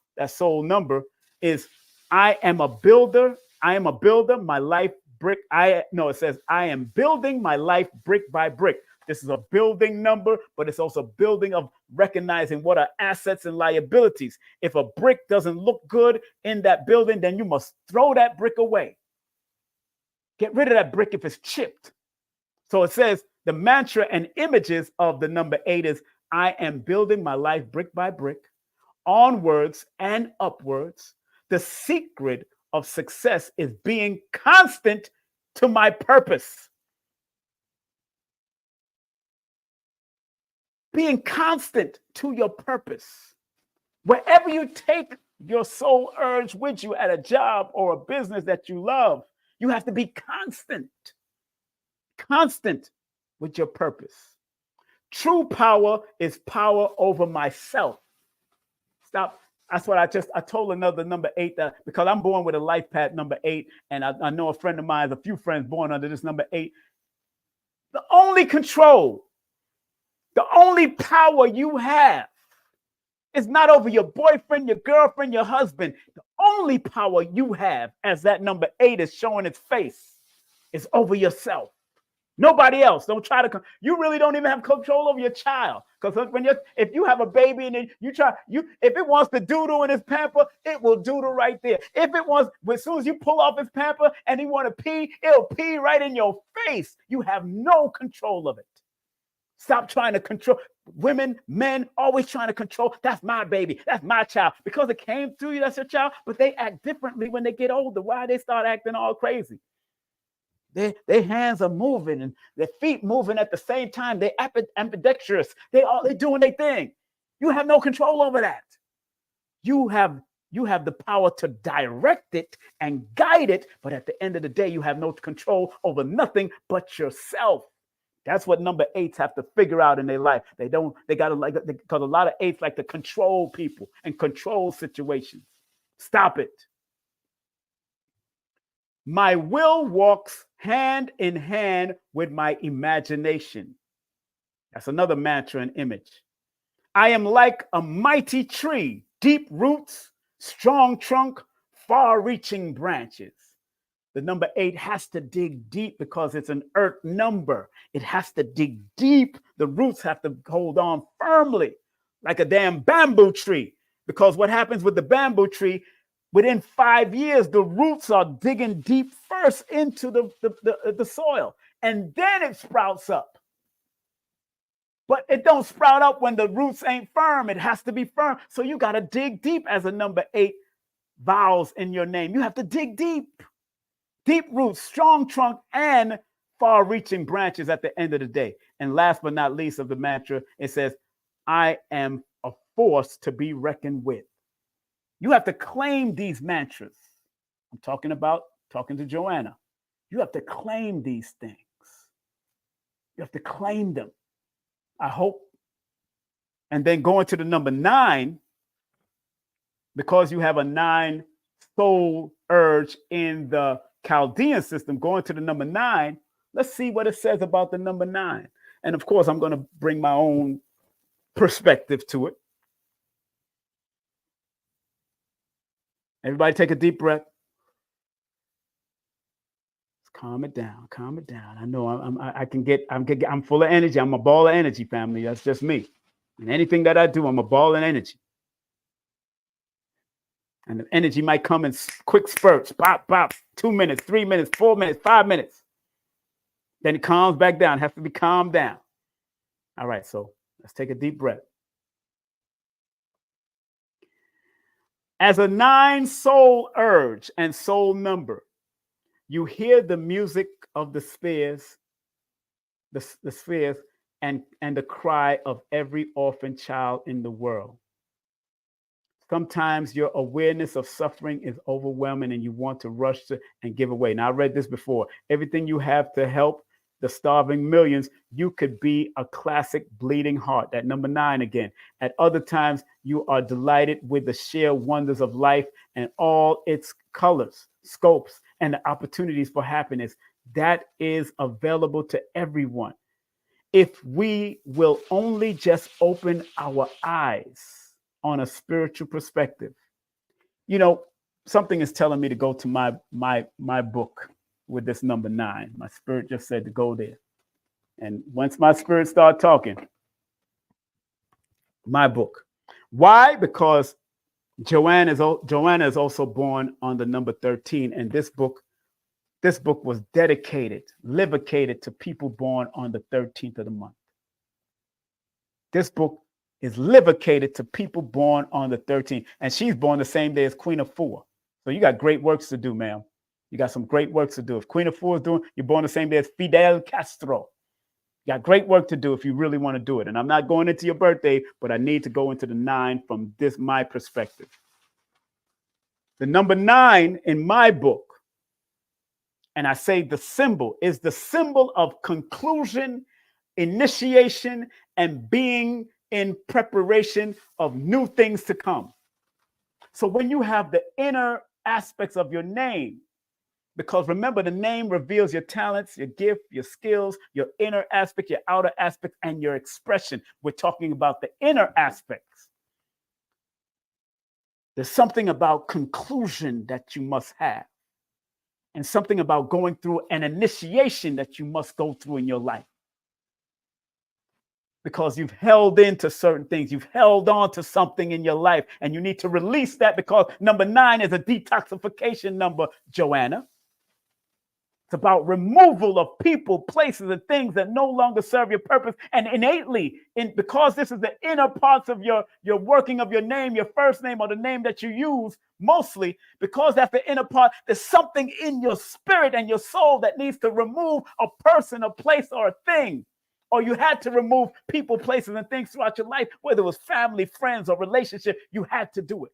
number is, I am a builder. I am a builder. My life brick. It says, I am building my life brick by brick. This is a building number, but it's also building of recognizing what are assets and liabilities. If a brick doesn't look good in that building, then you must throw that brick away. Get rid of that brick if it's chipped. So it says the mantra and images of the number 8 is, I am building my life brick by brick, onwards and upwards. The secret of success is being constant to my purpose. Being constant to your purpose. Wherever you take your soul urge with you at a job or a business that you love, you have to be constant with your purpose. True power is power over myself. Stop. That's what I told another number 8 that because I'm born with a life path number 8, and I know a friend of mine, a few friends born under this number 8. The only control, the only power you have is not over your boyfriend, your girlfriend, your husband. The only power you have, as that number 8 is showing its face, is over yourself. Nobody else. Don't try to. You really don't even have control over your child, because if you have a baby and if it wants to doodle in his pamper, it will doodle right there. If it wants, as soon as you pull off his pamper and he want to pee, it'll pee right in your face. You have no control of it. Stop trying to control. Women, men, always trying to control. That's my baby. That's my child. Because it came through you, that's your child. But they act differently when they get older. Why they start acting all crazy? Their hands are moving and their feet moving at the same time. They're ambidextrous. They doing their thing. You have no control over that. You have the power to direct it and guide it, but at the end of the day, you have no control over nothing but yourself. That's what number 8s have to figure out in their life. They gotta because a lot of 8s like to control people and control situations. Stop it. My will walks hand in hand with my imagination. That's another mantra and image. I am like a mighty tree, deep roots, strong trunk, far-reaching branches. The number 8 has to dig deep because it's an earth number. It has to dig deep. The roots have to hold on firmly like a damn bamboo tree, because what happens with the bamboo tree, within 5 years, the roots are digging deep first into the soil, and then it sprouts up. But it don't sprout up when the roots ain't firm. It has to be firm. So you got to dig deep as a number 8 vowels in your name. You have to dig deep. Deep roots, strong trunk, and far-reaching branches at the end of the day. And last but not least of the mantra, it says, I am a force to be reckoned with. You have to claim these mantras. I'm talking to Joanna. You have to claim these things. You have to claim them. I hope. And then going to the number 9, because you have a 9 soul urge in the Chaldean system, going to the number 9, let's see what it says about the number 9. And of course, I'm going to bring my own perspective to it. Everybody take a deep breath. Calm it down. Calm it down. I know I'm full of energy. I'm a ball of energy, family. That's just me. And anything that I do, I'm a ball of energy. And the energy might come in quick spurts. Pop, pop. 2 minutes, 3 minutes, 4 minutes, 5 minutes. Then it calms back down. It has to be calmed down. All right, so let's take a deep breath. As a 9 soul urge and soul number, you hear the music of the spheres, the spheres, and the cry of every orphan child in the world. Sometimes your awareness of suffering is overwhelming and you want to rush to and give away. Now, I read this before. Everything you have to help the starving millions, you could be a classic bleeding heart. That number 9 again. At other times, you are delighted with the sheer wonders of life and all its colors, scopes, and the opportunities for happiness. That is available to everyone. If we will only just open our eyes on a spiritual perspective. You know, something is telling me to go to my book with this number 9. My spirit just said to go there. And once my spirit started talking, my book. Why? Because Joanna is also born on the number 13. And this book was livicated to people born on the 13th of the month. This book is livicated to people born on the 13th. And she's born the same day as Queen of 4. So you got great works to do, ma'am. You got some great works to do. If Queen of 4 is doing, you're born the same day as Fidel Castro. You got great work to do if you really want to do it. And I'm not going into your birthday, but I need to go into the 9 from my perspective. The number 9 in my book, and I say the symbol, is the symbol of conclusion, initiation, and being in preparation of new things to come. So when you have the inner aspects of your name, because remember, the name reveals your talents, your gift, your skills, your inner aspect, your outer aspect, and your expression. We're talking about the inner aspects. There's something about conclusion that you must have. and something about going through an initiation that you must go through in your life. Because you've held into certain things, you've held on to something in your life, and you need to release that, because number 9 is a detoxification number, Joanna. It's about removal of people, places, and things that no longer serve your purpose. And innately, because this is the inner parts of your working of your name, your first name, or the name that you use mostly, because that's the inner part, there's something in your spirit and your soul that needs to remove a person, a place, or a thing. Or you had to remove people, places, and things throughout your life, whether it was family, friends, or relationship. You had to do it.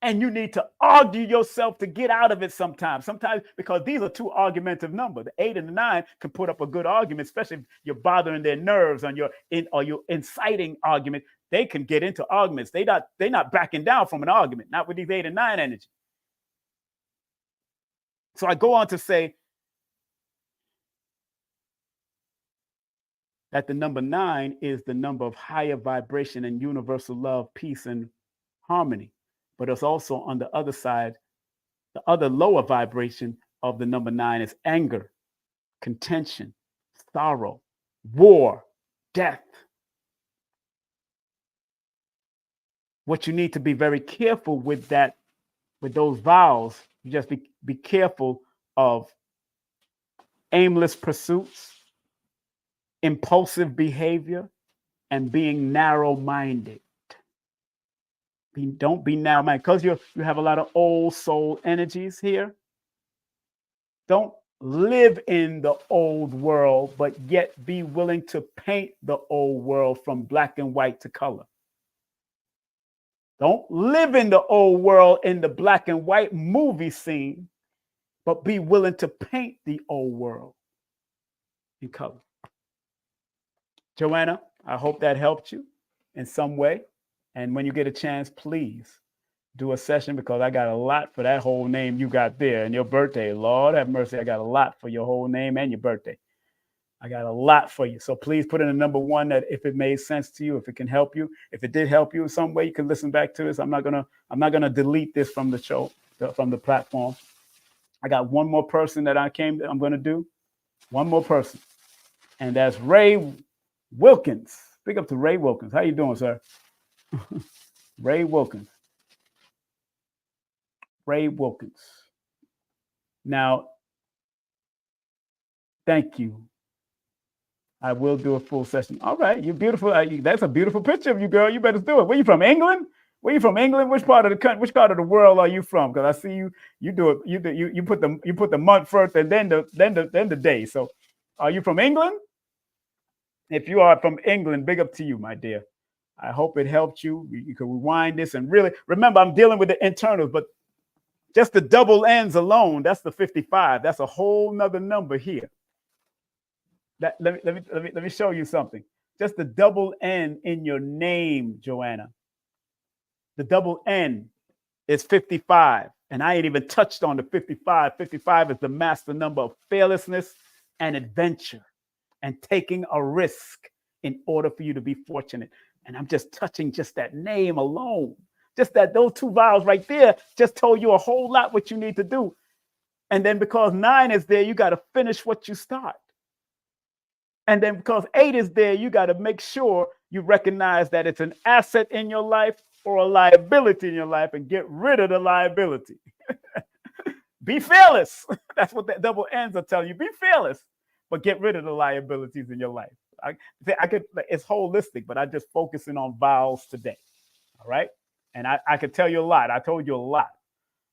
And you need to argue yourself to get out of it sometimes. Sometimes, because these are two argumentative numbers. The 8 and the 9 can put up a good argument, especially if you're bothering their nerves or you're inciting argument. They can get into arguments. They're not backing down from an argument, not with these 8 and 9 energy. So I go on to say that the number 9 is the number of higher vibration and universal love, peace, and harmony. But it's also on the other side, the other lower vibration of the number 9 is anger, contention, sorrow, war, death. What you need to be very careful with that, with those vowels, you just be careful of aimless pursuits, impulsive behavior, and being narrow-minded. Don't be narrow-minded, because you have a lot of old soul energies here. Don't live in the old world, but yet be willing to paint the old world from black and white to color. Don't live in the old world in the black and white movie scene, but be willing to paint the old world in color. Joanna, I hope that helped you in some way. And when you get a chance, please do a session, because I got a lot for that whole name you got there and your birthday. Lord have mercy, I got a lot for your whole name and your birthday. I got a lot for you. So please put in a number 1 that if it made sense to you, if it can help you, if it did help you in some way, you can listen back to this. I'm not gonna delete this from the show, from the platform. I got one more person that I'm gonna do. One more person. And that's Ray Wilkins. Big up to Ray Wilkins. How you doing, sir? Ray Wilkins. Ray Wilkins. Now, thank you. I will do a full session. All right, you're beautiful. That's a beautiful picture of you, girl. You better do it. Where you from? England? Where you from? England? Which part of the country? Which part of the world are you from? Because I see you. You do it. You put the month first and then the day. So, are you from England? If you are from England, big up to you, my dear. I hope it helped you. You can rewind this and really remember, I'm dealing with the internals, but just the double N's alone, that's the 55. That's a whole nother number here. Let me show you something. Just the double N in your name, Joanna. The double N is 55. And I ain't even touched on the 55. 55 is the master number of fearlessness and adventure and taking a risk in order for you to be fortunate. And I'm just touching just that name alone. Just that those 2 vowels right there just told you a whole lot what you need to do. And then because 9 is there, you got to finish what you start. And then because 8 is there, you got to make sure you recognize that it's an asset in your life or a liability in your life, and get rid of the liability. Be fearless. That's what that double N's are telling you. Be fearless, but get rid of the liabilities in your life. It's holistic, but I'm just focusing on vowels today. All right. And I could tell you a lot. I told you a lot.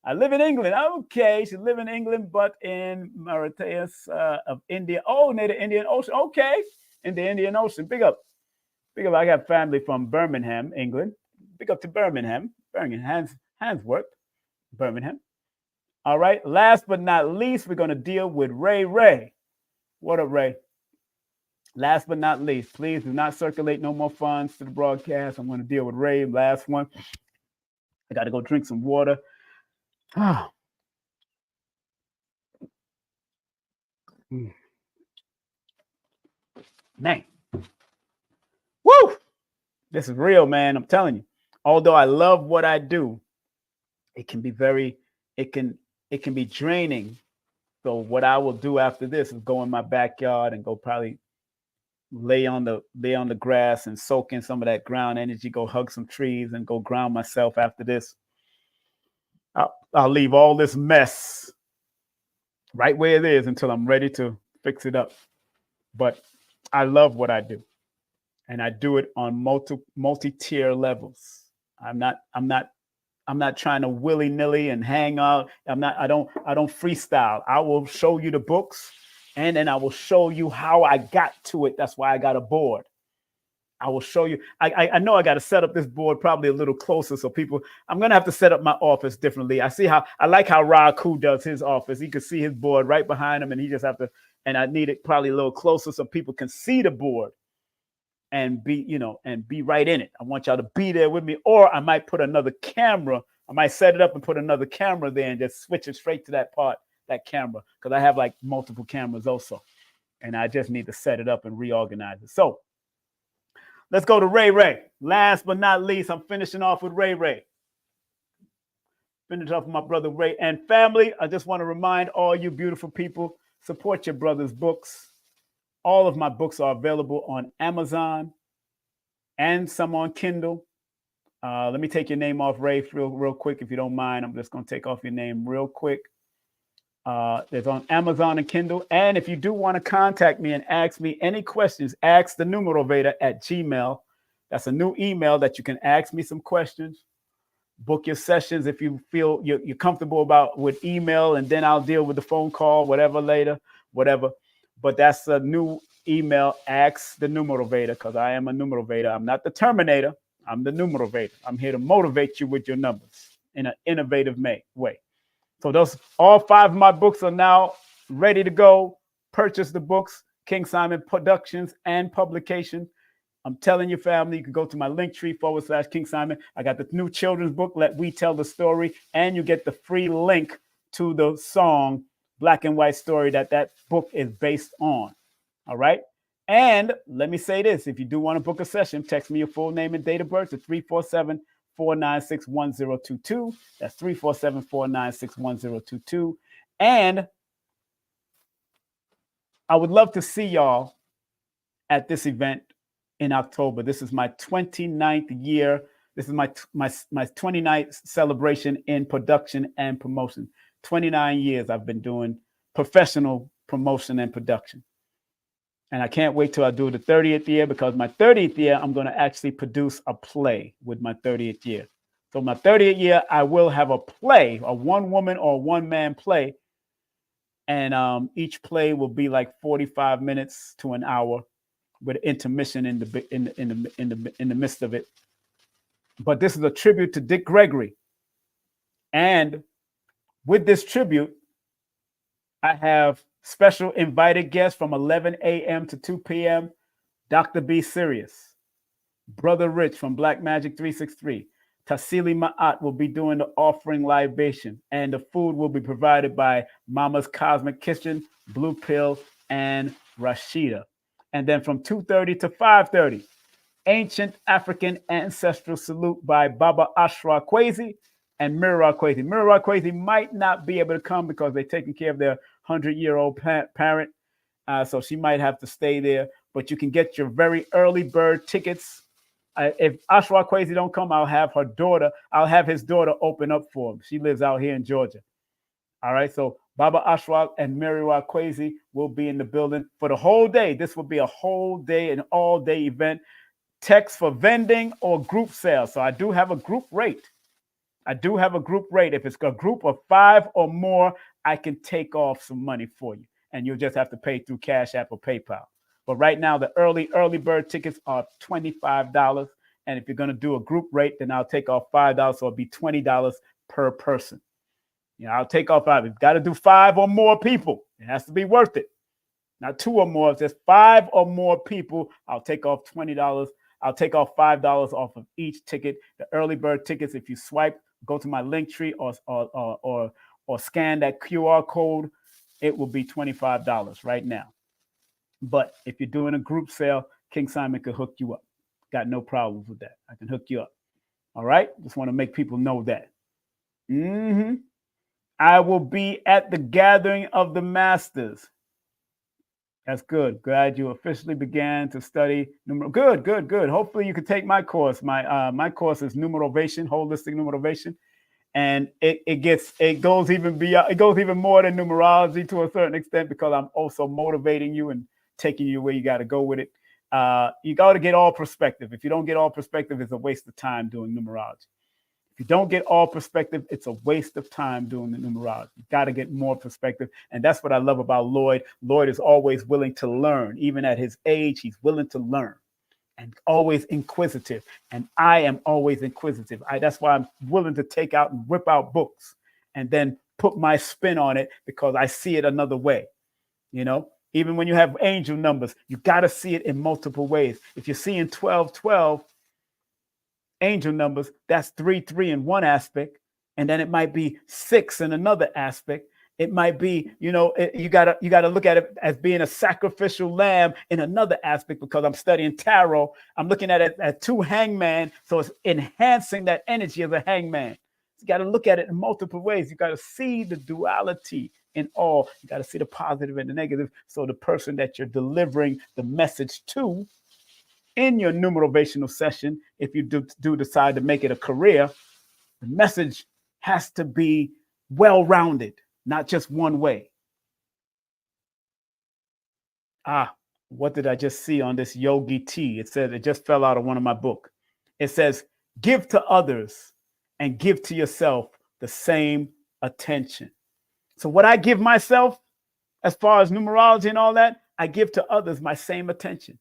I live in England. Okay. She live in England, but in Mauritius of India. Oh, near the Indian Ocean. Okay. In the Indian Ocean. Big up. Big up. I got family from Birmingham, England. Big up to Birmingham. Handsworth, Birmingham. All right. Last but not least, we're going to deal with Ray. What up, Ray? Last but not least, please do not circulate no more funds to the broadcast. I'm going to deal with Ray. Last one. I got to go drink some water. Man. Woo! This is real, man. I'm telling you. Although I love what I do, it can it can be draining. So what I will do after this is go in my backyard and go probably lay on the grass and soak in some of that ground energy, go hug some trees and go ground myself after this. I'll leave all this mess right where it is until I'm ready to fix it up. But I love what I do, and I do it on multi-tier levels. I'm not trying to willy-nilly and hang out. I don't freestyle. I will show you the books, and then I will show you how I got to it. That's why I got a board. I will show you. I know I got to set up this board probably a little closer so people. I'm gonna have to set up my office differently. I like how Raku does his office. You can see his board right behind him, and he just have to. And I need it probably a little closer so people can see the board and be right in it. I want y'all to be there with me, or I might put another camera. I might set it up and put another camera there and just switch it straight to that camera, because I have like multiple cameras also, and I just need to set it up and reorganize it. So. Let's go to Ray Ray. Last but not least, I'm finishing off with Ray Ray. Finish off with my brother Ray and family. I just want to remind all you beautiful people, support your brother's books. All of my books are available on Amazon and some on Kindle. Let me take your name off, Ray, real quick, if you don't mind. I'm just going to take off your name real quick. There's on Amazon and Kindle. And if you do want to contact me and ask me any questions, ask the Numerovator at Gmail. That's a new email that you can ask me some questions. Book your sessions if you feel you're comfortable with email, and then I'll deal with the phone call, whatever. But that's a new email, ask the Numerovator, because I am a Numerovator. I'm not the Terminator. I'm the Numerovator. I'm here to motivate you with your numbers in an innovative way. So all 5 of my books are now ready to go. Purchase the books, King Simon Productions and Publication. I'm telling your family, you can go to my Linktree /King Simon. I got the new children's book, Let We Tell the Story, and you get the free link to the song, Black and White Story, that book is based on. All right. And let me say this. If you do want to book a session, text me your full name and date of birth to 347-496-1022. That's 347-496-1022. And I would love to see y'all at this event in October. This is my 29th year. This is my 29th celebration in production and promotion. 29 years I've been doing professional promotion and production. And I can't wait till I do the 30th year, because my 30th year, I'm going to actually produce a play with my 30th year. So my 30th year, I will have a play, a one-woman or one-man play. And each play will be like 45 minutes to an hour with intermission in the midst of it. But this is a tribute to Dick Gregory. And with this tribute, I have special invited guests from 11 a.m. to 2 p.m. Dr. B. Sirius, Brother Rich from Black Magic 363. Tassili Ma'at will be doing the offering libation, and the food will be provided by Mama's Cosmic Kitchen, Blue Pill, and Rashida. And then from 2:30 to 5:30, Ancient African Ancestral Salute by Baba Ashra Kwesi and Mira Kwesi. Mira Kwesi might not be able to come because they're taking care of their 100-year-old parent. So she might have to stay there. But you can get your very early bird tickets. If Ashra Kwesi don't come, I'll have his daughter open up for him. She lives out here in Georgia. All right. So Baba Ashra and Miriwa Kwesi will be in the building for the whole day. This will be a whole day, an all-day event. Text for vending or group sales. So I do have a group rate. If it's a group of 5 or more, I can take off some money for you, and you'll just have to pay through Cash App or PayPal. But right now, the early bird tickets are $25. And if you're going to do a group rate, then I'll take off $5. So it'll be $20 per person. I'll take off 5. You've got to do 5 or more people. It has to be worth it. Not 2 or more. If there's 5 or more people, I'll take off $20. I'll take off $5 off of each ticket. The early bird tickets, if you swipe, go to my Linktree or scan that QR code, it will be $25 right now. But if you're doing a group sale, King Simon can hook you up. Got no problems with that. I can hook you up. All right? Just want to make people know that. I will be at the gathering of the masters. That's good. Glad you officially began to study Good, good, good. Hopefully you can take my course. My course is Numerovation, Holistic Numerovation. And it goes even beyond, it goes even more than numerology to a certain extent, because I'm also motivating you and taking you where you got to go with it. You got to get all perspective. If you don't get all perspective, it's a waste of time doing numerology. If you don't get all perspective, it's a waste of time doing the numerology. You got to get more perspective. And that's what I love about Lloyd. Lloyd is always willing to learn. Even at his age, he's willing to learn and always inquisitive. And I am always inquisitive. That's why I'm willing to take out and whip out books and then put my spin on it, because I see it another way. You know, even when you have angel numbers, you got to see it in multiple ways. If you're seeing 1212 angel numbers, that's 3 in one aspect, and then it might be 6 in another aspect. It might be, you know, you gotta look at it as being a sacrificial lamb in another aspect, because I'm studying tarot. I'm looking at it as 2 hangman, so it's enhancing that energy of a hangman. You got to look at it in multiple ways. You got to see the duality in all. You got to see the positive and the negative, so the person that you're delivering the message to in your numerovational session, if you do decide to make it a career, the message has to be well-rounded, not just one way. What did I just see on this Yogi T? It said, it just fell out of one of my books. It says, give to others and give to yourself the same attention. So what I give myself, as far as numerology and all that, I give to others my same attention.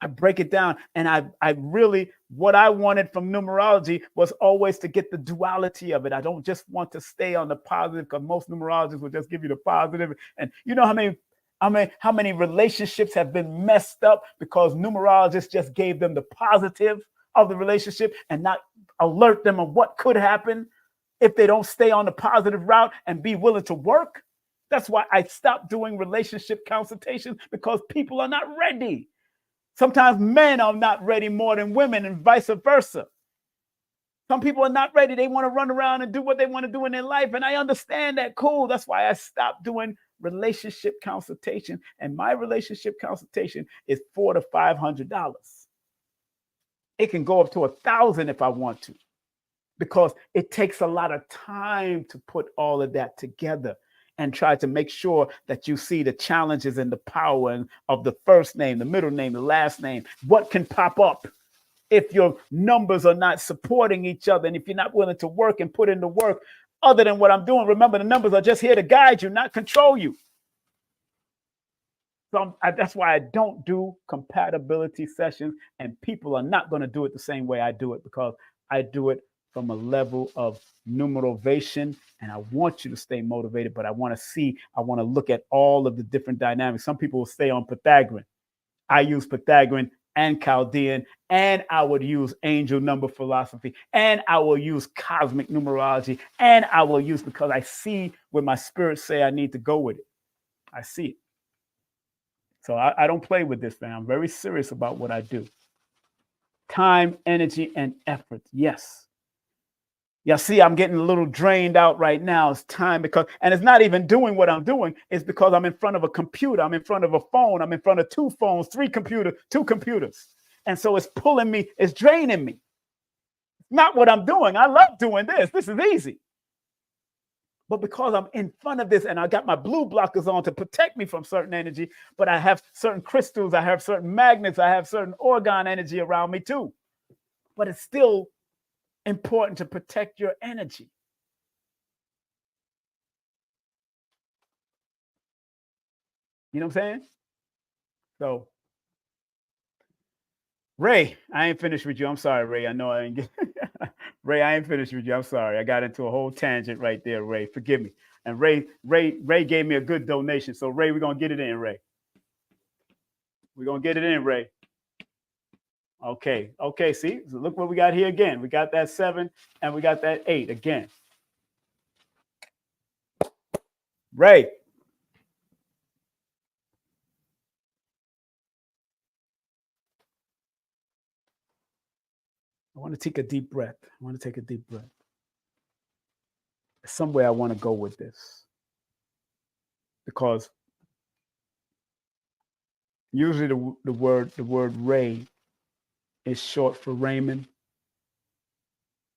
I break it down, and I really, what I wanted from numerology was always to get the duality of it. I don't just want to stay on the positive, because most numerologists will just give you the positive. And you know how many relationships have been messed up because numerologists just gave them the positive of the relationship and not alert them of what could happen if they don't stay on the positive route and be willing to work. That's why I stopped doing relationship consultations, because people are not ready. Sometimes men are not ready more than women, and vice versa. Some people are not ready. They want to run around and do what they want to do in their life. And I understand that. Cool. That's why I stopped doing relationship consultation. And my relationship consultation is $400 to $500. It can go up to $1,000 if I want to, because it takes a lot of time to put all of that together and try to make sure that you see the challenges and the power of the first name, the middle name, the last name. What can pop up if your numbers are not supporting each other, and if you're not willing to work and put in the work other than what I'm doing? Remember, the numbers are just here to guide you, not control you. So that's why I don't do compatibility sessions, and people are not going to do it the same way I do it, because I do it from a level of numerovation, and I want you to stay motivated, but I want to look at all of the different dynamics. Some people will stay on Pythagorean. I use Pythagorean and Chaldean, and I would use angel number philosophy, and I will use cosmic numerology, and I will use, because I see where my spirit say I need to go with it. I see it. So I don't play with this, man. I'm very serious about what I do. Time, energy, and effort. Yes. Yeah, see, I'm getting a little drained out right now. It's time, and it's not even doing what I'm doing. It's because I'm in front of a computer. I'm in front of a phone. I'm in front of 2 phones, 3 computers, 2 computers. And so it's pulling me, it's draining me. It's not what I'm doing. I love doing this. This is easy. But because I'm in front of this and I got my blue blockers on to protect me from certain energy, but I have certain crystals, I have certain magnets, I have certain orgone energy around me too. But it's still important to protect your energy. You know what I'm saying? So, Ray, I ain't finished with you. I'm sorry, Ray. I know I ain't get Ray, I ain't finished with you. I'm sorry. I got into a whole tangent right there, Ray. Forgive me. And Ray gave me a good donation. So, Ray, we're going to get it in, Ray. We're going to get it in, Ray. Okay. See, so look what we got here again. We got that 7 and we got that 8 again. Ray. I want to take a deep breath. somewhere I want to go with this, because usually the word Ray is short for Raymond.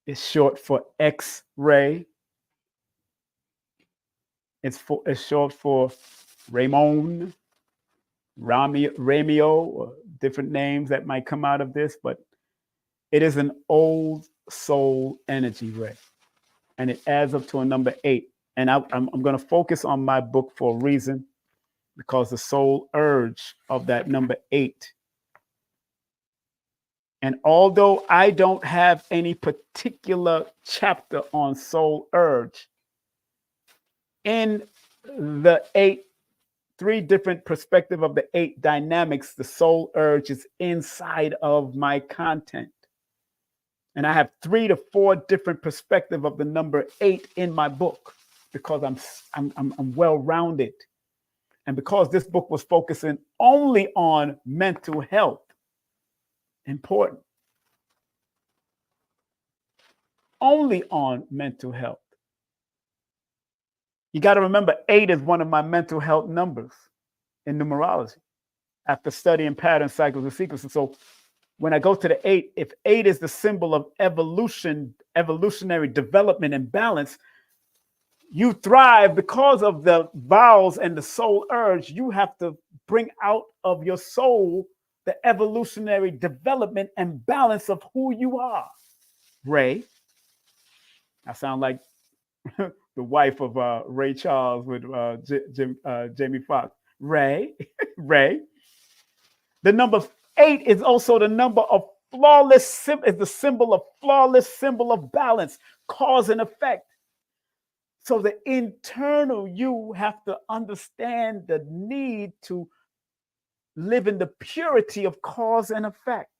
It's short for X-ray. It's short for Raymond, Ramio, or different names that might come out of this, but it is an old soul energy ray, and it adds up to a number 8. And I'm going to focus on my book for a reason, because the soul urge of that number 8. And although I don't have any particular chapter on soul urge, in the 3 different perspective of the 8 dynamics, the soul urge is inside of my content. And I have 3 to 4 different perspective of the number 8 in my book, because I'm well-rounded. And because this book was focusing only on mental health, important, only on mental health. You got to remember, 8 is one of my mental health numbers in numerology after studying pattern cycles and sequences. So when I go to the 8, if 8 is the symbol of evolution, evolutionary development and balance, you thrive because of the vowels and the soul urge. You have to bring out of your soul the evolutionary development and balance of who you are. Ray. I sound like the wife of Ray Charles with Jamie Foxx. Ray. Ray. The number 8 is also the number of flawless, is the symbol of flawless, symbol of balance, cause and effect. So the internal you have to understand the need to live in the purity of cause and effect.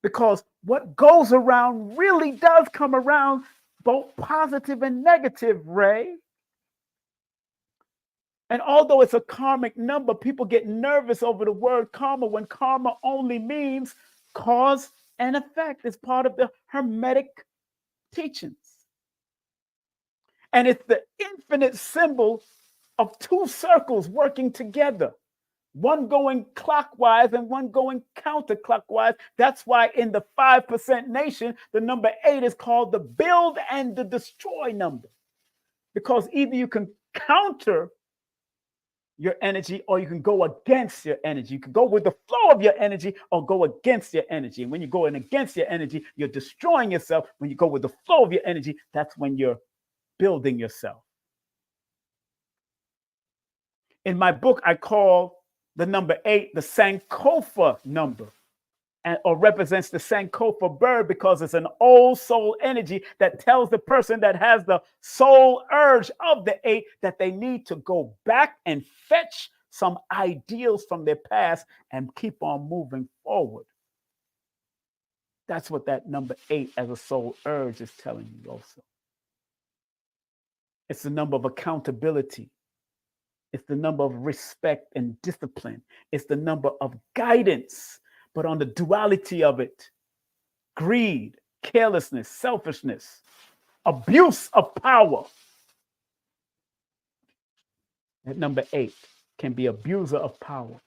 Because what goes around really does come around, both positive and negative, Ray. And although it's a karmic number, people get nervous over the word karma when karma only means cause and effect. It's part of the Hermetic teachings. And it's the infinite symbol of 2 circles working together, one going clockwise and one going counterclockwise. That's why in the 5% nation, the number 8 is called the build and the destroy number, because either you can counter your energy or you can go against your energy. You can go with the flow of your energy or go against your energy. And when you go in against your energy, you're destroying yourself. When you go with the flow of your energy, that's when you're building yourself. In my book, I call the number 8 the Sankofa number, or represents the Sankofa bird, because it's an old soul energy that tells the person that has the soul urge of the 8 that they need to go back and fetch some ideals from their past and keep on moving forward. That's what that number 8 as a soul urge is telling you also. It's the number of accountability. It's the number of respect and discipline. It's the number of guidance, but on the duality of it: greed, carelessness, selfishness, abuse of power. That number 8 can be abuser of power.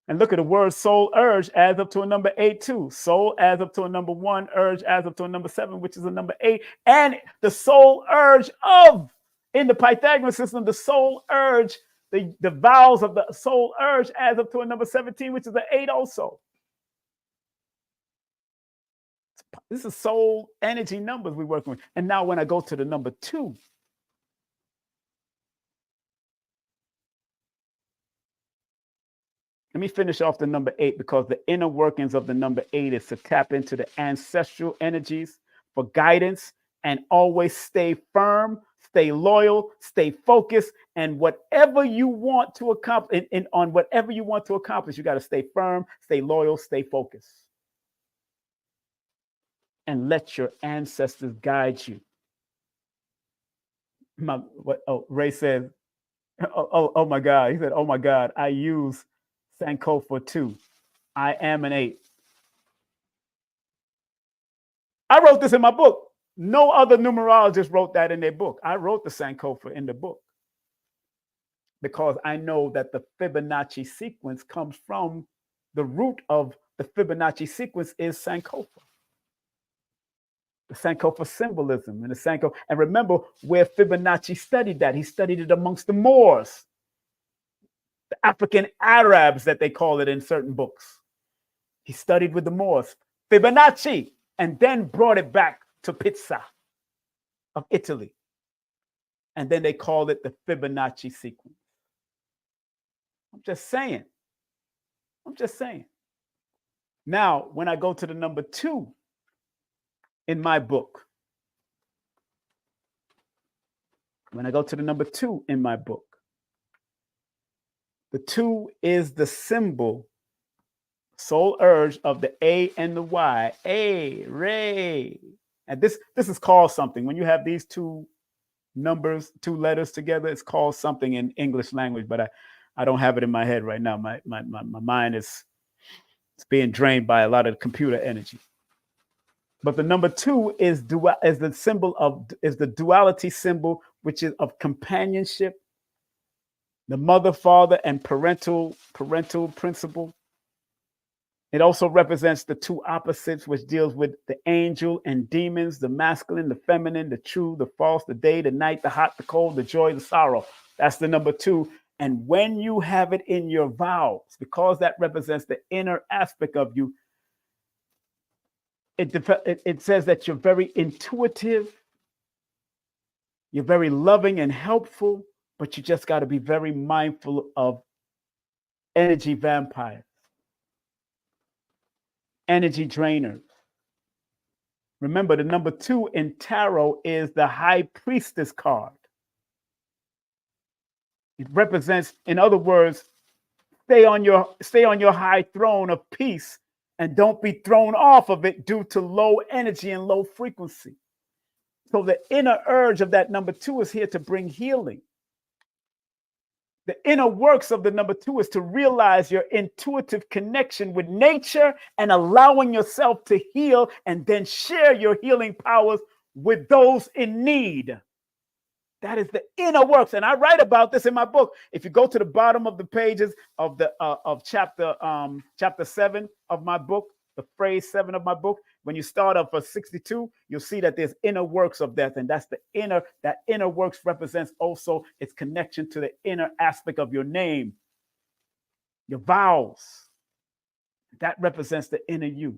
And look at the word soul urge adds up to a number 8 too. Soul adds up to a number 1, urge adds up to a number 7, which is a number 8. And the soul urge of, in the Pythagorean system, the soul urge, the vowels of the soul urge adds up to a number 17, which is an 8 also. This is soul energy numbers we're working with. And now when I go to the number 2, let me finish off the number 8, because the inner workings of the number 8 is to tap into the ancestral energies for guidance and always stay firm, stay loyal, stay focused, and whatever you want to accomplish, on whatever you want to accomplish, you got to stay firm, stay loyal, stay focused. And let your ancestors guide you. Ray said, oh my God. He said, oh my God, I use Sankofa 2. I am an 8. I wrote this in my book. No other numerologist wrote that in their book. I wrote the Sankofa in the book because I know that the Fibonacci sequence comes from the root of the Fibonacci sequence is Sankofa. The Sankofa symbolism and the Sankofa. And remember where Fibonacci studied that. He studied it amongst the Moors, the African Arabs that they call it in certain books. He studied with the Moors, Fibonacci, and then brought it back to Pizza of Italy. And then they called it the Fibonacci sequence. I'm just saying. Now, when I go to the number 2 in my book, the 2 is the symbol, soul urge of the A and the Y. A, Ray. And this is called something. When you have these 2 numbers, 2 letters together, it's called something in English language, but I don't have it in my head right now. My mind is being drained by a lot of computer energy. But the number 2 is the symbol of, is the duality symbol, which is of companionship, the mother, father, and parental principle. It also represents the 2 opposites, which deals with the angel and demons, the masculine, the feminine, the true, the false, the day, the night, the hot, the cold, the joy, the sorrow. That's the number 2. And when you have it in your vowels, because that represents the inner aspect of you, it says that you're very intuitive, you're very loving and helpful, but you just got to be very mindful of energy vampires, energy drainers. Remember, the number 2 in tarot is the high priestess card. It represents, in other words, stay on your high throne of peace and don't be thrown off of it due to low energy and low frequency. So the inner urge of that number 2 is here to bring healing. The inner works of the number 2 is to realize your intuitive connection with nature and allowing yourself to heal and then share your healing powers with those in need. That is the inner works. And I write about this in my book. If you go to the bottom of the pages of the of chapter 7 of my book, the phrase 7 of my book, when you start off for 62, you'll see that there's inner works of that. And that's that inner works represents also its connection to the inner aspect of your name, your vowels. That represents the inner you.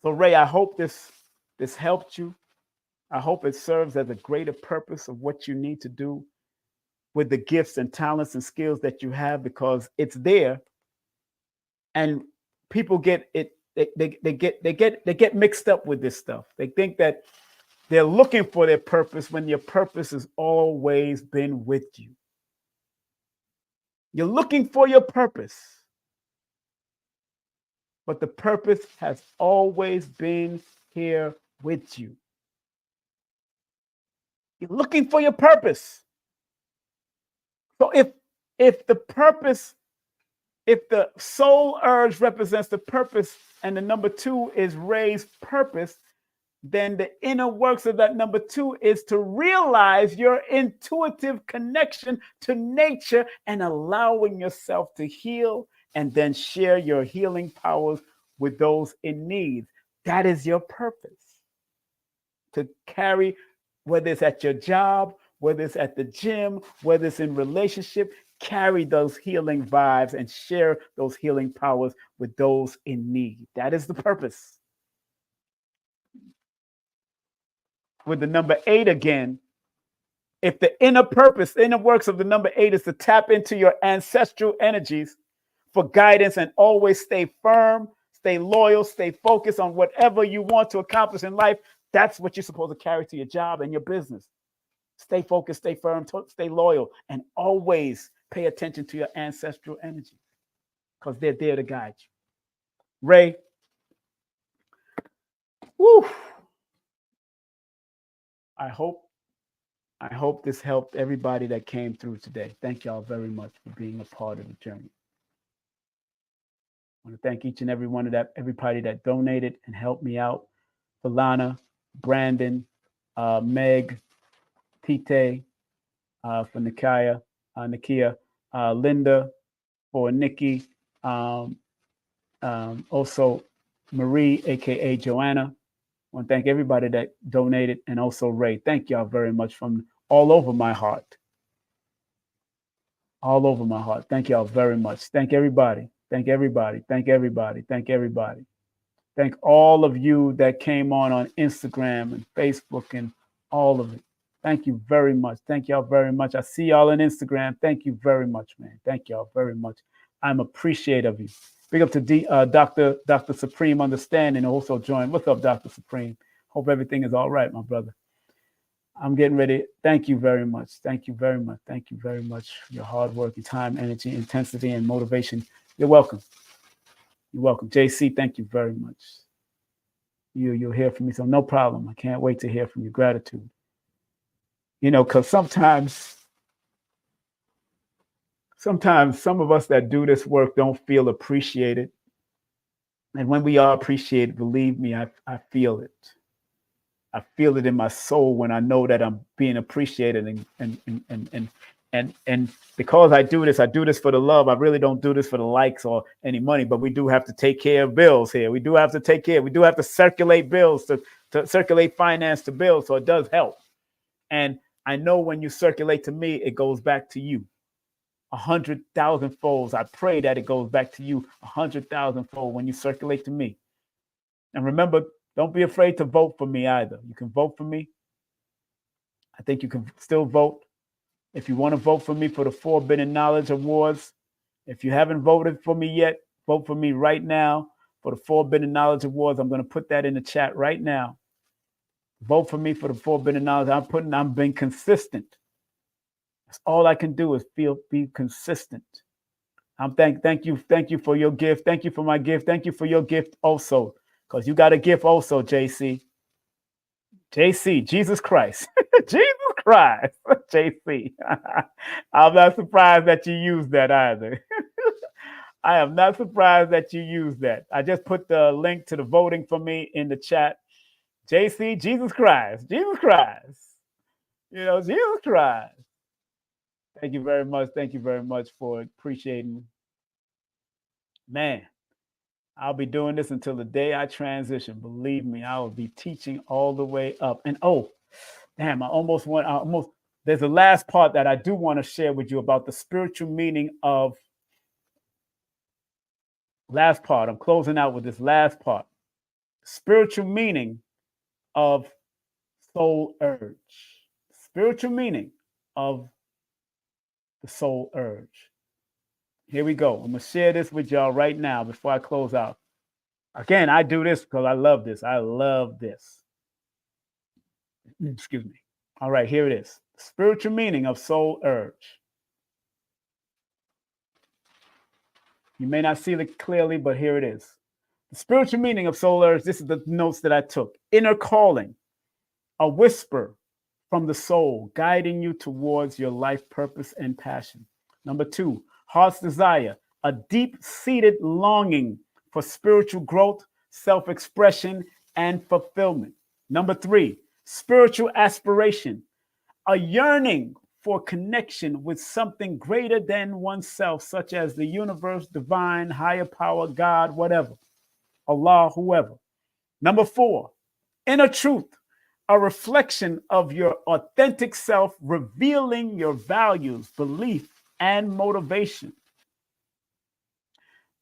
So Ray, I hope this helped you. I hope it serves as a greater purpose of what you need to do with the gifts and talents and skills that you have, because it's there. And people get it, they get mixed up with this stuff. They think that they're looking for their purpose when your purpose has always been with you. You're looking for your purpose, but the purpose has always been here with you. You're looking for your purpose. So if the soul urge represents the purpose and the number 2 is Ray's purpose, then the inner works of that number 2 is to realize your intuitive connection to nature and allowing yourself to heal and then share your healing powers with those in need. That is your purpose. To carry, whether it's at your job, whether it's at the gym, whether it's in relationship, carry those healing vibes and share those healing powers with those in need. That is the purpose. With the number 8 again, if the inner purpose, inner works of the number 8 is to tap into your ancestral energies for guidance and always stay firm, stay loyal, stay focused on whatever you want to accomplish in life, that's what you're supposed to carry to your job and your business. Stay focused, stay firm, stay loyal, and always pay attention to your ancestral energy because they're there to guide you. Ray, woo, I hope this helped everybody that came through today. Thank y'all very much for being a part of the journey. I want to thank each and every one of everybody that donated and helped me out Falana, Brandon, Meg, Tite, for Nakia, Linda, for Nikki, also Marie, aka Joanna. I want to thank everybody that donated, and also Ray. Thank y'all very much from all over my heart. All over my heart. Thank y'all very much. Thank everybody. Thank everybody. Thank everybody. Thank everybody. Thank all of you that came on Instagram and Facebook and all of it. Thank you very much. Thank y'all very much. I see y'all on Instagram. Thank you very much, man. Thank y'all very much. I'm appreciative of you. Big up to Dr. Supreme Understanding also joined. What's up, Dr. Supreme? Hope everything is all right, my brother. I'm getting ready. Thank you very much. Thank you very much. Thank you very much for your hard work, your time, energy, intensity, and motivation. You're welcome. You're welcome. JC, thank you very much. You'll hear from me. So no problem. I can't wait to hear from you. Gratitude. You know, because sometimes some of us that do this work don't feel appreciated. And when we are appreciated, believe me, I feel it. I feel it in my soul when I know that I'm being appreciated, and because I do this for the love. I really don't do this for the likes or any money, but we do have to take care of bills here. We do have to circulate bills to circulate finance to bills. So it does help. And I know when you circulate to me, it goes back to you 100,000 folds. I pray that it goes back to you 100,000 fold when you circulate to me. And remember, don't be afraid to vote for me either. You can vote for me. I think you can still vote. If you want to vote for me for the Forbidden Knowledge Awards, if you haven't voted for me yet, vote for me right now for the Forbidden Knowledge Awards. I'm going to put that in the chat right now. Vote for me for the Forbidden Knowledge. I'm being consistent. That's all I can do is be consistent. Thank you for your gift. Thank you for my gift. Thank you for your gift also. Because you got a gift also, JC. JC, Jesus Christ. Jesus Christ. JC. I'm not surprised that you used that either. I am not surprised that you used that. I just put the link to the voting for me in the chat. JC, Jesus Christ. Jesus Christ. You know, Jesus Christ. Thank you very much. Thank you very much for appreciating. Man. I'll be doing this until the day I transition. Believe me, I will be teaching all the way up. And damn, there's a last part that I do want to share with you about the spiritual meaning of last part. I'm closing out with this last part. Spiritual meaning of soul urge. Spiritual meaning of the soul urge. Here we go. I'm going to share this with y'all right now before I close out. Again, I do this because I love this. I love this. Excuse me. All right, here it is. Spiritual meaning of soul urge. You may not see it clearly, but here it is. The spiritual meaning of soul urge, this is the notes that I took. Inner calling, a whisper from the soul, guiding you towards your life purpose and passion. Number 2, heart's desire, a deep-seated longing for spiritual growth, self-expression, and fulfillment. Number 3, spiritual aspiration, a yearning for connection with something greater than oneself, such as the universe, divine, higher power, God, whatever, Allah, whoever. Number 4, inner truth, a reflection of your authentic self, revealing your values, belief, and motivation.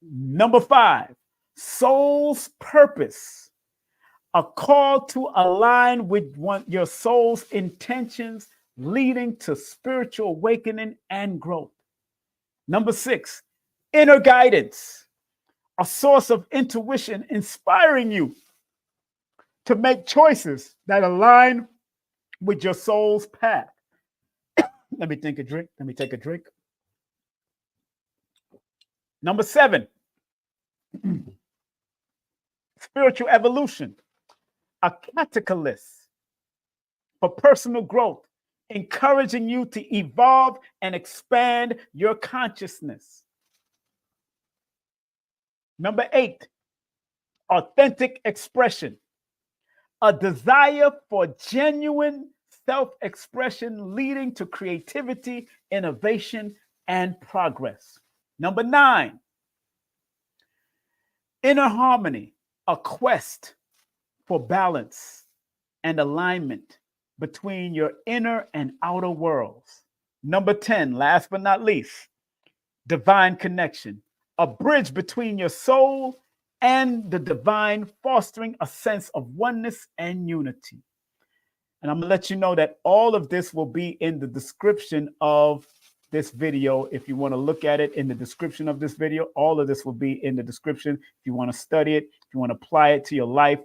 Number 5, soul's purpose, a call to align with your soul's intentions, leading to spiritual awakening and growth. Number 6, inner guidance, a source of intuition inspiring you to make choices that align with your soul's path. Let me take a drink. Number 7, spiritual evolution, a catalyst for personal growth, encouraging you to evolve and expand your consciousness. Number 8, authentic expression, a desire for genuine self-expression leading to creativity, innovation, and progress. Number 9, inner harmony, a quest for balance and alignment between your inner and outer worlds. Number 10, last but not least, divine connection, a bridge between your soul and the divine, fostering a sense of oneness and unity. And I'm going to let you know that all of this will be in the description of this video. If you want to look at it in the description of this video, all of this will be in the description. If you want to study it, if you want to apply it to your life,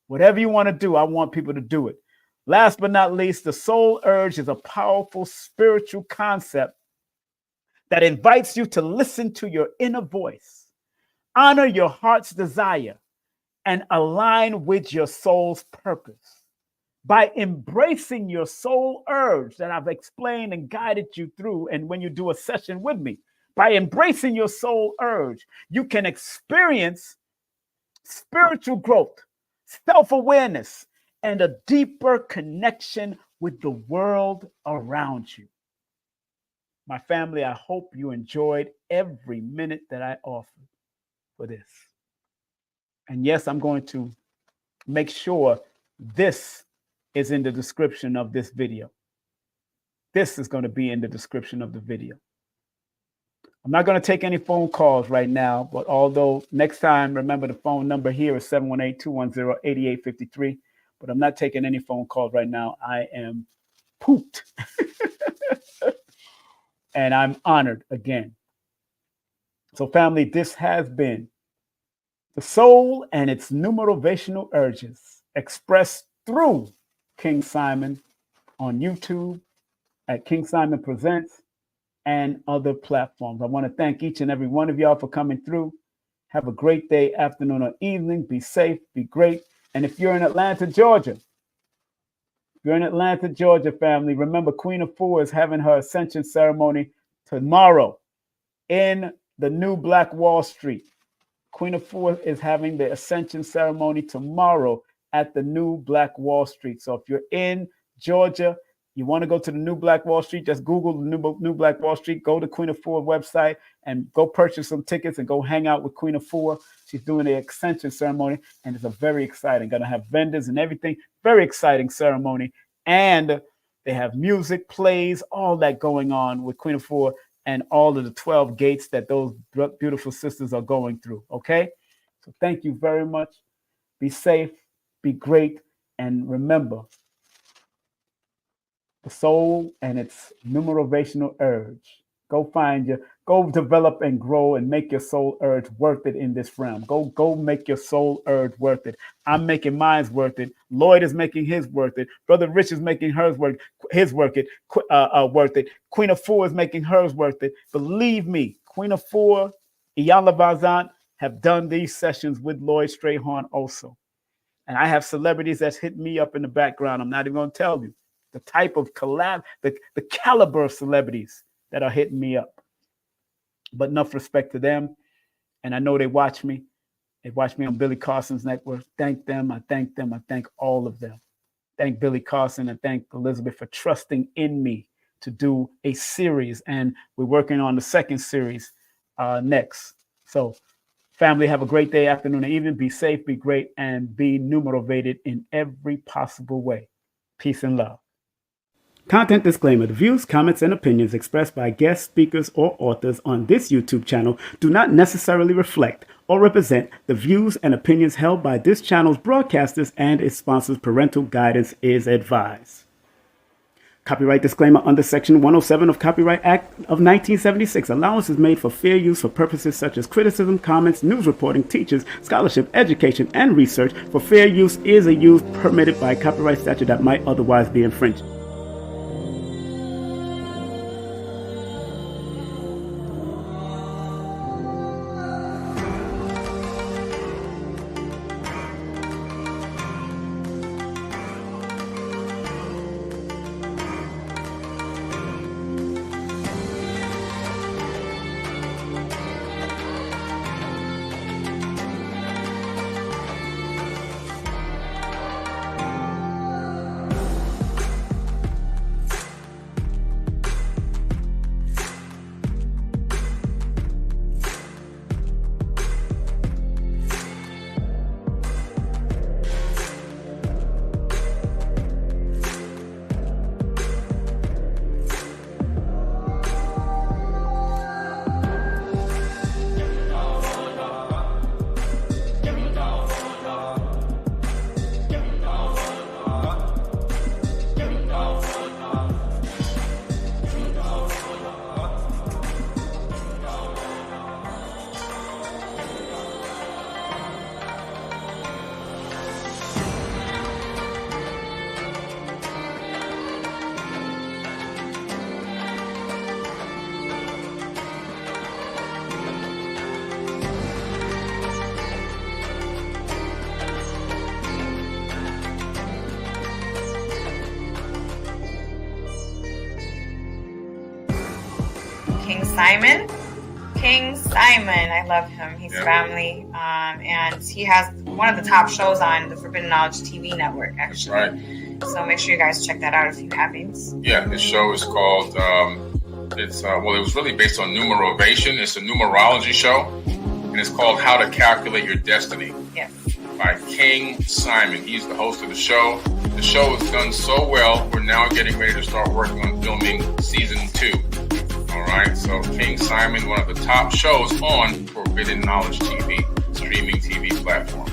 whatever you want to do, I want people to do it. Last but not least, the soul urge is a powerful spiritual concept that invites you to listen to your inner voice, honor your heart's desire, and align with your soul's purpose. By embracing your soul urge that I've explained and guided you through, and when you do a session with me, by embracing your soul urge, you can experience spiritual growth, self-awareness, and a deeper connection with the world around you. My family, I hope you enjoyed every minute that I offered for this. And yes, I'm going to make sure this is in the description of this video. This is going to be in the description of the video. I'm not going to take any phone calls right now, but although next time, remember the phone number here is 718-210-8853, but I'm not taking any phone calls right now. I am pooped. And I'm honored again. So family, this has been the soul and its numerovational urges expressed through King Simon on YouTube at King Simon Presents and other platforms. I want to thank each and every one of y'all for coming through. Have a great day, afternoon, or evening. Be safe, be great. And if you're in Atlanta, Georgia, family, remember Queen of Four is having her ascension ceremony tomorrow in the new Black Wall Street. Queen of Four is having the ascension ceremony tomorrow at the new Black Wall Street. So if you're in Georgia, you want to go to the new Black Wall Street, just Google the new Black Wall Street, go to Queen of Four website and go purchase some tickets and go hang out with Queen of Four. She's doing the ascension ceremony, and it's a very exciting, going to have vendors and everything. Very exciting ceremony. And they have music, plays, all that going on with Queen of Four and all of the 12 gates that those beautiful sisters are going through. Okay? So thank you very much. Be safe, be great, and remember the soul and its numerovational urge. Go develop and grow and make your soul urge worth it in this realm. Go make your soul urge worth it. I'm making mine's worth it. Lloyd is making his worth it. Brother Rich is making worth it. Queen of Four is making hers worth it. Believe me, Queen of Four, Iyanla Vanzant have done these sessions with Lloyd Strayhorn also. And I have celebrities that's hit me up in the background. I'm not even going to tell you the type of the caliber of celebrities that are hitting me up. But enough respect to them. And I know they watch me. They watch me on Billy Carson's network. Thank them. I thank them. I thank all of them. Thank Billy Carson and thank Elizabeth for trusting in me to do a series. And we're working on the second series next. So family, have a great day, afternoon, and evening. Be safe, be great, and be numerovated in every possible way. Peace and love. Content disclaimer. The views, comments, and opinions expressed by guest speakers or authors on this YouTube channel do not necessarily reflect or represent the views and opinions held by this channel's broadcasters and its sponsors. Parental guidance is advised. Copyright disclaimer under Section 107 of Copyright Act of 1976. Allowance is made for fair use for purposes such as criticism, comments, news reporting, teachers, scholarship, education, and research. For fair use is a use permitted by copyright statute that might otherwise be infringed. King Simon. King Simon, I love him. He's family, and he has one of the top shows on the Forbidden Knowledge TV network, actually. That's right. So make sure you guys check that out if you haven't. Yeah, this show is called, it was really based on Numerovation. It's a numerology show, and it's called How to Calculate Your Destiny. Yes. By King Simon. He's the host of the show. The show has done so well, we're now getting ready to start working on filming season 2. All right, so King Simon, one of the top shows on Forbidden Knowledge TV, streaming TV platform.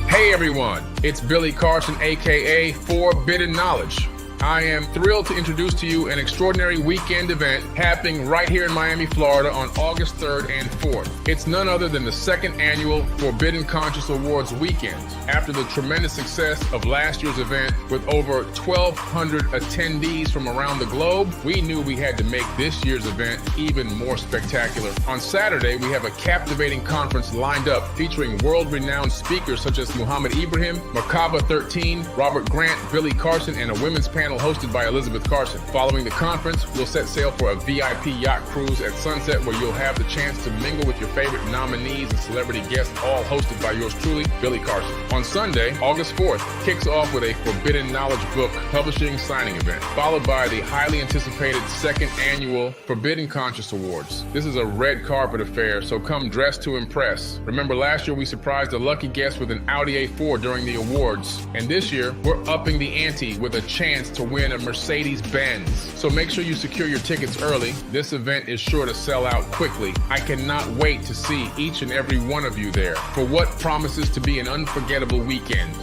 Hey everyone, it's Billy Carson, aka Forbidden Knowledge. I am thrilled to introduce to you an extraordinary weekend event happening right here in Miami, Florida on August 3rd and 4th. It's none other than the second annual Forbidden Conscious Awards weekend. After the tremendous success of last year's event with over 1,200 attendees from around the globe, we knew we had to make this year's event even more spectacular. On Saturday, we have a captivating conference lined up featuring world-renowned speakers such as Muhammad Ibrahim, Merkaba 13, Robert Grant, Billy Carson, and a women's panel hosted by Elizabeth Carson. Following the conference, we'll set sail for a VIP yacht cruise at sunset where you'll have the chance to mingle with your favorite nominees and celebrity guests, all hosted by yours truly, Billy Carson. On Sunday, August 4th, kicks off with a Forbidden Knowledge book publishing signing event, followed by the highly anticipated second annual Forbidden Conscious Awards. This is a red carpet affair, so come dressed to impress. Remember last year we surprised a lucky guest with an Audi A4 during the awards, and this year we're upping the ante with a chance to win a Mercedes-Benz. So make sure you secure your tickets early. This event is sure to sell out quickly. I cannot wait to see each and every one of you there for what promises to be an unforgettable weekend.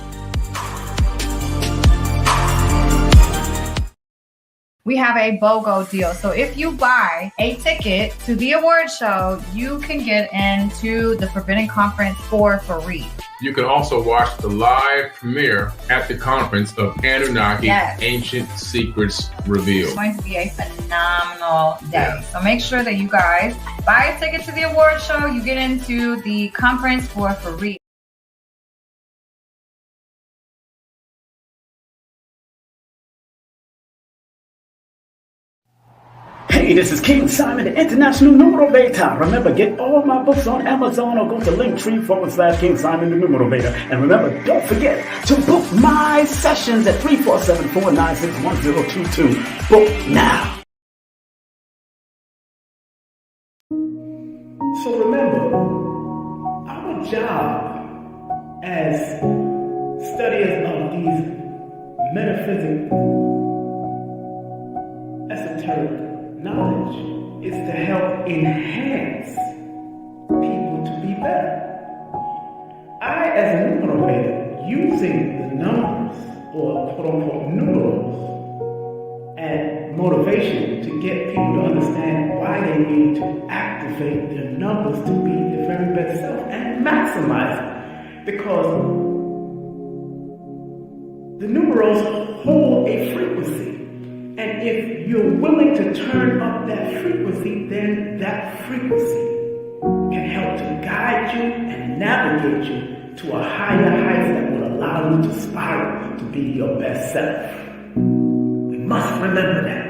We have a BOGO deal. So if you buy a ticket to the award show, you can get into the Forbidden Conference for free. You can also watch the live premiere at the conference of Anunnaki Ancient Secrets Revealed. It's going to be a phenomenal day. So make sure that you guys buy a ticket to the award show. You get into the conference for free. Hey, this is King Simon, the International Numerovator. Remember, get all my books on Amazon or go to Linktree/King Simon the Numerovator. And remember, don't forget to book my sessions at 347-496-1022. Book now. So remember, our job as studiers of these metaphysical, esoteric knowledge is to help enhance people to be better. I, as a numerovator, using the numbers, or quote-unquote numerals, and motivation to get people to understand why they need to activate their numbers to be their very best self and maximize it. Because the numerals hold a frequency. And if you're willing to turn up that frequency, then that frequency can help to guide you and navigate you to a higher height that will allow you to spiral to be your best self. We must remember that.